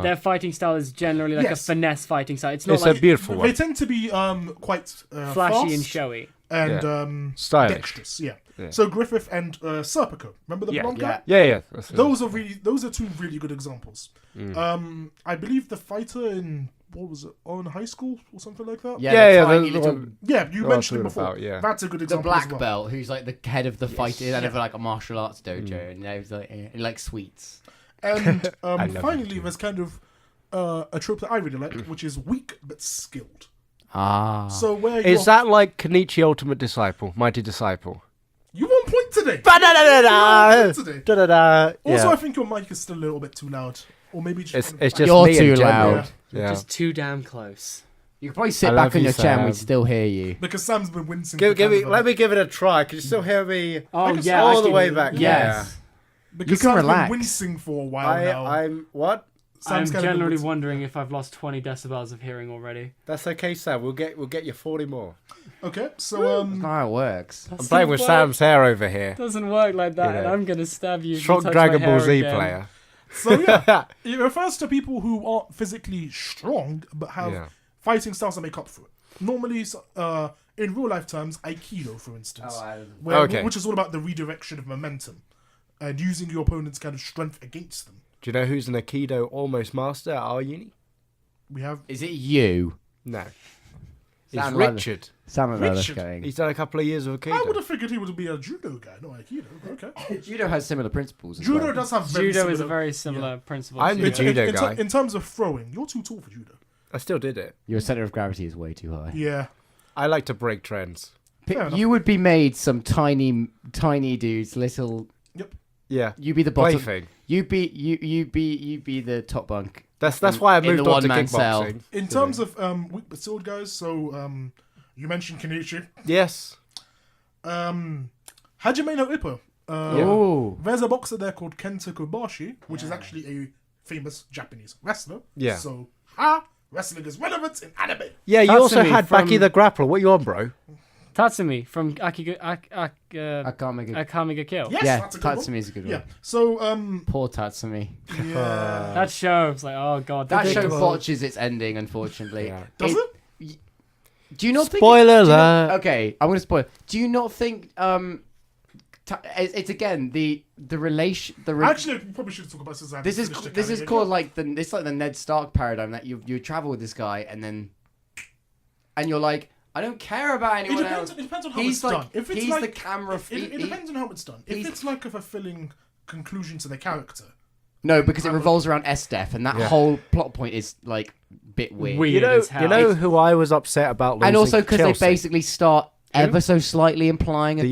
Speaker 4: Their fighting style is generally like
Speaker 2: Yes.
Speaker 4: a finesse fighting style. It's not
Speaker 3: It's
Speaker 4: like
Speaker 3: a beautiful
Speaker 2: They
Speaker 3: one.
Speaker 2: tend to be quite
Speaker 4: flashy
Speaker 2: fast
Speaker 4: and showy.
Speaker 2: and
Speaker 3: Stylish.
Speaker 2: dexterous. Yeah.
Speaker 3: Yeah.
Speaker 2: So Griffith and Serpico, remember the
Speaker 3: Yeah,
Speaker 2: blonde
Speaker 1: yeah.
Speaker 2: guy?
Speaker 3: Yeah.
Speaker 2: Those are two really good examples.
Speaker 3: Mm.
Speaker 2: I believe the fighter in what was it on High School or something like that.
Speaker 3: Yeah,
Speaker 1: the tiny
Speaker 3: the
Speaker 1: little-
Speaker 3: one-
Speaker 2: Yeah, you
Speaker 3: Oh,
Speaker 2: mentioned
Speaker 3: talking
Speaker 2: it before.
Speaker 3: about, yeah.
Speaker 2: That's a good
Speaker 1: the
Speaker 2: example.
Speaker 1: black
Speaker 2: as well.
Speaker 1: belt, who's like the head of the fighting, and
Speaker 2: Yeah.
Speaker 1: of like a martial arts dojo, and he was like, he likes sweets.
Speaker 2: And
Speaker 3: love it
Speaker 2: finally,
Speaker 3: too.
Speaker 2: there's kind of a trope that I really like, which is weak but skilled.
Speaker 1: Ah,
Speaker 2: So where
Speaker 3: Is that like Kenichi Ultimate Disciple, Mighty Disciple?
Speaker 2: you on point today?
Speaker 3: Da-da-da-da-da!
Speaker 2: Today.
Speaker 3: Da-da-da.
Speaker 2: Also,
Speaker 3: Yeah.
Speaker 2: I think your mic is still a little bit too loud, or maybe just
Speaker 3: It's just
Speaker 1: You're
Speaker 3: me
Speaker 1: too
Speaker 3: in general.
Speaker 1: loud.
Speaker 3: Yeah.
Speaker 4: Just too damn close.
Speaker 1: you could probably
Speaker 3: I
Speaker 1: sit
Speaker 3: love
Speaker 1: back on
Speaker 3: you,
Speaker 1: your chair and
Speaker 3: Sam.
Speaker 1: we'd still hear you.
Speaker 2: because Sam's been wincing.
Speaker 3: Give
Speaker 2: for
Speaker 3: me,
Speaker 2: kind of
Speaker 3: let me give it a try. Can you still hear me?
Speaker 4: Oh,
Speaker 2: can
Speaker 4: yeah.
Speaker 3: all
Speaker 4: I
Speaker 3: the
Speaker 4: can-
Speaker 3: way back.
Speaker 1: Yes.
Speaker 2: because
Speaker 1: You can
Speaker 2: Sam's
Speaker 1: relax.
Speaker 2: been wincing for a while now.
Speaker 3: I'm what?
Speaker 4: I'm
Speaker 2: Sam's kind of been
Speaker 4: generally
Speaker 2: wincing.
Speaker 4: wondering if I've lost 20 decibels of hearing already.
Speaker 3: That's okay, Sam. We'll get you 40 more.
Speaker 2: Okay, so
Speaker 1: That's not how it works.
Speaker 3: I'm playing with Sam's hair over here.
Speaker 4: Doesn't work like that,
Speaker 3: You
Speaker 4: and
Speaker 3: know.
Speaker 4: I'm gonna stab you. if you
Speaker 3: Strong
Speaker 4: touch
Speaker 3: Dragon
Speaker 4: my
Speaker 3: Ball
Speaker 4: hair
Speaker 3: Z
Speaker 4: again.
Speaker 3: player.
Speaker 2: So yeah, it refers to people who aren't physically strong but have
Speaker 3: Yeah.
Speaker 2: fighting styles that make up for it. Normally, in real life terms, Aikido, for instance,
Speaker 3: Okay.
Speaker 2: which is all about the redirection of momentum and using your opponent's kind of strength against them.
Speaker 3: Do you know who's an Aikido almost master at our uni?
Speaker 2: We have
Speaker 1: Is it you?
Speaker 3: No. It's
Speaker 1: Sound like-
Speaker 3: Richard.
Speaker 1: Sam
Speaker 2: Richard.
Speaker 1: going.
Speaker 3: He's done a couple of years of
Speaker 2: I would
Speaker 3: Aikido.
Speaker 2: have figured he would be a judo guy, not Aikido. Okay,
Speaker 1: Judo has similar principles. As
Speaker 2: judo
Speaker 1: well.
Speaker 2: does have very
Speaker 4: Judo is a
Speaker 2: similar-
Speaker 4: very similar principle.
Speaker 3: I'm
Speaker 4: to
Speaker 3: the
Speaker 4: it.
Speaker 3: judo guy.
Speaker 2: In terms of throwing, you're too tall for judo.
Speaker 3: I still did it.
Speaker 1: Your center of gravity is way too high.
Speaker 2: Yeah,
Speaker 3: I like to break trends.
Speaker 2: Fair enough.
Speaker 1: You would be made some tiny dudes, little.
Speaker 3: Yeah.
Speaker 1: You be the bottom.
Speaker 3: Plaything.
Speaker 1: You be the top bunk.
Speaker 3: That's why I
Speaker 1: in the
Speaker 3: moved on to
Speaker 1: one-man cell.
Speaker 3: kickboxing.
Speaker 2: in terms of weak but skilled guys. So you mentioned Kenichi.
Speaker 3: Yes.
Speaker 2: Hajime no Ippo.
Speaker 1: Oh,
Speaker 2: There's a boxer there called Kenta Kobashi, which is actually a famous Japanese wrestler.
Speaker 3: Yeah.
Speaker 2: So, wrestling is relevant in anime.
Speaker 3: Yeah, you
Speaker 4: Tatsumi
Speaker 3: also had
Speaker 4: from-
Speaker 3: Baki the Grappler. What you on, bro?
Speaker 4: Tatsumi from Akame ga Kill.
Speaker 2: Yes,
Speaker 1: yeah,
Speaker 2: that's a good one.
Speaker 1: Tatsumi is a good
Speaker 2: Yeah.
Speaker 1: one.
Speaker 2: So,
Speaker 1: Poor Tatsumi.
Speaker 2: yeah.
Speaker 4: That show was like, oh god.
Speaker 1: That show
Speaker 2: Ridiculous.
Speaker 1: botches its ending, unfortunately.
Speaker 3: Yeah.
Speaker 2: Does it?
Speaker 1: Do you not think?
Speaker 3: Spoiler
Speaker 1: do you
Speaker 3: alert.
Speaker 1: not- okay, I'm gonna spoil. Do you not think? It's again the relation.
Speaker 2: Actually, we probably should talk about this.
Speaker 1: This is called like it's like the Ned Stark paradigm that you travel with this guy and you're like, I don't care about
Speaker 2: It
Speaker 1: anyone
Speaker 2: depends,
Speaker 1: else.
Speaker 2: it depends on how
Speaker 1: He's
Speaker 2: it's
Speaker 1: like
Speaker 2: done. If it's
Speaker 1: he's
Speaker 2: like
Speaker 1: the camera.
Speaker 2: it depends on how it's done. If
Speaker 1: he's-
Speaker 2: it's like a fulfilling conclusion to the character,
Speaker 1: No, because it revolves around S-Def, and that
Speaker 3: Yeah.
Speaker 1: whole plot point is like bit weird.
Speaker 4: Weird.
Speaker 3: You know,
Speaker 4: as hell.
Speaker 3: you know who I was upset about losing?
Speaker 1: And also because they
Speaker 3: Chelsea.
Speaker 1: basically start ever so slightly implying
Speaker 3: the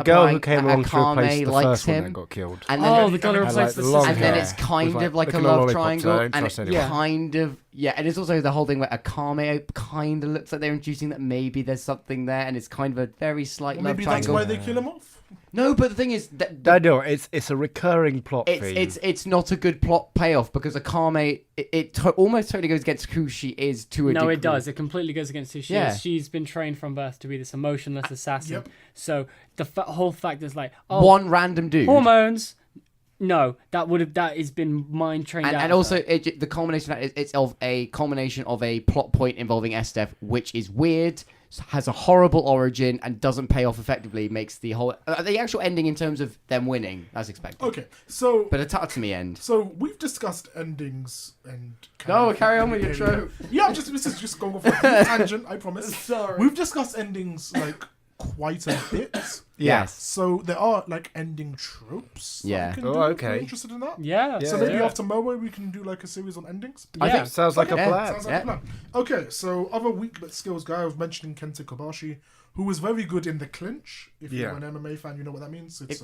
Speaker 3: girl who came along to replace the
Speaker 1: likes
Speaker 3: first one
Speaker 1: him.
Speaker 3: that got killed.
Speaker 1: And
Speaker 4: Oh,
Speaker 1: then
Speaker 4: the guy who
Speaker 2: and
Speaker 4: replaced
Speaker 3: like
Speaker 4: the
Speaker 3: the long
Speaker 4: sister.
Speaker 1: and then
Speaker 3: hair.
Speaker 1: it's kind
Speaker 3: With,
Speaker 1: of like a
Speaker 3: looking at
Speaker 1: love
Speaker 3: lollipops,
Speaker 1: triangle,
Speaker 3: I don't
Speaker 1: and
Speaker 3: trust
Speaker 1: it
Speaker 3: anyone.
Speaker 1: kind of and it's also the whole thing where Akame kind of looks like they're introducing that maybe there's something there, and it's kind of a very slight
Speaker 2: or
Speaker 1: love
Speaker 2: maybe that's
Speaker 1: triangle.
Speaker 2: why they kill him off.
Speaker 1: No, but the thing is that
Speaker 3: Daniel, it's a recurring plot theme.
Speaker 1: it's not a good plot payoff because Akame almost totally goes against who she is to a
Speaker 4: No,
Speaker 1: degree.
Speaker 4: it does. It completely goes against who she
Speaker 1: Yeah.
Speaker 4: is. She's been trained from birth to be this emotionless assassin.
Speaker 2: Yep.
Speaker 4: So the whole fact is like, oh,
Speaker 1: One random dude.
Speaker 4: hormones. No, that has been mind trained out.
Speaker 1: And
Speaker 4: of
Speaker 1: also,
Speaker 4: her.
Speaker 1: the culmination of that is it's of a culmination of a plot point involving Estef, which is weird, has a horrible origin, and doesn't pay off effectively. Makes the whole the actual ending in terms of them winning as expected.
Speaker 2: Okay, so
Speaker 1: But a Tatsumi end.
Speaker 2: so we've discussed endings and.
Speaker 1: Carry on with your trope.
Speaker 2: Yeah, this is just going off a tangent. I promise.
Speaker 1: Sorry.
Speaker 2: We've discussed endings like quite a bit.
Speaker 1: Yes.
Speaker 2: So there are like ending tropes. that
Speaker 1: Yeah.
Speaker 2: we can
Speaker 3: Oh,
Speaker 2: do if
Speaker 3: okay.
Speaker 2: you're interested in that.
Speaker 4: Yeah.
Speaker 2: So
Speaker 3: Yeah,
Speaker 2: maybe
Speaker 3: yeah.
Speaker 2: after Momo we can do like a series on endings.
Speaker 1: I
Speaker 4: Yeah.
Speaker 1: think
Speaker 3: Sounds like a
Speaker 1: Yeah.
Speaker 3: plan.
Speaker 2: Sounds like a plan. Okay, so other weak but skills guy I was mentioning Kenta Kobashi, who was very good in the clinch. If
Speaker 3: Yeah.
Speaker 2: you're an MMA fan, you know what that means. It's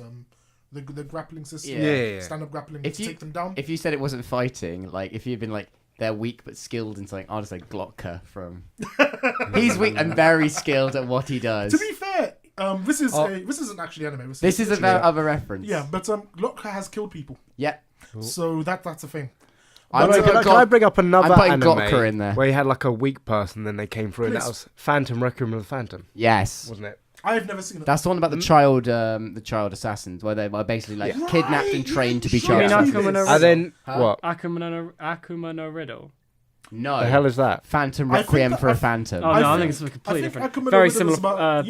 Speaker 2: the grappling system.
Speaker 1: Yeah.
Speaker 2: Stand up grappling
Speaker 1: If
Speaker 2: to
Speaker 1: you-
Speaker 2: take them down.
Speaker 1: If you said it wasn't fighting, like if you'd been like they're weak but skilled in something, I'll just say Glocka from. He's weak and very skilled at what he does.
Speaker 2: To be fair, this
Speaker 3: Oh.
Speaker 2: isn't actually anime.
Speaker 1: This is
Speaker 2: literally-
Speaker 1: about other reference.
Speaker 2: Yeah, but Glocka has killed people,
Speaker 1: Yeah.
Speaker 2: so that's a thing.
Speaker 1: I
Speaker 2: But,
Speaker 1: would
Speaker 3: Can
Speaker 1: put
Speaker 3: I bring up another
Speaker 1: I'm putting
Speaker 3: anime
Speaker 1: Glocka in there.
Speaker 3: where you had like a weak person, then they came through, and that
Speaker 2: Please.
Speaker 3: was Phantom Requiem of the Phantom,
Speaker 1: Yes.
Speaker 3: wasn't it?
Speaker 2: I've never seen it.
Speaker 1: That's the one about the child assassins, where they were basically like
Speaker 2: Yeah.
Speaker 1: kidnapped and
Speaker 2: Right,
Speaker 1: trained to
Speaker 2: you
Speaker 1: be
Speaker 2: showed
Speaker 1: child
Speaker 4: me
Speaker 1: assassins.
Speaker 4: Akuma no
Speaker 3: And then
Speaker 1: Huh?
Speaker 3: what?
Speaker 4: Akuma no Riddle.
Speaker 1: No.
Speaker 3: The hell is that?
Speaker 1: Phantom
Speaker 2: I think
Speaker 1: Requiem
Speaker 2: that-
Speaker 1: for a
Speaker 2: I-
Speaker 1: Phantom.
Speaker 4: Oh no, I
Speaker 2: think-
Speaker 4: think it's completely
Speaker 2: I think
Speaker 4: different.
Speaker 2: Akuma no
Speaker 4: Very
Speaker 2: Riddle
Speaker 4: similar.
Speaker 2: is about-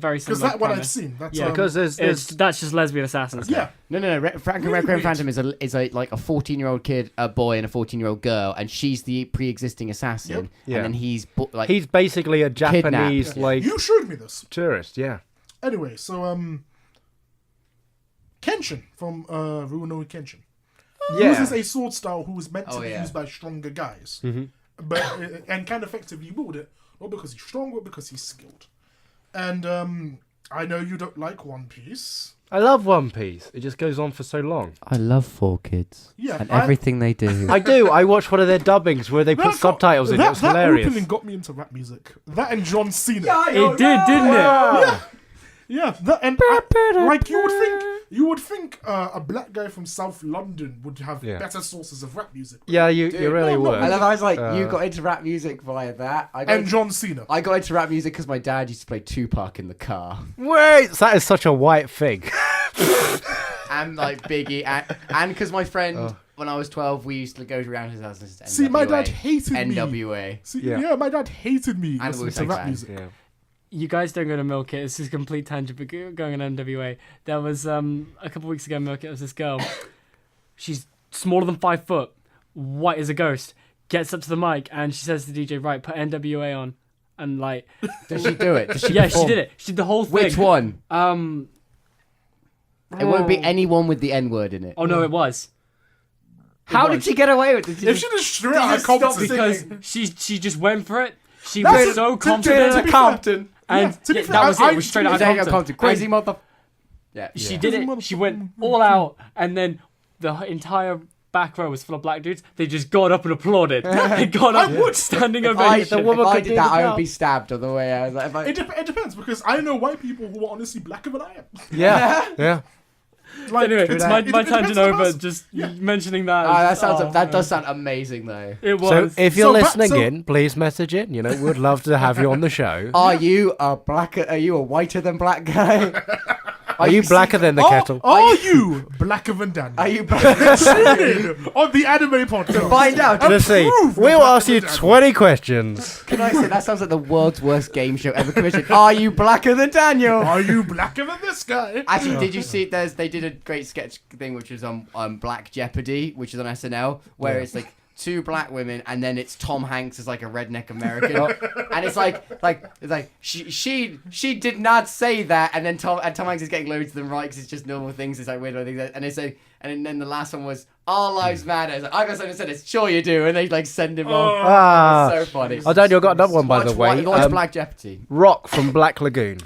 Speaker 4: Very
Speaker 2: because
Speaker 4: similar.
Speaker 2: that one I've
Speaker 4: premise.
Speaker 2: seen. That's
Speaker 4: Yeah.
Speaker 3: Because there's
Speaker 4: That's just lesbian assassins.
Speaker 2: yeah.
Speaker 1: No. Phantom
Speaker 2: Really
Speaker 1: Requiem
Speaker 2: weird.
Speaker 1: Phantom is a like a 14-year-old kid, a boy, and a 14-year-old girl, and she's the pre-existing assassin,
Speaker 2: Yep.
Speaker 3: Yeah.
Speaker 1: and then he's like
Speaker 3: he's basically a
Speaker 1: Kidnapped.
Speaker 3: Japanese like
Speaker 2: You showed me this.
Speaker 3: tourist. Yeah.
Speaker 2: Anyway, so Kenshin from Rurouni Kenshin uses a sword style who was meant to
Speaker 1: Oh,
Speaker 2: be
Speaker 1: yeah.
Speaker 2: used by stronger guys,
Speaker 3: Mhm.
Speaker 2: but and can effectively wield it, not because he's strong, but because he's skilled. And I know you don't like One Piece.
Speaker 3: I love One Piece. It just goes on for so long.
Speaker 1: I love 4Kids
Speaker 2: Yeah,
Speaker 1: and
Speaker 2: I-
Speaker 1: everything they do.
Speaker 3: I do. I watched one of their dubbings where they put subtitles in. It was
Speaker 2: that
Speaker 3: hilarious.
Speaker 2: opening got me into rap music. That and John Cena.
Speaker 4: It did, didn't it?
Speaker 2: Yeah, like you would think a black guy from South London would have
Speaker 3: Yeah.
Speaker 2: better sources of rap music.
Speaker 3: Yeah, you really
Speaker 2: no,
Speaker 3: would.
Speaker 1: I love how it's like
Speaker 3: Uh,
Speaker 1: you got into rap music via that.
Speaker 2: And John Cena.
Speaker 1: I got into rap music because my dad used to play Tupac in the car.
Speaker 3: Wait, that is such a white thing.
Speaker 1: And like Biggie, and because my friend, when I was 12, we used to go around his house and listen to
Speaker 2: See, my
Speaker 1: NWA.
Speaker 2: dad hated me.
Speaker 1: NWA.
Speaker 2: See,
Speaker 3: Yeah.
Speaker 2: yeah, my dad hated me
Speaker 1: And
Speaker 2: listening to
Speaker 1: Wu-Tang
Speaker 2: rap
Speaker 1: Clan.
Speaker 2: music.
Speaker 3: Yeah.
Speaker 4: You guys don't go to Milk It. This is a complete tangent, but going on NWA. There was a couple weeks ago, Milk It, there was this girl. She's smaller than 5 foot, white as a ghost. Gets up to the mic and she says to the DJ, "Right, put NWA on." And like,
Speaker 1: Did she do it? Did she
Speaker 4: yeah, she
Speaker 1: perform?
Speaker 4: did it. She did the whole thing.
Speaker 1: Which one? It won't be
Speaker 4: oh.
Speaker 1: anyone with the N word in it.
Speaker 4: Oh no, it was.
Speaker 1: How
Speaker 4: was.
Speaker 1: did she get away with it? Did
Speaker 2: If
Speaker 1: she
Speaker 2: she just straight out of Compton
Speaker 4: Because
Speaker 2: singing.
Speaker 4: she just went for it. She
Speaker 2: That's
Speaker 4: was
Speaker 2: it.
Speaker 4: so
Speaker 2: To
Speaker 4: confident.
Speaker 2: be fair-
Speaker 1: and
Speaker 4: And
Speaker 2: to be
Speaker 4: yeah,
Speaker 2: fair,
Speaker 4: that was it.
Speaker 2: I-
Speaker 4: It was straight out of
Speaker 1: There you go,
Speaker 4: Compton.
Speaker 1: Compton. Crazy
Speaker 4: And
Speaker 1: mother. Yeah.
Speaker 4: She
Speaker 2: Yeah.
Speaker 4: did
Speaker 2: Crazy
Speaker 4: it. She went all out, and then the entire back row was full of black dudes. They just got up and applauded. They got up, standing
Speaker 1: If I,
Speaker 4: ovation.
Speaker 3: woman
Speaker 1: if I
Speaker 3: could
Speaker 1: did
Speaker 3: do
Speaker 1: that,
Speaker 3: the
Speaker 1: I
Speaker 3: job.
Speaker 1: would be stabbed on the way out. Like, if I,
Speaker 2: It depends because I know white people who are honestly blacker than I am.
Speaker 3: Yeah. Yeah.
Speaker 2: Like,
Speaker 4: Anyway,
Speaker 2: it's-
Speaker 4: my
Speaker 2: it depends
Speaker 4: tangent
Speaker 2: on the
Speaker 4: over.
Speaker 2: person.
Speaker 4: Just
Speaker 2: Yeah.
Speaker 4: mentioning that.
Speaker 1: that sounds.
Speaker 4: Oh,
Speaker 1: That does sound amazing, though.
Speaker 4: It
Speaker 3: So
Speaker 4: was.
Speaker 3: if you're
Speaker 2: So,
Speaker 3: listening
Speaker 2: so-
Speaker 3: in, please message in. You know, we'd love to have you on the show.
Speaker 1: Are you a blacker? Are you a whiter than black guy?
Speaker 3: Are you blacker than the kettle?
Speaker 2: Are you blacker than Daniel?
Speaker 1: Are you black?
Speaker 2: Tune in on the anime podcast.
Speaker 1: Find out.
Speaker 3: Let's see.
Speaker 2: Prove
Speaker 3: We'll
Speaker 2: blacker
Speaker 3: ask you
Speaker 2: than Daniel.
Speaker 3: 20 questions.
Speaker 1: Can I say that sounds like the world's worst game show ever commissioned? Are you blacker than Daniel?
Speaker 2: Are you blacker than this guy?
Speaker 1: Actually, did you see? They did a great sketch thing, which was on Black Jeopardy, which is on SNL, where it's like 2 black women, and then it's Tom Hanks as like a redneck American, and it's like she did not say that, and then Tom Hanks is getting loads of them right because it's just normal things. It's like weird things, and it's like, and then the last one was All Lives Matter. It's like, I got something to say this. Sure you do, and they like send him off.
Speaker 3: Ah.
Speaker 1: It's so funny.
Speaker 3: Oh, Daniel got another one, by the way.
Speaker 1: Watch Black Jeopardy.
Speaker 3: Rock from Black Lagoon.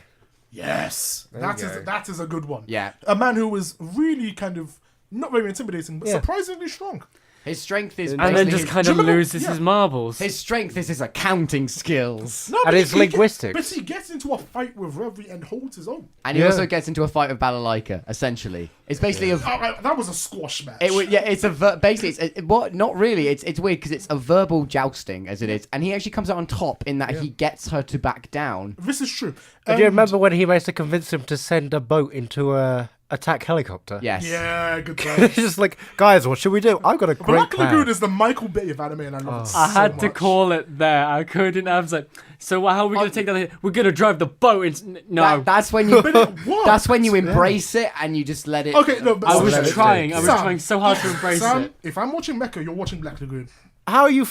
Speaker 2: Yes, that is a good one.
Speaker 1: Yeah.
Speaker 2: A man who was really kind of not very intimidating, but
Speaker 3: Yeah.
Speaker 2: surprisingly strong.
Speaker 1: His strength is
Speaker 4: And then
Speaker 1: basically
Speaker 4: just
Speaker 1: his,
Speaker 4: kind of
Speaker 2: Do you remember-
Speaker 4: loses
Speaker 2: yeah.
Speaker 4: his marbles.
Speaker 1: his strength is his accounting skills.
Speaker 2: No,
Speaker 3: And
Speaker 2: but
Speaker 3: it's
Speaker 2: he
Speaker 3: linguistics.
Speaker 2: But he gets into a fight with Reverie and holds his own.
Speaker 1: And he
Speaker 3: Yeah.
Speaker 1: also gets into a fight with Balalaika, essentially. It's basically a
Speaker 2: That was a squash match.
Speaker 1: it's a basically it's what not really. It's weird because it's a verbal jousting as it is, and he actually comes out on top in that he gets her to back down.
Speaker 2: This is true.
Speaker 3: Do you remember when he managed to convince him to send a boat into a attack helicopter?
Speaker 1: Yes.
Speaker 2: Yeah, good
Speaker 3: He's
Speaker 2: time.
Speaker 3: just like, guys, what should we do? I've got a great
Speaker 2: Black
Speaker 3: plan.
Speaker 2: Lagoon is the Michael Bay of anime, and I love it so
Speaker 4: I had to
Speaker 2: much.
Speaker 4: call it there. I couldn't. I was like, so how are we going to take down the... We're going to drive the boat into... No.
Speaker 1: That's when you.
Speaker 2: But it works.
Speaker 1: That's when you embrace it and you just let it.
Speaker 2: Okay, no, but
Speaker 4: I
Speaker 2: Sam,
Speaker 4: was
Speaker 3: Sam,
Speaker 4: trying. I was
Speaker 2: Sam,
Speaker 4: trying so hard to embrace
Speaker 2: Sam,
Speaker 4: it.
Speaker 2: if I'm watching Mecha, you're watching Black Lagoon.
Speaker 3: How are you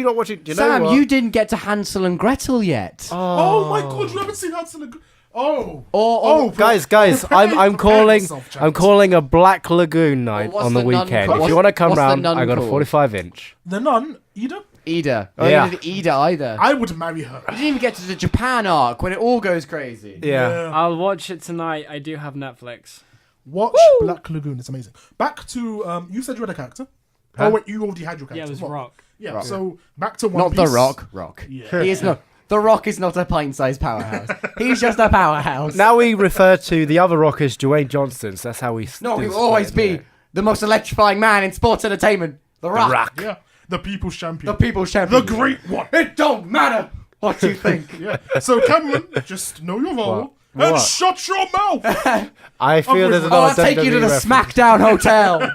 Speaker 3: not watching? Do you know
Speaker 1: Sam,
Speaker 3: what?
Speaker 1: you didn't get to Hansel and Gretel yet.
Speaker 2: Oh my god, you haven't seen Hansel and Gretel? Oh.
Speaker 1: Or
Speaker 3: Guys,
Speaker 2: prepare
Speaker 3: I'm calling
Speaker 2: yourself, James.
Speaker 3: I'm calling a Black Lagoon night
Speaker 1: what's
Speaker 3: on the
Speaker 1: the nun
Speaker 3: weekend.
Speaker 1: called?
Speaker 3: If you want to come
Speaker 1: What's the
Speaker 3: round,
Speaker 1: nun
Speaker 3: I got a
Speaker 1: called?
Speaker 3: 45-inch.
Speaker 2: The Nun, Ida?
Speaker 1: Ida.
Speaker 3: Oh,
Speaker 1: You
Speaker 3: yeah.
Speaker 1: didn't do Ida either.
Speaker 2: I would marry her.
Speaker 1: You didn't even get to the Japan arc when it all goes crazy.
Speaker 3: Yeah.
Speaker 4: I'll watch it tonight. I do have Netflix.
Speaker 2: Watch Black Lagoon, it's amazing. Back to, you said you had a character.
Speaker 3: Huh?
Speaker 2: Oh wait, you already had your character.
Speaker 4: Yeah, it was
Speaker 2: Rock.
Speaker 4: Rock.
Speaker 2: Yeah,
Speaker 1: Rock.
Speaker 2: so back to One
Speaker 1: Not
Speaker 2: Piece.
Speaker 1: the Rock. Rock.
Speaker 2: Yeah.
Speaker 1: He is not. The Rock is not a pint-sized powerhouse. He's just a powerhouse.
Speaker 3: Now we refer to the other rock as Dwayne Johnson. So that's how we.
Speaker 1: No, he
Speaker 3: do
Speaker 1: will always
Speaker 3: split
Speaker 1: be
Speaker 3: it.
Speaker 1: the most electrifying man in sports entertainment. The Rock.
Speaker 3: Rock.
Speaker 2: Yeah, the People's Champion.
Speaker 1: The people's
Speaker 2: The
Speaker 1: champion.
Speaker 2: Great One.
Speaker 1: It don't matter what you think.
Speaker 2: Yeah. So Cameron, just know your role
Speaker 3: What?
Speaker 2: and
Speaker 3: What?
Speaker 2: shut your mouth.
Speaker 3: I feel there's
Speaker 2: Oh,
Speaker 3: another
Speaker 1: I'll take you to the
Speaker 3: WWE reference.
Speaker 1: SmackDown Hotel.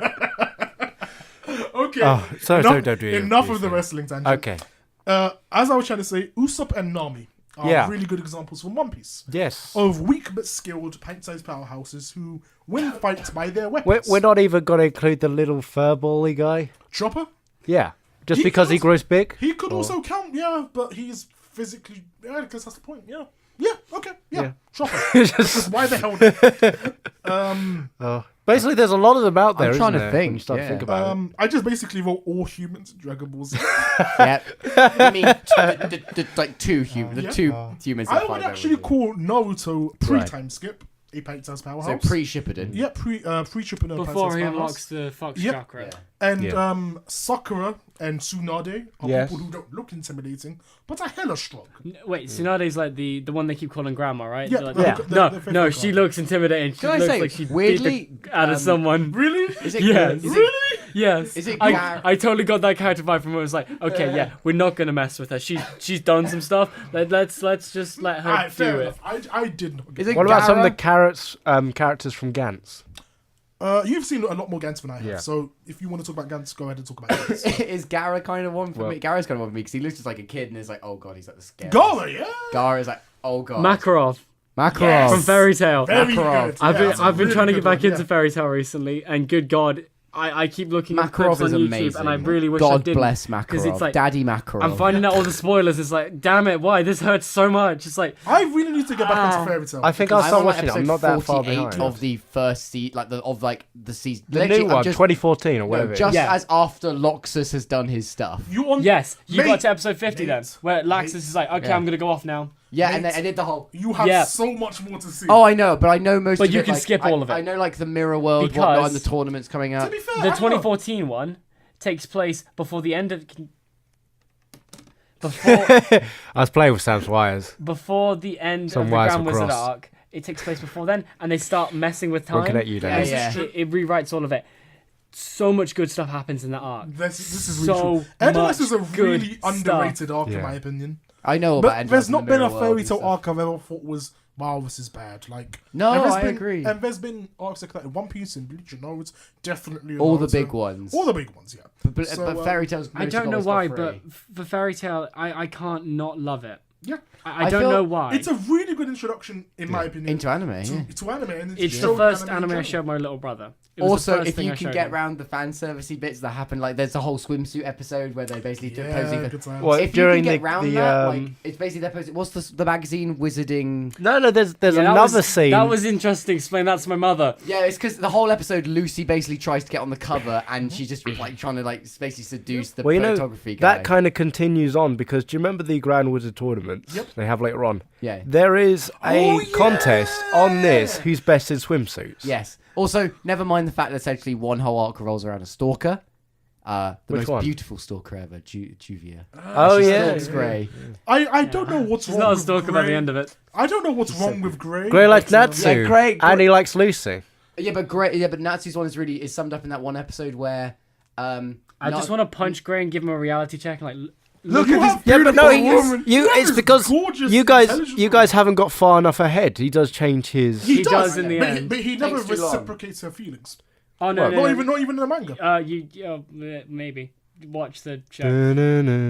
Speaker 2: Okay.
Speaker 3: Oh, sorry,
Speaker 2: enough,
Speaker 3: WWE
Speaker 2: enough
Speaker 3: please,
Speaker 2: of the
Speaker 3: yeah.
Speaker 2: wrestling tangent.
Speaker 3: Okay.
Speaker 2: As I was trying to say, Usopp and Nami are
Speaker 3: Yeah.
Speaker 2: really good examples from One Piece
Speaker 3: Yes.
Speaker 2: of weak but skilled pint-sized powerhouses who win fights by their weapons.
Speaker 3: We're not even going to include the little furbally guy.
Speaker 2: Chopper.
Speaker 3: Yeah. Just
Speaker 2: He
Speaker 3: because he
Speaker 2: could-
Speaker 3: grows big.
Speaker 2: He could also count, yeah, but he's physically. Yeah, because that's the point. Yeah. Yeah. Okay. Yeah.
Speaker 3: Yeah.
Speaker 2: Chopper.
Speaker 3: Just-
Speaker 2: Just why the hell?
Speaker 3: Oh. Basically, there's a lot of them out there.
Speaker 1: I'm trying
Speaker 3: isn't
Speaker 1: to
Speaker 3: there, when
Speaker 1: think,
Speaker 3: you start to
Speaker 1: yeah.
Speaker 3: think about it.
Speaker 2: I just basically wrote all humans in Dragon Ball Z.
Speaker 1: Yep. I mean, like two humans. The
Speaker 2: Yeah.
Speaker 1: two humans. that
Speaker 2: I
Speaker 1: fight
Speaker 2: would
Speaker 1: over
Speaker 2: actually
Speaker 1: them.
Speaker 2: call Naruto pre-time skip a pint-sized
Speaker 1: So
Speaker 2: powerhouse.
Speaker 1: pre-Shippuden.
Speaker 2: Yeah, pre-Shippuden
Speaker 4: Before he
Speaker 2: powerhouse.
Speaker 4: unlocks the Fox
Speaker 2: Yep.
Speaker 4: chakra.
Speaker 1: Yeah.
Speaker 2: And
Speaker 3: Yeah.
Speaker 2: Sakura and Tsunade are
Speaker 3: Yes.
Speaker 2: people who don't look intimidating, but are hella strong.
Speaker 4: Wait, Tsunade's like the one they keep calling grandma, right?
Speaker 2: Yeah,
Speaker 4: They're like,
Speaker 3: Yeah.
Speaker 4: No, she looks intimidating. She
Speaker 1: Can I
Speaker 4: looks
Speaker 1: say,
Speaker 4: like she
Speaker 1: weirdly,
Speaker 4: beat the out of someone.
Speaker 2: Really?
Speaker 1: Is it?
Speaker 4: Yes.
Speaker 1: Is it,
Speaker 2: Really?
Speaker 4: Yes.
Speaker 1: Is it
Speaker 4: I,
Speaker 1: Gar-
Speaker 4: I totally got that character vibe from her. It was like, okay, yeah, we're not gonna mess with her. She's done some stuff. Let's just let her
Speaker 2: Alright, fair
Speaker 4: do it.
Speaker 2: enough. I did not get
Speaker 1: Is it
Speaker 3: What about some of the
Speaker 1: Gara?
Speaker 3: characters from Gantz?
Speaker 2: You've seen a lot more Gantz than I have,
Speaker 3: Yeah.
Speaker 2: so if you want to talk about Gantz, go ahead and talk about Gantz.
Speaker 1: Is Gara kind of one for
Speaker 3: Well-
Speaker 1: me? Gara's kind of one for me because he looks just like a kid and is like, oh god, he's like the scary.
Speaker 2: Gara, yeah?
Speaker 1: Gara is like, oh god.
Speaker 4: Makarov
Speaker 1: Makarov.
Speaker 2: Yes.
Speaker 4: from Fairy Tail.
Speaker 2: Very
Speaker 1: Makarov.
Speaker 2: good.
Speaker 4: I've
Speaker 2: Yeah,
Speaker 4: been
Speaker 2: that's a
Speaker 4: I've been
Speaker 2: really
Speaker 4: trying to
Speaker 2: good
Speaker 4: get back
Speaker 2: one,
Speaker 4: into
Speaker 2: yeah.
Speaker 4: Fairy Tail recently, and good God, I keep looking at
Speaker 1: Makarov
Speaker 4: clips on
Speaker 1: is
Speaker 4: YouTube,
Speaker 1: amazing.
Speaker 4: and I really wish I
Speaker 1: God
Speaker 4: didn't.
Speaker 1: bless
Speaker 4: 'cause
Speaker 1: Makarov.
Speaker 4: it's like-
Speaker 1: Daddy Makarov.
Speaker 4: I'm finding out all the spoilers. It's like, damn it, why this hurts so much? It's like,
Speaker 2: I really need to get back into Fairy Tail.
Speaker 3: I think I'll
Speaker 1: I'm
Speaker 3: start
Speaker 1: on like
Speaker 3: watching it. I'm
Speaker 1: episode
Speaker 3: not that far
Speaker 1: 48
Speaker 3: behind.
Speaker 1: of the first season, the season.
Speaker 3: The
Speaker 1: Literally,
Speaker 3: new
Speaker 1: I'm
Speaker 3: one,
Speaker 1: just,
Speaker 3: 2014 or
Speaker 1: no,
Speaker 3: whatever.
Speaker 1: just
Speaker 4: Yeah.
Speaker 1: as after Loxus has done his stuff.
Speaker 2: you on?
Speaker 4: yes, you
Speaker 2: Mate.
Speaker 4: got to episode 50 then,
Speaker 2: Mate.
Speaker 4: where Laxus is like, okay,
Speaker 1: Yeah.
Speaker 4: I'm gonna go off now.
Speaker 1: Yeah,
Speaker 2: Mate.
Speaker 1: and then I did the whole.
Speaker 2: You have
Speaker 4: Yeah.
Speaker 2: so much more to see.
Speaker 1: Oh, I know, but I know most.
Speaker 4: But
Speaker 1: of
Speaker 4: you
Speaker 1: it,
Speaker 4: can
Speaker 1: like,
Speaker 4: skip all of it.
Speaker 1: I know like the Mirror World,
Speaker 4: Because-
Speaker 1: whatnot, and the tournaments coming
Speaker 2: to
Speaker 1: up.
Speaker 2: be fair,
Speaker 4: The
Speaker 2: I don't know.
Speaker 4: 2014 one takes place before the end of before
Speaker 3: I was playing with Sam's wires.
Speaker 4: before the end
Speaker 3: Some
Speaker 4: of the
Speaker 3: wires
Speaker 4: Grand
Speaker 3: will
Speaker 4: Wizard
Speaker 3: cross.
Speaker 4: arc. It takes place before then, and they start messing with time.
Speaker 3: Looking at you,
Speaker 1: Yeah,
Speaker 3: Dennis.
Speaker 1: yeah.
Speaker 4: It rewrites all of it. So much good stuff happens in that arc.
Speaker 2: This is really
Speaker 4: So
Speaker 2: true. Endless
Speaker 4: much
Speaker 2: is a
Speaker 4: good
Speaker 2: really
Speaker 4: stuff.
Speaker 2: underrated arc, in
Speaker 3: Yeah.
Speaker 2: my opinion.
Speaker 1: I know about.
Speaker 2: But
Speaker 1: Endless
Speaker 2: there's
Speaker 1: and
Speaker 2: not
Speaker 1: the
Speaker 2: been a
Speaker 1: Mirror World
Speaker 2: Fairy
Speaker 1: and
Speaker 2: Tail
Speaker 1: stuff.
Speaker 2: arc I've ever thought was, wow, this is bad. Like,
Speaker 1: No,
Speaker 2: and there's
Speaker 1: I
Speaker 2: been,
Speaker 1: agree.
Speaker 2: And there's been arcs like that in One Piece and Bleach and Naruto. Definitely
Speaker 1: All the
Speaker 2: Naruto.
Speaker 1: big ones.
Speaker 2: All the big ones, yeah.
Speaker 1: But
Speaker 2: So,
Speaker 1: Fairy Tale's.
Speaker 4: I
Speaker 1: most
Speaker 4: don't know
Speaker 1: always
Speaker 4: why,
Speaker 1: got
Speaker 4: but
Speaker 1: free.
Speaker 4: for Fairy Tail, I can't not love it.
Speaker 2: Yeah.
Speaker 4: I
Speaker 1: I
Speaker 4: don't
Speaker 1: feel
Speaker 4: know why.
Speaker 2: It's a really good introduction, in my opinion,
Speaker 1: into anime. Yeah.
Speaker 2: to anime. And
Speaker 4: It's
Speaker 2: showed
Speaker 4: the first
Speaker 2: in
Speaker 4: anime I
Speaker 2: general.
Speaker 4: showed my little brother. It was the
Speaker 1: Also,
Speaker 4: first
Speaker 1: if
Speaker 4: thing
Speaker 1: you
Speaker 4: I
Speaker 1: can
Speaker 4: showed
Speaker 1: get
Speaker 4: him.
Speaker 1: around the fan servicey bits that happen, like there's a whole swimsuit episode where they basically do posing.
Speaker 2: Yeah,
Speaker 1: For,
Speaker 2: good times.
Speaker 3: Well,
Speaker 1: if
Speaker 3: during
Speaker 1: you can get
Speaker 3: the-
Speaker 1: round
Speaker 3: the,
Speaker 1: that, like it's basically they're posing. What's the magazine Wizarding?
Speaker 3: No, there's
Speaker 4: Yeah, that
Speaker 3: another
Speaker 4: was-
Speaker 3: scene.
Speaker 4: That was interesting. Explain that to my mother.
Speaker 1: Yeah, it's because the whole episode, Lucy basically tries to get on the cover, and she's just like trying to like basically seduce the
Speaker 3: well, you know,
Speaker 1: photography guy.
Speaker 3: that kind of continues on because do you remember the Grand Wizard tournaments
Speaker 2: Yep.
Speaker 3: they have later on?
Speaker 1: Yeah.
Speaker 3: There is a
Speaker 2: Oh, yeah!
Speaker 3: contest on this who's best in swimsuits.
Speaker 1: Yes. Also, never mind the fact that essentially one whole arc revolves around a stalker. The
Speaker 3: Which
Speaker 1: most
Speaker 3: one?
Speaker 1: beautiful stalker ever, Juvia.
Speaker 3: Oh
Speaker 1: She
Speaker 3: yeah.
Speaker 1: stalks Grey.
Speaker 2: I don't know what's
Speaker 4: She's
Speaker 2: wrong
Speaker 4: not a
Speaker 2: with
Speaker 4: stalker by the
Speaker 2: Grey.
Speaker 4: end of it.
Speaker 2: I don't know what's wrong with Grey.
Speaker 3: Grey likes
Speaker 2: but,
Speaker 3: Natsu,
Speaker 1: Yeah, Grey-
Speaker 3: and he likes Lucy.
Speaker 1: Yeah, but Natsu's one is summed up in that one episode where
Speaker 4: I just want to punch Grey and give him a reality check. Like,
Speaker 2: Look
Speaker 3: Yeah,
Speaker 2: at this
Speaker 3: but
Speaker 2: beautiful
Speaker 3: no,
Speaker 2: woman.
Speaker 3: it's because
Speaker 2: gorgeous,
Speaker 3: you guys
Speaker 2: intelligent
Speaker 3: haven't got far enough ahead. He does change his.
Speaker 2: He
Speaker 4: does in the
Speaker 2: but
Speaker 4: end.
Speaker 2: but he never
Speaker 1: Takes too long.
Speaker 2: reciprocates her feelings.
Speaker 4: oh no,
Speaker 3: Well,
Speaker 4: no,
Speaker 2: Not even in the manga.
Speaker 4: maybe watch the show.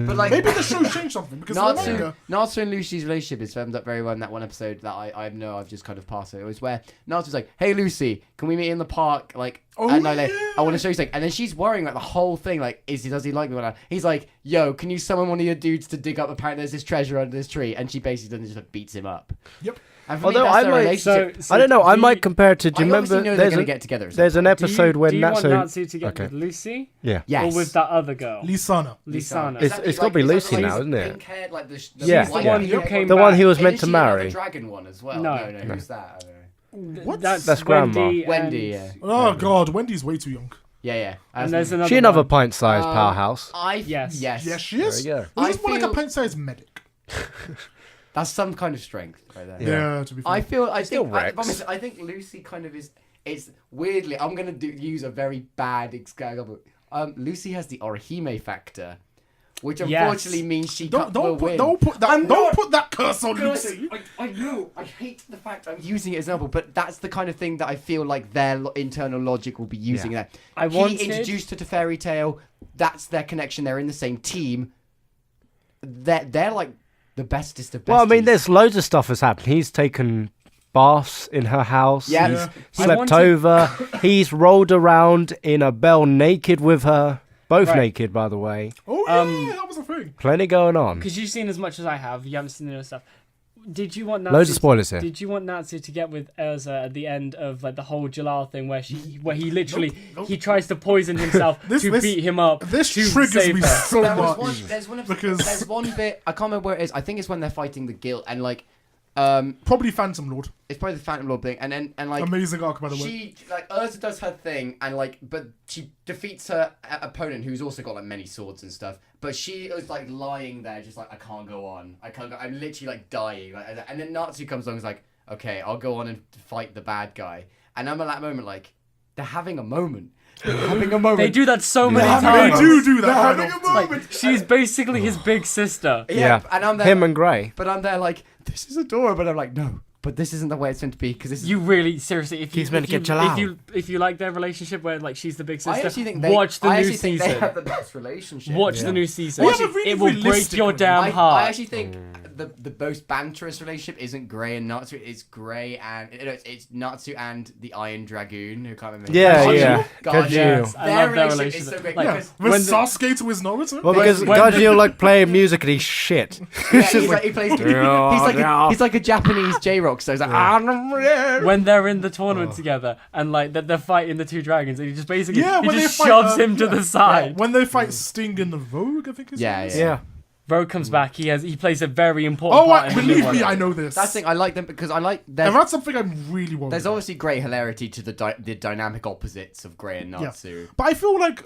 Speaker 1: But like
Speaker 2: Maybe the show changed something because in the manga.
Speaker 1: Natsu and Lucy's relationship is summed up very well in that one episode that I know I've just kind of passed over. It was where Natsu's like, "Hey Lucy, can we meet in the park?" Like, and I want to show you something. And then she's worrying about the whole thing. Like, does he like me? Whatever. He's like, "Yo, can you summon one of your dudes to dig up? Apparently, there's this treasure under this tree." And she basically just like, beats him up.
Speaker 2: Yep.
Speaker 1: And for
Speaker 3: Although
Speaker 1: me, that's
Speaker 3: I
Speaker 1: their
Speaker 3: might-
Speaker 1: relationship.
Speaker 4: So
Speaker 3: I don't know. I
Speaker 4: do
Speaker 3: might
Speaker 4: you-
Speaker 3: compare it to. Do you
Speaker 1: I obviously
Speaker 3: remember?
Speaker 1: know they're
Speaker 3: There's
Speaker 1: going
Speaker 3: an
Speaker 1: to get together.
Speaker 3: there's an episode
Speaker 4: do
Speaker 3: when
Speaker 4: you want
Speaker 3: Natsu.
Speaker 4: Natsu to get
Speaker 3: Okay.
Speaker 4: with Lucy
Speaker 3: Yeah.
Speaker 1: Yes.
Speaker 4: or with that other girl,
Speaker 2: Lisana.
Speaker 4: Lisana?
Speaker 3: It's gotta be Lucy now, isn't it?
Speaker 1: Pink-haired, like the
Speaker 3: Yeah.
Speaker 4: She's the one who
Speaker 2: Yep.
Speaker 4: came
Speaker 3: The one
Speaker 4: back.
Speaker 3: he was
Speaker 1: Isn't
Speaker 3: meant to
Speaker 1: she another
Speaker 3: marry.
Speaker 1: dragon one as well.
Speaker 4: No.
Speaker 1: No. Who's that? I don't know.
Speaker 2: What?
Speaker 4: That's
Speaker 3: Grandma.
Speaker 4: Wendy.
Speaker 1: Wendy.
Speaker 4: And,
Speaker 1: Yeah.
Speaker 2: Oh god, Wendy's way too young.
Speaker 1: Yeah.
Speaker 4: and there's another.
Speaker 3: She another
Speaker 4: one.
Speaker 3: pint-sized powerhouse.
Speaker 4: Yes.
Speaker 1: Yes.
Speaker 2: Yes, she is.
Speaker 3: There you go.
Speaker 2: This
Speaker 1: I
Speaker 2: is more like a
Speaker 1: feel-
Speaker 2: pint-sized medic.
Speaker 1: That's some kind of strength right there.
Speaker 2: Yeah, to be fair.
Speaker 1: I
Speaker 3: Still
Speaker 1: think
Speaker 3: Rex.
Speaker 1: I think Lucy kind of is. It's weirdly. I'm gonna use a very bad example. Lucy has the Orihime factor, which
Speaker 4: Yes.
Speaker 1: unfortunately means she
Speaker 2: Don't
Speaker 1: will win.
Speaker 2: put that
Speaker 1: I'm not-
Speaker 2: put that curse on
Speaker 1: Guys,
Speaker 2: Lucy.
Speaker 1: I know. I hate the fact I'm using it as an example, but that's the kind of thing that I feel like their internal logic will be using.
Speaker 3: Yeah.
Speaker 1: That
Speaker 4: I
Speaker 1: he
Speaker 4: wanted-
Speaker 1: introduced her to Fairy Tale. That's their connection. They're in the same team. They're like the bestest of besties.
Speaker 3: Well, I mean, there's loads of stuff that's happened. He's taken baths in her house.
Speaker 1: Yeah.
Speaker 3: He's
Speaker 2: Yeah.
Speaker 4: I
Speaker 3: slept
Speaker 4: wanted-
Speaker 3: over. He's rolled around in a bell naked with her. Both
Speaker 4: Right.
Speaker 3: naked, by the way.
Speaker 2: Oh yeah, that was a thing.
Speaker 3: Plenty going on.
Speaker 4: Because you've seen as much as I have, you haven't seen the other stuff. Did you want Natsu?
Speaker 3: Loads of spoilers here.
Speaker 4: Did you want Natsu to get with Elsa at the end of like the whole Jalal thing, where he literally
Speaker 2: Nope.
Speaker 4: he tries to poison himself
Speaker 2: This-
Speaker 4: to
Speaker 2: this-
Speaker 4: beat him up?
Speaker 2: This
Speaker 4: to
Speaker 2: triggers
Speaker 4: save
Speaker 2: me
Speaker 4: her?
Speaker 2: so
Speaker 1: There was
Speaker 2: much.
Speaker 1: one.
Speaker 2: Because-
Speaker 1: There's one bit. I can't remember where it is. I think it's when they're fighting the guild and like,
Speaker 2: Probably Phantom Lord.
Speaker 1: it's probably the Phantom Lord thing. And like,
Speaker 2: Amazing arc, by the way.
Speaker 1: she like Urza does her thing and like, but she defeats her opponent who's also got like many swords and stuff. But she was like lying there, just like I can't go on. I can't go. I'm literally like dying. Like, and then Natsu comes along and is like, okay, I'll go on and fight the bad guy. And I'm at that moment like, they're having a moment. They're having a moment.
Speaker 4: They do that so many
Speaker 2: They
Speaker 4: times.
Speaker 2: do that.
Speaker 1: They're
Speaker 2: quite
Speaker 1: having a
Speaker 2: often.
Speaker 1: moment.
Speaker 4: She's basically his big sister.
Speaker 1: Yeah, and I'm there.
Speaker 3: Him and Grey.
Speaker 1: But I'm there like, this is adorable. But I'm like, no, but this isn't the way it's meant to be because this is.
Speaker 4: You really seriously, if you
Speaker 3: He's meant to
Speaker 4: if
Speaker 3: get
Speaker 4: you,
Speaker 3: Jalal.
Speaker 4: if you like their relationship where like she's the big
Speaker 1: I
Speaker 4: sister,
Speaker 1: actually think they.
Speaker 4: watch the
Speaker 1: I
Speaker 4: new
Speaker 1: actually think they
Speaker 4: season.
Speaker 1: have the best relationship.
Speaker 4: Watch
Speaker 3: Yeah.
Speaker 4: the new season.
Speaker 2: We have a really
Speaker 4: It will break
Speaker 2: realistic
Speaker 4: your damn
Speaker 1: I
Speaker 4: heart.
Speaker 1: actually think the most banterous relationship isn't Grey and Natsu. It's Grey and it's Natsu and the Iron Dragoon who can't remember.
Speaker 3: Yeah,
Speaker 1: Gaju.
Speaker 3: yeah.
Speaker 1: Gaju.
Speaker 3: Gaju.
Speaker 4: Yes, I
Speaker 1: Their
Speaker 4: love their
Speaker 1: relationship is
Speaker 4: relationship.
Speaker 1: so great
Speaker 4: Like,
Speaker 1: because
Speaker 2: With
Speaker 4: when the-
Speaker 2: Sasuke to his Naruto.
Speaker 3: Well, because
Speaker 4: when
Speaker 3: Gaju like playing music and he's shit.
Speaker 1: he plays. He's like a Japanese J-rock. So he's like
Speaker 4: when they're in the tournament together and like they're fighting the two dragons and he just basically
Speaker 2: Yeah,
Speaker 4: he
Speaker 2: when
Speaker 4: just
Speaker 2: they fight,
Speaker 4: shoves him to
Speaker 2: yeah.
Speaker 4: the side.
Speaker 2: When they fight Sting and the Vogue, I think his
Speaker 1: Yeah,
Speaker 2: name is.
Speaker 3: Yeah.
Speaker 4: Rogue comes back. He plays a very important
Speaker 2: Oh,
Speaker 4: part. in the new
Speaker 2: believe
Speaker 4: one.
Speaker 2: me, I know this.
Speaker 1: That's the thing. I like them because I like.
Speaker 2: And
Speaker 1: There's,
Speaker 2: that's something I'm really worried
Speaker 1: there's
Speaker 2: about.
Speaker 1: obviously great hilarity to the dynamic opposites of Grey and Natsu.
Speaker 2: But I feel like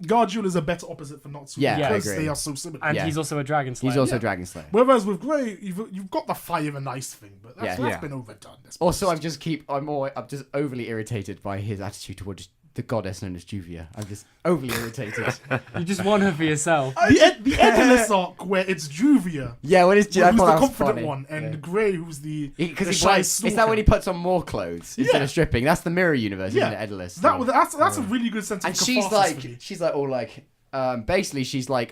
Speaker 2: Gargiul is a better opposite for Natsu
Speaker 1: Yeah,
Speaker 4: I
Speaker 2: because
Speaker 1: agree.
Speaker 2: they are so similar.
Speaker 4: And
Speaker 1: Yeah.
Speaker 4: he's also a dragon slayer.
Speaker 1: He's also
Speaker 2: Yeah.
Speaker 1: Dragon Slayer.
Speaker 2: Whereas with Grey, you've got the fire and ice thing, but that's
Speaker 1: Yeah.
Speaker 2: been overdone. Let's be
Speaker 1: Also, I'm
Speaker 2: honest.
Speaker 1: I'm just overly irritated by his attitude towards the goddess known as Juvia. I'm just overly irritated.
Speaker 4: You just want her for yourself.
Speaker 2: the endless arc where it's Juvia,
Speaker 1: Yeah, when it's
Speaker 2: who's
Speaker 1: I
Speaker 2: the
Speaker 1: thought that was
Speaker 2: confident
Speaker 1: funny.
Speaker 2: one, and
Speaker 1: Yeah.
Speaker 2: Grey, who's the
Speaker 1: Because
Speaker 2: the
Speaker 1: he
Speaker 2: shy
Speaker 1: wears, is that when he
Speaker 2: stalker.
Speaker 1: puts on more clothes instead
Speaker 2: Yeah.
Speaker 1: of stripping? That's the mirror universe,
Speaker 2: Yeah.
Speaker 1: isn't it, Edalus?
Speaker 2: That's a really good sense of
Speaker 1: and she's
Speaker 2: catharsis for me.
Speaker 1: all like, basically she's like,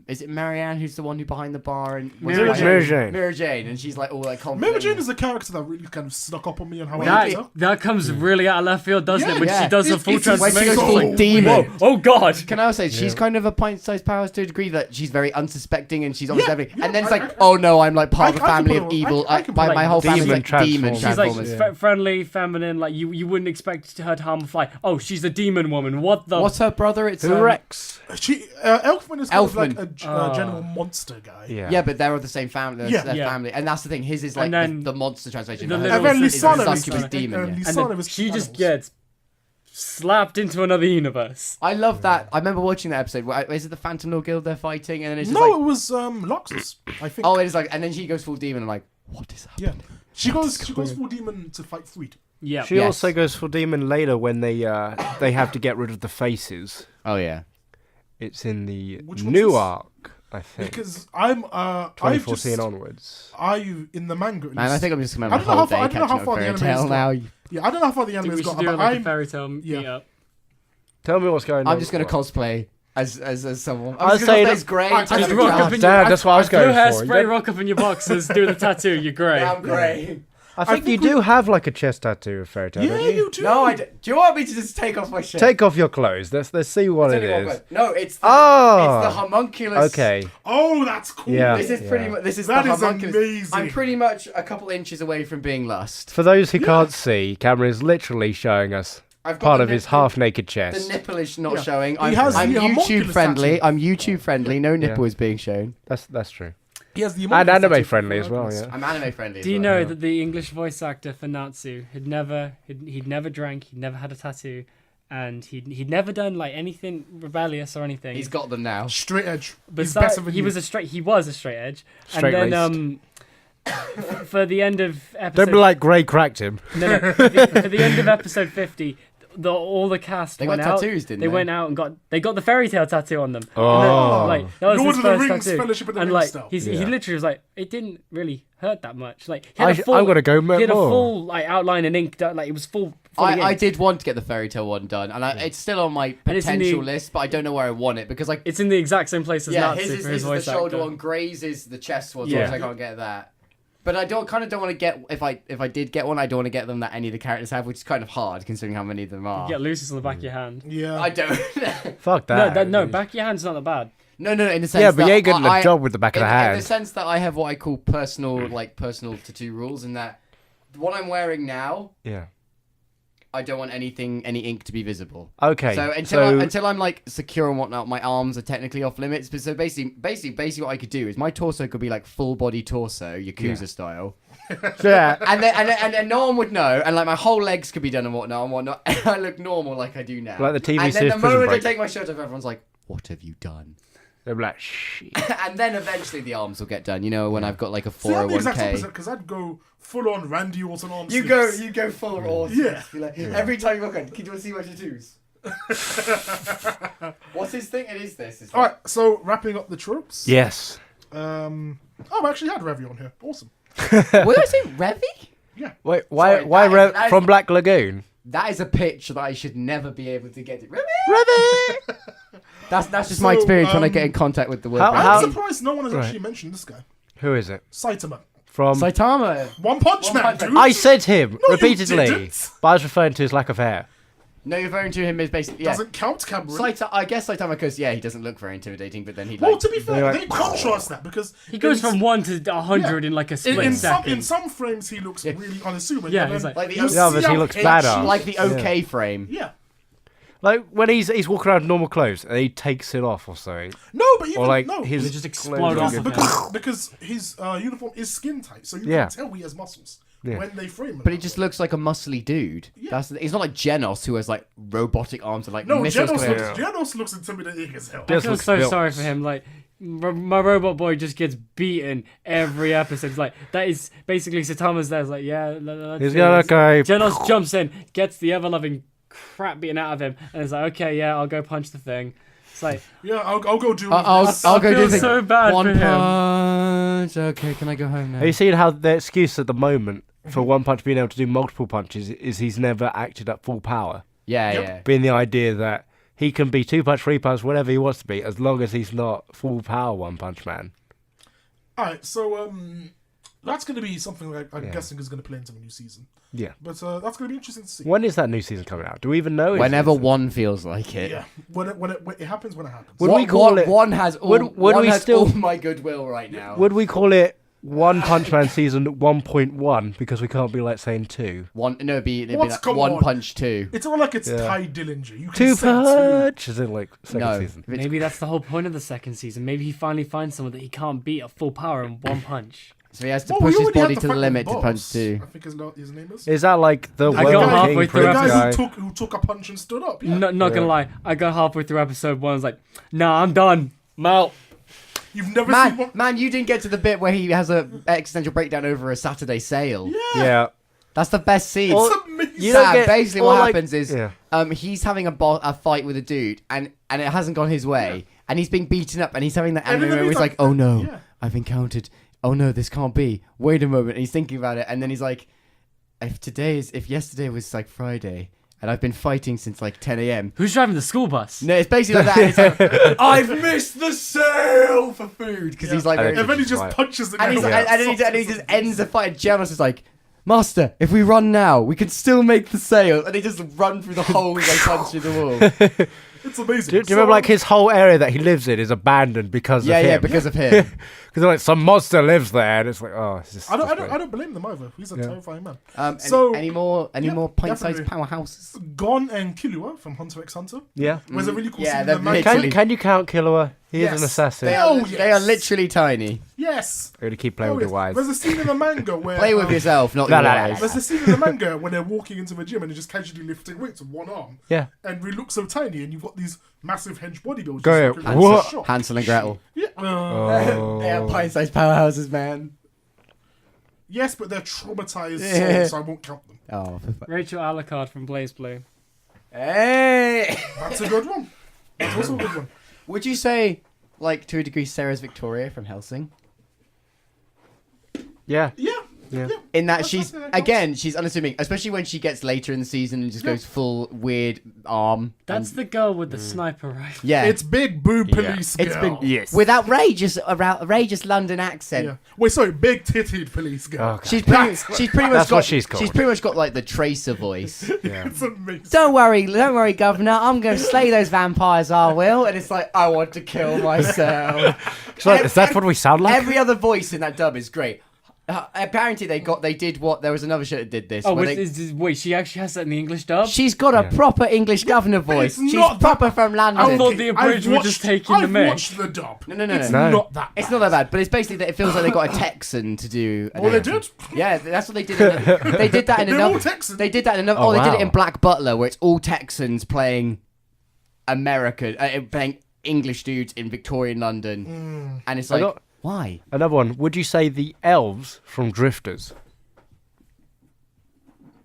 Speaker 1: is it Marianne who's the one who behind the bar and
Speaker 4: Mira Jane.
Speaker 3: Mira Jane.
Speaker 1: Mira Jane, and she's like all like confident.
Speaker 2: Mary Jane is a character that really kind of snuck up on me and how I
Speaker 1: That-
Speaker 2: hate her.
Speaker 4: That comes really out of left field, doesn't
Speaker 2: Yeah,
Speaker 4: it? When
Speaker 1: yeah.
Speaker 4: she does her
Speaker 2: It's-
Speaker 4: full
Speaker 2: it's
Speaker 1: when she goes
Speaker 4: transformation.
Speaker 1: full
Speaker 2: so
Speaker 1: demon.
Speaker 2: weird.
Speaker 4: Oh God!
Speaker 1: Can I also say she's kind of a pint-sized powerhouse to a degree that she's very unsuspecting and she's always
Speaker 2: Yeah,
Speaker 1: everything.
Speaker 2: yeah,
Speaker 1: And then it's
Speaker 2: I-
Speaker 1: like, oh no, I'm like part of a
Speaker 2: I can
Speaker 1: family
Speaker 2: put
Speaker 1: of
Speaker 2: her-
Speaker 1: evil.
Speaker 2: I can
Speaker 1: my
Speaker 2: put, like,
Speaker 1: whole family's
Speaker 3: demon
Speaker 1: like demon
Speaker 3: transformers.
Speaker 4: She's like
Speaker 1: transformers.
Speaker 4: friendly, feminine. Like you wouldn't expect her to harm a fly. Oh, she's a demon woman. What the?
Speaker 1: What's her brother? It's
Speaker 3: Rex.
Speaker 2: Elfman is kind of like
Speaker 1: Elfman.
Speaker 2: a general monster guy.
Speaker 3: Yeah.
Speaker 1: Yeah, but they're of the same family.
Speaker 2: Yeah.
Speaker 1: Their
Speaker 4: Yeah.
Speaker 1: family, and that's the thing. His is like
Speaker 4: And then
Speaker 1: the monster translation.
Speaker 4: the
Speaker 1: Hers
Speaker 4: little
Speaker 2: And then
Speaker 1: is
Speaker 4: sister-
Speaker 1: the
Speaker 2: Lisana
Speaker 1: succubus
Speaker 2: is
Speaker 1: demon. Yeah.
Speaker 4: and
Speaker 2: Lisana
Speaker 4: then
Speaker 2: is
Speaker 4: she just
Speaker 2: animals.
Speaker 4: gets slapped into another universe.
Speaker 1: I love that. I remember watching that episode. Is it the Phantom Lord Guild they're fighting? And then it's just
Speaker 2: No,
Speaker 1: like,
Speaker 2: it was Luxus, I think.
Speaker 1: oh, it is like, and then she goes full demon. I'm like, what is happening?
Speaker 2: Yeah. She goes full demon to fight Freed.
Speaker 4: Yeah.
Speaker 3: She
Speaker 1: Yes.
Speaker 3: also goes for demon later when they have to get rid of the faces.
Speaker 1: Oh yeah.
Speaker 3: It's in the
Speaker 2: Which one's
Speaker 3: new
Speaker 2: this?
Speaker 3: arc, I think.
Speaker 2: Because I've
Speaker 3: 2014
Speaker 2: just,
Speaker 3: onwards.
Speaker 2: in the manga. At
Speaker 1: Man, I
Speaker 2: least,
Speaker 1: think I'm just gonna
Speaker 2: I
Speaker 1: have a
Speaker 2: don't know
Speaker 1: whole
Speaker 2: how far-
Speaker 1: day
Speaker 2: I don't know
Speaker 1: catching
Speaker 2: how
Speaker 1: up
Speaker 2: far the
Speaker 1: Fairy
Speaker 2: anime
Speaker 1: Tail
Speaker 2: has
Speaker 1: now.
Speaker 2: yeah, I don't know how far the
Speaker 4: I think
Speaker 2: anime
Speaker 4: we
Speaker 2: has
Speaker 4: should
Speaker 2: got,
Speaker 4: do
Speaker 2: but
Speaker 4: like a
Speaker 2: I'm
Speaker 4: fairy tale
Speaker 2: yeah.
Speaker 4: meetup.
Speaker 3: Tell me what's going on.
Speaker 1: I'm just gonna cosplay as someone.
Speaker 3: I was saying
Speaker 1: as Grey.
Speaker 2: Alright,
Speaker 1: Just
Speaker 2: just
Speaker 4: rock
Speaker 1: rock
Speaker 4: up in
Speaker 3: Damn, that's what I was
Speaker 4: Blue
Speaker 3: going
Speaker 4: hair,
Speaker 3: for.
Speaker 4: spray rock up in your boxes, do the tattoo, you're great.
Speaker 1: I'm Grey.
Speaker 3: I think you
Speaker 2: think we-
Speaker 3: do have like a chest tattoo of fairy tale.
Speaker 2: Yeah,
Speaker 3: don't you?
Speaker 2: you do.
Speaker 1: No, I don't. Do you want me to just take off my shirt?
Speaker 3: Take off your clothes. Let's see what
Speaker 1: It's
Speaker 3: it
Speaker 1: only one
Speaker 3: is.
Speaker 1: word. No, it's the,
Speaker 3: Oh.
Speaker 1: it's the homunculus.
Speaker 3: Okay.
Speaker 2: Oh, that's cool.
Speaker 3: Yeah.
Speaker 1: This is pretty much. This is
Speaker 2: That
Speaker 1: the
Speaker 2: is
Speaker 1: homunculus.
Speaker 2: amazing.
Speaker 1: I'm pretty much a couple inches away from being lust.
Speaker 3: For those who can't see, Cameron is literally showing us
Speaker 1: I've got
Speaker 3: part
Speaker 1: the
Speaker 3: of his
Speaker 1: nipple-
Speaker 3: half-naked
Speaker 1: The
Speaker 3: chest.
Speaker 1: nipple is not
Speaker 2: Yeah.
Speaker 1: showing.
Speaker 2: He has
Speaker 1: I'm
Speaker 2: the
Speaker 1: YouTube
Speaker 2: homunculus
Speaker 1: friendly.
Speaker 2: tattoo.
Speaker 1: I'm YouTube friendly. No nipple
Speaker 3: Yeah.
Speaker 1: is being shown.
Speaker 3: That's true.
Speaker 2: He has the
Speaker 3: And
Speaker 2: homunculus
Speaker 3: anime
Speaker 2: tattoo
Speaker 3: friendly
Speaker 2: for
Speaker 3: as well,
Speaker 2: Oculus.
Speaker 3: yeah.
Speaker 1: I'm anime friendly.
Speaker 4: Do you
Speaker 1: as well.
Speaker 4: know that the English voice actor for Natsu he'd never drank, he'd never had a tattoo, and he'd never done like anything rebellious or anything.
Speaker 1: He's got them now.
Speaker 2: Straight edge.
Speaker 4: But
Speaker 2: He's better than
Speaker 4: he
Speaker 2: you.
Speaker 4: was a straight edge.
Speaker 3: Straight-laced.
Speaker 4: And then for the end of episode
Speaker 3: Don't be like Gray cracked him.
Speaker 4: no, for the end of episode 50, all the cast
Speaker 1: They
Speaker 4: went
Speaker 1: got
Speaker 4: out.
Speaker 1: tattoos, didn't
Speaker 4: they
Speaker 1: they?
Speaker 4: went out and got the fairy tale tattoo on them.
Speaker 3: Oh.
Speaker 4: And then, like that was
Speaker 2: Lord
Speaker 4: his
Speaker 2: of the
Speaker 4: first
Speaker 2: Rings,
Speaker 4: tattoo.
Speaker 2: Fellowship of the
Speaker 4: And
Speaker 2: Ring
Speaker 4: like
Speaker 2: style.
Speaker 4: he
Speaker 3: Yeah.
Speaker 4: literally was like, it didn't really hurt that much. Like he
Speaker 3: I'm
Speaker 4: had a full,
Speaker 3: gonna go
Speaker 4: he had a
Speaker 3: more.
Speaker 4: full like outline and ink done, like it was full. fully
Speaker 1: I
Speaker 4: inked.
Speaker 1: did want to get the fairy tale one done, and it's still on my
Speaker 4: And it's in
Speaker 1: potential
Speaker 4: the-
Speaker 1: list, but I don't know where I want it because like
Speaker 4: It's in the exact same place as
Speaker 1: yeah,
Speaker 4: Natsu
Speaker 1: his
Speaker 4: for
Speaker 1: is,
Speaker 4: his
Speaker 1: his is
Speaker 4: voice
Speaker 1: the shoulder
Speaker 4: actor.
Speaker 1: one, Gray's is the chest one,
Speaker 4: Yeah.
Speaker 1: so I can't get that. But I don't want to get if I did get one, I don't want to get them that any of the characters have, which is kind of hard considering how many of them are.
Speaker 4: You get Lucius on the back of your hand.
Speaker 2: Yeah.
Speaker 1: I don't.
Speaker 3: Fuck that.
Speaker 4: No, back of your hand's not that bad.
Speaker 1: No, in the sense
Speaker 3: Yeah, but
Speaker 1: that
Speaker 3: you ain't getting
Speaker 1: I-
Speaker 3: a job with the back of the
Speaker 1: in the
Speaker 3: hand.
Speaker 1: sense that I have what I call personal tattoo rules, in that what I'm wearing now,
Speaker 3: Yeah.
Speaker 1: I don't want any ink to be visible.
Speaker 3: Okay.
Speaker 1: So until I'm like secure and whatnot, my arms are technically off limits. But so basically, what I could do is my torso could be like full body torso, Yakuza style,
Speaker 3: yeah.
Speaker 1: and then no one would know, and like my whole legs could be done and whatnot, and I look normal like I do now.
Speaker 3: Like the TV
Speaker 1: and then
Speaker 3: series
Speaker 1: the
Speaker 3: Prison
Speaker 1: moment
Speaker 3: Break.
Speaker 1: I take my shirt off, everyone's like, "What have you done?"
Speaker 3: They're like, shit.
Speaker 1: And then eventually the arms will get done. You know, when I've got like a
Speaker 2: See, I'm the exact
Speaker 1: 401k.
Speaker 2: opposite because I'd go full on Randy Orton arm
Speaker 1: You
Speaker 2: sleeves.
Speaker 1: go full raw.
Speaker 2: Yeah.
Speaker 1: Be like, every time you walk on, can you want to see my tattoos? What's his thing? It is this. It's
Speaker 2: All right, so wrapping up the tropes.
Speaker 3: Yes.
Speaker 2: Oh, I actually had Revy on here. Awesome.
Speaker 1: What did I say? Revy?
Speaker 3: Wait,
Speaker 1: Sorry,
Speaker 3: why
Speaker 1: that is-
Speaker 3: from Black Lagoon?
Speaker 1: That is a pitch that I should never be able to get. Revy?
Speaker 3: Revy!
Speaker 1: That's just my
Speaker 2: So,
Speaker 1: experience when I get in contact with the word.
Speaker 3: how-
Speaker 1: Revy.
Speaker 2: I'm surprised no one has
Speaker 3: Right.
Speaker 2: actually mentioned this guy.
Speaker 3: Who is it?
Speaker 2: Saitama.
Speaker 3: From...
Speaker 1: Saitama.
Speaker 2: One Punch Man,
Speaker 1: Punch
Speaker 2: dude.
Speaker 1: Man.
Speaker 3: I said him
Speaker 2: No, you
Speaker 3: repeatedly,
Speaker 2: didn't.
Speaker 3: but I was referring to his lack of hair.
Speaker 1: No, you're referring to him as basically. Yeah.
Speaker 2: Doesn't count, Cameron.
Speaker 1: I guess Saitama, because he doesn't look very intimidating, but then he
Speaker 2: Well,
Speaker 1: like.
Speaker 2: to be fair,
Speaker 3: They're
Speaker 2: they
Speaker 3: like-
Speaker 2: contrast that because
Speaker 4: He goes
Speaker 2: in-
Speaker 4: from 1 to 100 in like a split
Speaker 2: in
Speaker 4: second.
Speaker 2: some frames he looks really unassuming.
Speaker 4: Yeah,
Speaker 2: and
Speaker 4: he's
Speaker 2: then
Speaker 4: like-
Speaker 1: the
Speaker 2: you
Speaker 1: The
Speaker 3: others,
Speaker 2: see
Speaker 3: he
Speaker 2: how
Speaker 3: looks
Speaker 2: edgy-
Speaker 3: badass.
Speaker 1: like the OK frame.
Speaker 2: Yeah.
Speaker 3: Like when he's walking around in normal clothes and he takes it off or something.
Speaker 2: No, but even
Speaker 3: Or like
Speaker 2: no.
Speaker 3: his
Speaker 4: They just explode
Speaker 3: clothes
Speaker 4: off
Speaker 3: are
Speaker 4: of
Speaker 3: good.
Speaker 4: him.
Speaker 2: because his uniform is skin tight, so you
Speaker 3: Yeah.
Speaker 2: can tell he has muscles
Speaker 3: Yeah.
Speaker 2: when they frame him.
Speaker 1: But he just looks like a muscly dude.
Speaker 2: Yeah.
Speaker 1: He's not like Genos, who has like robotic arms and like
Speaker 2: no,
Speaker 1: missiles
Speaker 2: Genos
Speaker 1: coming
Speaker 2: looks,
Speaker 1: out.
Speaker 2: Genos looks intimidating as hell.
Speaker 4: I
Speaker 3: Just
Speaker 4: feel
Speaker 3: looks
Speaker 4: so
Speaker 3: built.
Speaker 4: sorry for him. Like, my robot boy just gets beaten every episode. It's like, that is basically Saitama's there. It's like, yeah, let's
Speaker 3: He's
Speaker 4: do
Speaker 3: got
Speaker 4: this.
Speaker 3: okay.
Speaker 4: Genos jumps in, gets the ever loving crap beaten out of him, and it's like, okay, yeah, I'll go punch the thing. It's like,
Speaker 2: Yeah, I'll go do.
Speaker 1: I'll
Speaker 2: this.
Speaker 1: go do
Speaker 4: feel
Speaker 1: the
Speaker 4: so bad
Speaker 1: one
Speaker 4: for him.
Speaker 1: punch. Okay, can I go home now?
Speaker 3: Have you seen how the excuse at the moment for One Punch being able to do multiple punches is he's never acted at full power?
Speaker 1: Yeah,
Speaker 2: Yep.
Speaker 1: yeah.
Speaker 3: Being the idea that he can be 2 punch, 3 punch, whatever he wants to be, as long as he's not full power One Punch Man.
Speaker 2: All right, so that's going to be something like I'm
Speaker 3: Yeah.
Speaker 2: guessing is going to play into the new season.
Speaker 3: Yeah.
Speaker 2: But that's going to be interesting to see.
Speaker 3: When is that new season coming out? Do we even know?
Speaker 1: Whenever one feels like it.
Speaker 2: Yeah, when it happens when it happens.
Speaker 3: Would we call it-
Speaker 1: One has all,
Speaker 3: would
Speaker 1: one
Speaker 3: we
Speaker 1: has
Speaker 3: still-
Speaker 1: all my goodwill right now.
Speaker 3: Would we call it One Punch Man season 1.1 because we can't be like saying 2?
Speaker 1: it'd be
Speaker 2: What?
Speaker 1: like
Speaker 2: Come
Speaker 1: One
Speaker 2: on.
Speaker 1: Punch 2.
Speaker 2: It's all like it's
Speaker 3: Yeah.
Speaker 2: Ty Dillinger. You can
Speaker 3: 2
Speaker 2: say two.
Speaker 3: punch is in like second
Speaker 1: No.
Speaker 3: season.
Speaker 1: If it's-
Speaker 4: maybe that's the whole point of the second season. Maybe he finally finds someone that he can't beat at full power in one punch.
Speaker 1: So he has to
Speaker 2: Well,
Speaker 1: push
Speaker 2: we
Speaker 1: his
Speaker 2: already had
Speaker 1: body
Speaker 2: the
Speaker 1: to the
Speaker 2: fight with
Speaker 1: limit to
Speaker 2: Boss,
Speaker 1: punch two.
Speaker 2: I think his name is.
Speaker 3: Is that like the
Speaker 4: I
Speaker 3: World
Speaker 4: got
Speaker 3: King
Speaker 4: halfway through
Speaker 2: The
Speaker 3: Prince
Speaker 2: guy
Speaker 3: guy?
Speaker 2: who took a punch and stood up. Yeah.
Speaker 4: Not
Speaker 3: Yeah.
Speaker 4: gonna lie, I got halfway through episode 1. I was like, nah, I'm done. I'm out.
Speaker 2: You've never seen one.
Speaker 1: Man, you didn't get to the bit where he has a existential breakdown over a Saturday sale.
Speaker 3: Yeah.
Speaker 1: That's the best scene.
Speaker 3: Or-
Speaker 2: It's amazing.
Speaker 3: You don't
Speaker 1: Sam,
Speaker 3: get-
Speaker 1: basically
Speaker 3: or
Speaker 1: what
Speaker 3: like-
Speaker 1: happens is
Speaker 3: Yeah.
Speaker 1: he's having a fight with a dude and it hasn't gone his way and he's being beaten up and he's having that
Speaker 2: And
Speaker 1: anime
Speaker 2: then
Speaker 1: where he's
Speaker 2: he's
Speaker 1: like,
Speaker 2: like,
Speaker 1: oh no,
Speaker 2: yeah.
Speaker 1: I've encountered, oh no, this can't be, wait a moment, and he's thinking about it and then he's like, if yesterday was like Friday and I've been fighting since like 10 a.m.
Speaker 4: Who's driving the school bus?
Speaker 1: No, it's basically like that. And it's like, I've missed the sale for food because he's like,
Speaker 3: I
Speaker 1: very,
Speaker 3: don't
Speaker 2: And then he
Speaker 3: Just
Speaker 2: just
Speaker 3: fight.
Speaker 2: punches the guy.
Speaker 1: and he's
Speaker 3: Yeah.
Speaker 1: and he just ends the fight. Jonas is like, Master, if we run now, we can still make the sale. And he just run through the hole and go punch through the wall.
Speaker 2: It's amazing.
Speaker 3: Do you remember like his whole area that he lives in is abandoned because of him?
Speaker 1: Yeah, because of him.
Speaker 3: Because like some monster lives there, and it's like, oh, it's just.
Speaker 2: I
Speaker 3: just
Speaker 2: don't blame them either. He's a terrifying man.
Speaker 1: So,
Speaker 2: So-
Speaker 1: any more pint-sized
Speaker 2: definitely.
Speaker 1: powerhouses?
Speaker 2: Gon and Killua from Hunter x Hunter.
Speaker 3: Yeah.
Speaker 2: There's a really cool
Speaker 1: Yeah,
Speaker 2: scene in
Speaker 1: they're
Speaker 2: the manga.
Speaker 1: literally-
Speaker 3: Can you count Killua? He is
Speaker 2: Yes.
Speaker 3: an assassin.
Speaker 1: They
Speaker 2: Oh,
Speaker 1: are, they are
Speaker 2: yes.
Speaker 1: literally tiny.
Speaker 2: Yes.
Speaker 3: I'm gonna keep playing
Speaker 2: Oh,
Speaker 3: with
Speaker 2: yes.
Speaker 3: the wires.
Speaker 2: There's a scene in the manga where
Speaker 1: Play with yourself, not
Speaker 3: No,
Speaker 1: your
Speaker 3: no, no,
Speaker 1: eyes.
Speaker 2: There's a scene in the manga when they're walking into the gym and they're just casually lifting weights with one arm.
Speaker 3: Yeah.
Speaker 2: And we look so tiny, and you've got these massive hench bodybuilders.
Speaker 3: Go
Speaker 2: just
Speaker 3: ahead.
Speaker 2: looking
Speaker 3: What?
Speaker 2: shocked.
Speaker 1: Hansel and Gretel.
Speaker 2: Yeah.
Speaker 3: Oh.
Speaker 1: They are pint-sized powerhouses, man.
Speaker 2: Yes, but they're traumatized
Speaker 1: Yeah.
Speaker 2: souls, so I won't count them.
Speaker 1: Oh, for fuck.
Speaker 4: Rachel Alucard from Blaze Blue.
Speaker 1: Hey!
Speaker 2: That's a good one. That's also a good one.
Speaker 1: Would you say, like, to a degree, Sarah's Victoria from Helsing?
Speaker 3: Yeah.
Speaker 2: Yeah.
Speaker 3: Yeah.
Speaker 1: In that
Speaker 2: That's
Speaker 1: she's,
Speaker 2: something that counts.
Speaker 1: again, she's unassuming, especially when she gets later in the season and just
Speaker 2: Yeah.
Speaker 1: goes full weird arm.
Speaker 4: That's
Speaker 1: and,
Speaker 4: the girl with the sniper rifle.
Speaker 1: yeah.
Speaker 2: It's big boob police girl.
Speaker 1: It's been
Speaker 3: Yes.
Speaker 1: with outrageous London accent.
Speaker 2: Yeah. Wait, sorry, big titted police girl.
Speaker 3: Okay.
Speaker 1: She's pretty much
Speaker 3: That's
Speaker 1: got.
Speaker 3: what she's called.
Speaker 1: She's pretty much got like the Tracer voice.
Speaker 3: Yeah.
Speaker 2: It's amazing.
Speaker 1: Don't worry, Governor. I'm going to slay those vampires. I will. And it's like I want to kill myself.
Speaker 3: So is that what we sound like?
Speaker 1: Every other voice in that dub is great. Apparently there was another show that did this.
Speaker 4: Oh,
Speaker 1: where
Speaker 4: wait, she actually has that in the English dub?
Speaker 1: she's got a
Speaker 3: Yeah.
Speaker 1: proper English governor voice.
Speaker 2: it's
Speaker 1: She's
Speaker 2: not that-
Speaker 1: proper from London.
Speaker 4: I thought the abridged were just taking the
Speaker 2: I've
Speaker 4: mix.
Speaker 2: watched the dub.
Speaker 1: No.
Speaker 2: It's
Speaker 3: No.
Speaker 2: not that.
Speaker 1: It's not that bad, but it's basically that it feels like they got a Texan to do.
Speaker 2: Oh, they did?
Speaker 1: Yeah, that's what they did. They did that in
Speaker 2: They're
Speaker 1: another.
Speaker 2: all Texan.
Speaker 1: They did that in another.
Speaker 3: Oh,
Speaker 1: Oh, they did it
Speaker 3: wow.
Speaker 1: in Black Butler, where it's all Texans playing American, playing English dudes in Victorian London, and it's
Speaker 3: I
Speaker 1: like,
Speaker 3: got-
Speaker 1: why?
Speaker 3: Another one. Would you say the elves from Drifters?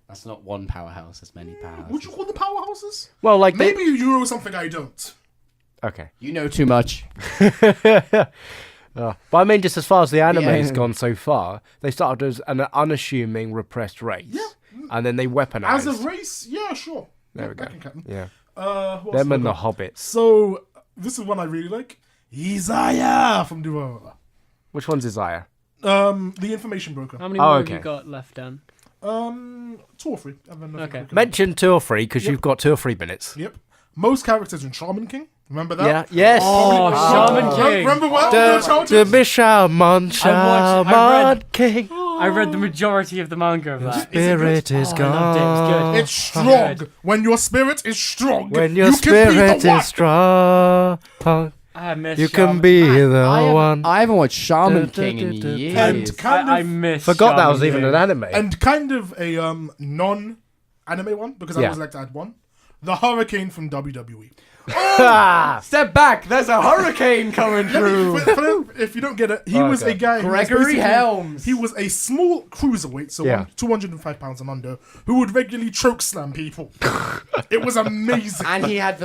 Speaker 1: That's not one powerhouse. That's many powerhouses.
Speaker 2: Would you call them powerhouses?
Speaker 3: Well, like
Speaker 2: Maybe you know something I don't.
Speaker 3: Okay.
Speaker 1: You know too much.
Speaker 3: But I mean, just as far as the anime's
Speaker 1: Yeah.
Speaker 3: gone so far, they started as an unassuming, repressed race.
Speaker 2: Yeah.
Speaker 3: And then they weaponized.
Speaker 2: As a race, yeah, sure.
Speaker 3: There
Speaker 2: Yeah,
Speaker 3: we go.
Speaker 2: I can count them.
Speaker 3: Yeah.
Speaker 2: What
Speaker 3: Them
Speaker 2: else
Speaker 3: and the
Speaker 2: have I got?
Speaker 3: Hobbits.
Speaker 2: So, this is one I really like. Isaiah from Duvara.
Speaker 3: Which one's Isaiah?
Speaker 2: The information broker.
Speaker 4: How many
Speaker 3: Oh,
Speaker 4: more
Speaker 3: okay.
Speaker 4: have you got left, Dan?
Speaker 2: 2 or 3. And then nothing
Speaker 4: Okay.
Speaker 2: quicker.
Speaker 3: Mention 2 or 3 because
Speaker 2: Yep.
Speaker 3: you've got 2 or 3 minutes.
Speaker 2: Yep. Most characters in Shaman King. Remember that?
Speaker 3: Yeah. Yes.
Speaker 4: Oh, Shaman King.
Speaker 2: Remember what?
Speaker 3: The Bishaman Shaman King.
Speaker 4: I read the majority of the manga of that.
Speaker 3: Spirit is
Speaker 4: Oh, I loved it. It was good.
Speaker 3: gone.
Speaker 2: It's strong. When your spirit is strong.
Speaker 3: When your
Speaker 2: you can be
Speaker 3: spirit
Speaker 2: the one.
Speaker 3: is strong,
Speaker 4: I miss
Speaker 3: you
Speaker 4: Shaman.
Speaker 3: can be the one.
Speaker 1: I haven't watched Shaman
Speaker 3: Dun,
Speaker 1: King in
Speaker 3: dun, dun, dun,
Speaker 1: years.
Speaker 3: dun.
Speaker 2: And kind
Speaker 4: I
Speaker 2: of,
Speaker 4: miss
Speaker 3: Forgot that
Speaker 4: Shaman
Speaker 3: was even
Speaker 4: King.
Speaker 3: an anime.
Speaker 2: and kind of a non-anime one because I
Speaker 3: Yeah.
Speaker 2: always like to add one. The Hurricane from WWE.
Speaker 1: Step back. There's a hurricane coming through.
Speaker 2: If you don't get it, he was
Speaker 3: Okay.
Speaker 2: a guy. who was
Speaker 1: Gregory
Speaker 2: basically-
Speaker 1: Helms.
Speaker 2: He was a small cruiserweight, so
Speaker 3: Yeah.
Speaker 2: 205 pounds and under, who would regularly choke slam people. It was amazing.
Speaker 1: And he had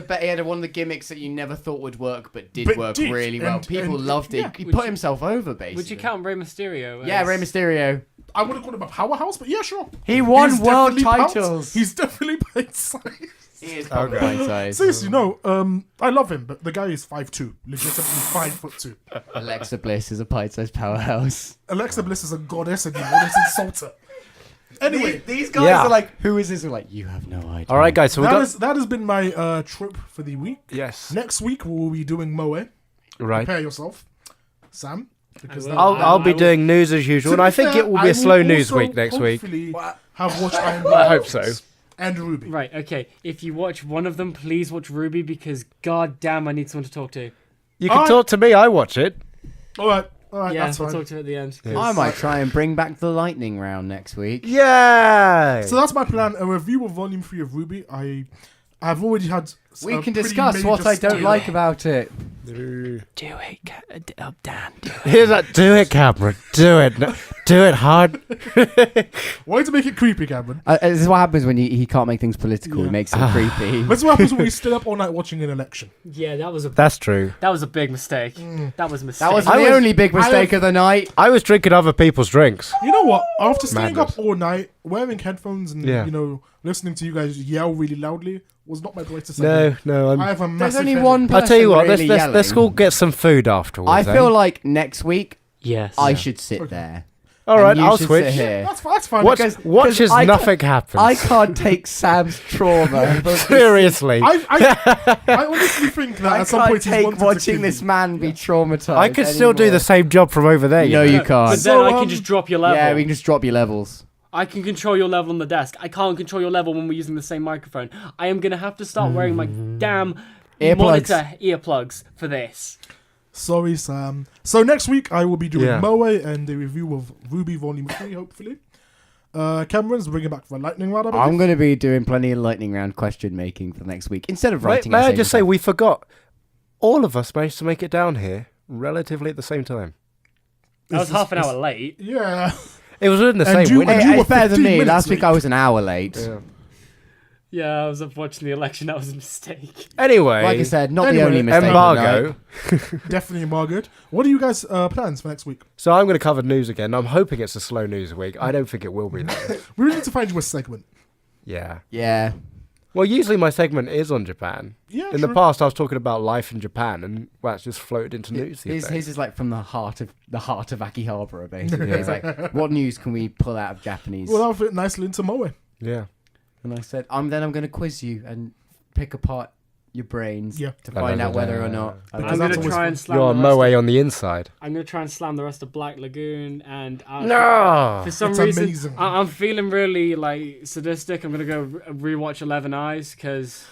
Speaker 1: one of the gimmicks that you never thought would work, but did
Speaker 2: But
Speaker 1: work
Speaker 2: did,
Speaker 1: really well.
Speaker 2: and-
Speaker 1: People
Speaker 2: and-
Speaker 1: loved it.
Speaker 2: yeah.
Speaker 1: He put himself over, basically.
Speaker 4: Would you count Rey Mysterio?
Speaker 1: Yeah,
Speaker 4: as-
Speaker 1: Rey Mysterio.
Speaker 2: I wouldn't call him a powerhouse, but yeah, sure.
Speaker 1: He won
Speaker 2: He's
Speaker 1: world
Speaker 2: definitely pounced.
Speaker 1: titles.
Speaker 2: He's definitely pint size.
Speaker 1: He is probably pint size.
Speaker 2: Seriously, no. I love him, but the guy is 5'2", legitimately 5'2".
Speaker 1: Alexa Bliss is a pint-sized powerhouse.
Speaker 2: Alexa Bliss is a goddess, and you want to insult her. Anyway,
Speaker 1: These guys
Speaker 3: Yeah.
Speaker 1: are like, who is this? We're like, you have no idea.
Speaker 3: All right, guys. So we got.
Speaker 2: that has been my trope for the week.
Speaker 3: Yes.
Speaker 2: Next week we'll be doing Moe.
Speaker 3: Right.
Speaker 2: Prepare yourself, Sam. Because
Speaker 4: will.
Speaker 2: that-
Speaker 3: I'll be
Speaker 4: I will-
Speaker 3: doing news as usual, and
Speaker 2: To be
Speaker 3: I think
Speaker 2: fair,
Speaker 3: it will
Speaker 2: I
Speaker 3: be a slow news
Speaker 2: also
Speaker 3: week next week.
Speaker 2: hopefully have watched Iron
Speaker 3: I hope so.
Speaker 2: and Ruby.
Speaker 4: Right, okay. If you watch one of them, please watch Ruby because god damn I need someone to talk to.
Speaker 3: You can
Speaker 2: I-
Speaker 3: talk to me. I watch it.
Speaker 2: All right. All right,
Speaker 4: Yeah,
Speaker 2: that's
Speaker 4: we'll
Speaker 2: fine.
Speaker 4: talk to it at the end.
Speaker 3: Yeah.
Speaker 1: I might try and bring back the lightning round next week.
Speaker 3: Yay!
Speaker 2: So that's my plan. A review of Volume 3 of Ruby. I've already had.
Speaker 1: We
Speaker 2: a
Speaker 1: can
Speaker 2: pretty
Speaker 1: discuss what
Speaker 2: major
Speaker 1: I don't
Speaker 2: spoiler.
Speaker 1: like about it.
Speaker 4: Do it, Dan. Do it.
Speaker 3: Here's that. Do it, Cameron. Do it. No, do it hard.
Speaker 2: Why to make it creepy, Cameron?
Speaker 1: This is what happens when he can't make things political.
Speaker 2: Yeah.
Speaker 1: He makes it creepy.
Speaker 2: That's what happens when we stay up all night watching an election.
Speaker 4: Yeah, that was a
Speaker 3: That's true.
Speaker 4: big mistake. That was a mistake.
Speaker 1: That wasn't
Speaker 3: I
Speaker 1: the
Speaker 3: was-
Speaker 1: only big mistake of the night.
Speaker 3: I was drinking other people's drinks.
Speaker 2: You know what? After staying
Speaker 3: Madness.
Speaker 2: up all night, wearing headphones and
Speaker 3: Yeah.
Speaker 2: listening to you guys yell really loudly was not my greatest
Speaker 3: No,
Speaker 2: idea.
Speaker 3: no.
Speaker 2: I have a
Speaker 1: There's
Speaker 2: massive
Speaker 1: only
Speaker 2: headache.
Speaker 1: one person
Speaker 3: I'll tell you what.
Speaker 1: really
Speaker 3: Let's
Speaker 1: yelling.
Speaker 3: all get some food afterwards.
Speaker 1: I feel
Speaker 3: eh?
Speaker 1: like next week
Speaker 4: Yes.
Speaker 1: I should sit
Speaker 2: Okay.
Speaker 1: there.
Speaker 3: All
Speaker 1: and
Speaker 3: right,
Speaker 1: you
Speaker 3: I'll
Speaker 1: should
Speaker 3: switch.
Speaker 1: sit here.
Speaker 2: That's fine.
Speaker 3: Watch,
Speaker 1: Because-
Speaker 3: watch
Speaker 1: because
Speaker 3: as
Speaker 1: I
Speaker 3: nothing happens.
Speaker 1: I can't take Sam's trauma.
Speaker 3: Seriously.
Speaker 2: I honestly think that
Speaker 1: I
Speaker 2: at some
Speaker 1: can't
Speaker 2: point he's
Speaker 1: take
Speaker 2: wanted to
Speaker 1: watching
Speaker 2: kill
Speaker 1: this
Speaker 2: you.
Speaker 1: man be traumatized.
Speaker 3: I could still do
Speaker 1: anymore.
Speaker 3: the same job from over there.
Speaker 1: No,
Speaker 3: you know?
Speaker 1: you
Speaker 4: But
Speaker 1: can't.
Speaker 4: then
Speaker 2: So,
Speaker 4: I can just drop your level.
Speaker 1: Yeah, we can just drop your levels.
Speaker 4: I can control your level on the desk. I can't control your level when we're using the same microphone. I am going to have to start wearing my damn
Speaker 1: Earplugs.
Speaker 4: monitor earplugs for this.
Speaker 2: Sorry, Sam. So next week I will be doing
Speaker 3: Yeah.
Speaker 2: Moe and a review of Ruby Volume 3, hopefully. Cameron's bringing back the lightning round. I
Speaker 1: I'm
Speaker 2: believe.
Speaker 1: going to be doing plenty of lightning round question making for next week instead of
Speaker 3: May,
Speaker 1: writing.
Speaker 3: may I
Speaker 1: essays
Speaker 3: just
Speaker 1: and
Speaker 3: say we forgot? All of us managed to make it down here relatively at the same time.
Speaker 4: I was half an hour late.
Speaker 2: Yeah.
Speaker 3: It was in the
Speaker 2: And
Speaker 3: same
Speaker 2: you-
Speaker 3: window.
Speaker 2: and
Speaker 1: Hey,
Speaker 2: were
Speaker 1: it's better than
Speaker 2: 15
Speaker 1: me.
Speaker 2: minutes
Speaker 1: Last week
Speaker 2: late.
Speaker 1: I was an hour late.
Speaker 3: Yeah.
Speaker 4: Yeah, I was up watching the election. That was a mistake.
Speaker 3: Anyway,
Speaker 1: Like I said, not
Speaker 2: Anyway,
Speaker 1: the only mistake. of the
Speaker 3: embargo.
Speaker 1: night.
Speaker 2: Definitely embargoed. What are you guys' plans for next week?
Speaker 3: So I'm going to cover news again. I'm hoping it's a slow news week. I don't think it will be. Though.
Speaker 2: We really need to find you a segment.
Speaker 3: Yeah.
Speaker 1: Yeah.
Speaker 3: Well, usually my segment is on Japan.
Speaker 2: Yeah,
Speaker 3: In the past, I was talking about life in Japan, and well, it's just floated into news. these
Speaker 1: His
Speaker 3: days.
Speaker 1: is like from the heart of Akihabara, basically. It's like, what news can we pull out of Japanese?
Speaker 2: Well, that'll fit nicely into Moe.
Speaker 3: Yeah.
Speaker 1: And I said, I'm going to quiz you and pick apart your brains
Speaker 2: Yeah.
Speaker 1: to find out whether or not.
Speaker 2: Because
Speaker 4: I'm
Speaker 2: that's
Speaker 4: going to
Speaker 2: always
Speaker 4: try
Speaker 2: fun.
Speaker 4: and slam
Speaker 3: You're
Speaker 4: the rest
Speaker 3: Moe
Speaker 4: of,
Speaker 3: on the inside.
Speaker 4: I'm going to try and slam the rest of Black Lagoon and
Speaker 3: No.
Speaker 4: for some
Speaker 2: It's
Speaker 4: reason
Speaker 2: amazing.
Speaker 4: I'm feeling really like sadistic. I'm going to go rewatch 11 Eyes because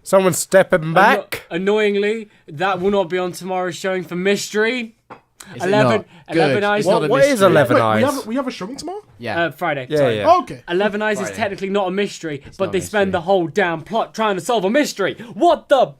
Speaker 3: Someone's stepping back.
Speaker 4: annoyingly that will not be on tomorrow's showing for mystery.
Speaker 1: Is it
Speaker 4: 11
Speaker 1: not?
Speaker 4: 11
Speaker 1: Good.
Speaker 4: Eyes.
Speaker 1: It's not a
Speaker 3: What is
Speaker 1: mystery.
Speaker 3: 11
Speaker 2: Wait,
Speaker 3: eyes?
Speaker 2: we have a showing tomorrow?
Speaker 1: Yeah.
Speaker 4: Friday.
Speaker 3: Yeah,
Speaker 4: sorry.
Speaker 3: yeah.
Speaker 2: Oh, okay.
Speaker 4: 11 Eyes is
Speaker 1: Friday.
Speaker 4: technically not a mystery,
Speaker 1: not
Speaker 4: but
Speaker 1: a
Speaker 4: they spend
Speaker 1: mystery.
Speaker 4: the whole damn plot trying to solve a mystery. What the?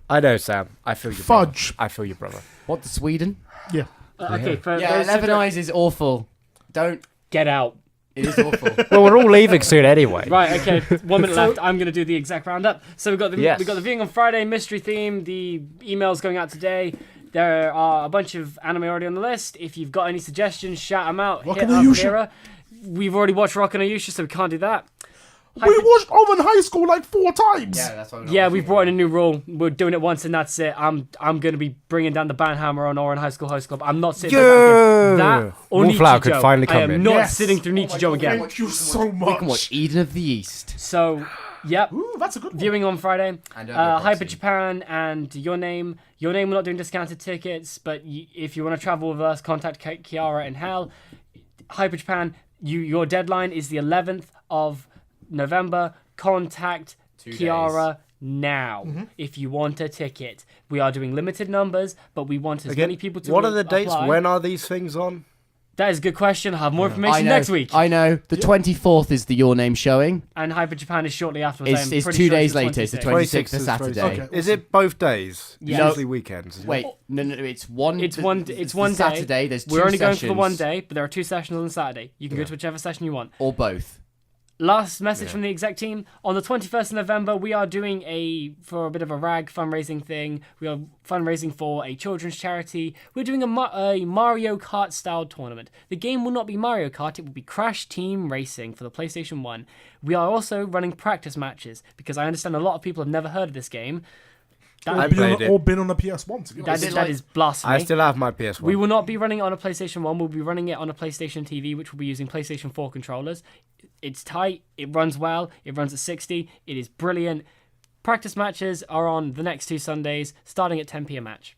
Speaker 3: I know, Sam. I feel your brother.
Speaker 2: Fudge.
Speaker 3: I feel your brother.
Speaker 1: What, the Sweden?
Speaker 2: Yeah.
Speaker 4: Okay, for
Speaker 1: Yeah,
Speaker 4: those
Speaker 1: 11
Speaker 4: who-
Speaker 1: Eyes is awful. Don't.
Speaker 4: Get out.
Speaker 1: It is awful.
Speaker 3: Well, we're all leaving soon anyway.
Speaker 4: Right, okay. 1 minute left. I'm gonna do the exact roundup. So we got the
Speaker 3: Yes.
Speaker 4: we got the viewing on Friday, mystery theme. The emails going out today. There are a bunch of anime already on the list. If you've got any suggestions, shout them out.
Speaker 2: Rock
Speaker 4: Hit
Speaker 2: and
Speaker 4: up
Speaker 2: Ayusha.
Speaker 4: Mira. We've already watched Rock and Ayusha, so we can't do that.
Speaker 2: We watched Oven High School like 4 times.
Speaker 1: that's what
Speaker 4: Yeah, we've brought in a new rule. We're doing it once and that's it. I'm gonna be bringing down the banhammer on Oran High School Host Club. I'm not sitting there
Speaker 3: Yeah.
Speaker 4: again. That or
Speaker 3: Wallflower
Speaker 4: Nichijou.
Speaker 3: could finally
Speaker 4: I
Speaker 3: come
Speaker 4: am
Speaker 3: in.
Speaker 4: not
Speaker 2: Yes.
Speaker 4: sitting through Nichijou again.
Speaker 2: Thank you so
Speaker 1: We can watch
Speaker 2: much.
Speaker 1: Eden of the East.
Speaker 4: So, yep.
Speaker 2: Ooh, that's a good one.
Speaker 4: Viewing on Friday.
Speaker 1: And
Speaker 4: Hyper Japan and Your Name. Your Name, we're not doing discounted tickets, but if you want to travel with us, contact Kiara and Hal. Hyper Japan, your deadline is the 11th of November. Contact
Speaker 1: 2
Speaker 4: Kiara now
Speaker 2: Mm-hmm.
Speaker 4: if you want a ticket. We are doing limited numbers, but we want as many people to
Speaker 3: What are the dates?
Speaker 4: apply.
Speaker 3: When are these things on?
Speaker 4: That is a good question. I'll have more
Speaker 1: I
Speaker 4: information
Speaker 1: know.
Speaker 4: next week.
Speaker 1: I know. The 24th is the Your Name showing.
Speaker 4: And Hyper Japan is shortly after.
Speaker 1: It's 2 days later. It's the 26th of Saturday.
Speaker 2: Okay.
Speaker 3: Is it both days?
Speaker 4: Yes.
Speaker 3: It's usually weekends. isn't it?
Speaker 1: Wait, no, it's one.
Speaker 4: It's
Speaker 1: the-
Speaker 4: one.
Speaker 1: the-
Speaker 4: It's
Speaker 1: the
Speaker 4: one day.
Speaker 1: Saturday. There's 2
Speaker 4: We're only going
Speaker 1: sessions,
Speaker 4: for the one day, but there are 2 sessions on Saturday. You can go
Speaker 3: Yeah.
Speaker 4: to whichever session you want.
Speaker 1: or both.
Speaker 4: Last message
Speaker 3: Yeah.
Speaker 4: from the exec team. On the 21st of November, we are doing for a bit of a rag fundraising thing. We are fundraising for a children's charity. We're doing a Mario Kart style tournament. The game will not be Mario Kart, it will be Crash Team Racing for the PlayStation 1. We are also running practice matches because I understand a lot of people have never heard of this game.
Speaker 3: I
Speaker 4: That,
Speaker 3: played it.
Speaker 2: Or been on a PS1 to be honest.
Speaker 1: Is it
Speaker 4: that
Speaker 1: like-
Speaker 4: is blasphemy.
Speaker 3: I still have my PS1.
Speaker 4: We will not be running it on a PlayStation 1. We'll be running it on a PlayStation TV, which will be using PlayStation 4 controllers. It's tight. It runs well. It runs at 60. It is brilliant. Practice matches are on the next 2 Sundays, starting at 10 p.m. match.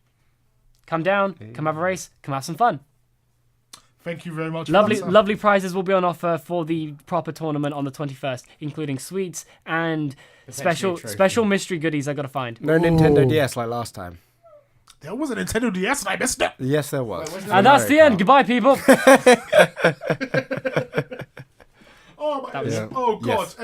Speaker 4: Come down. Come have a race. Come have some fun.
Speaker 2: Thank you very much.
Speaker 4: Lovely,
Speaker 2: for that,
Speaker 4: lovely prizes will be on offer for the proper tournament on the 21st, including sweets and
Speaker 1: Potentially a trophy.
Speaker 4: special mystery goodies I got to find.
Speaker 3: No Nintendo DS like last time.
Speaker 2: There was a Nintendo DS and I missed it.
Speaker 3: Yes, there was.
Speaker 4: And that's the end. Goodbye, people.
Speaker 2: Oh my!
Speaker 4: That was-
Speaker 2: Oh god!
Speaker 3: Yes.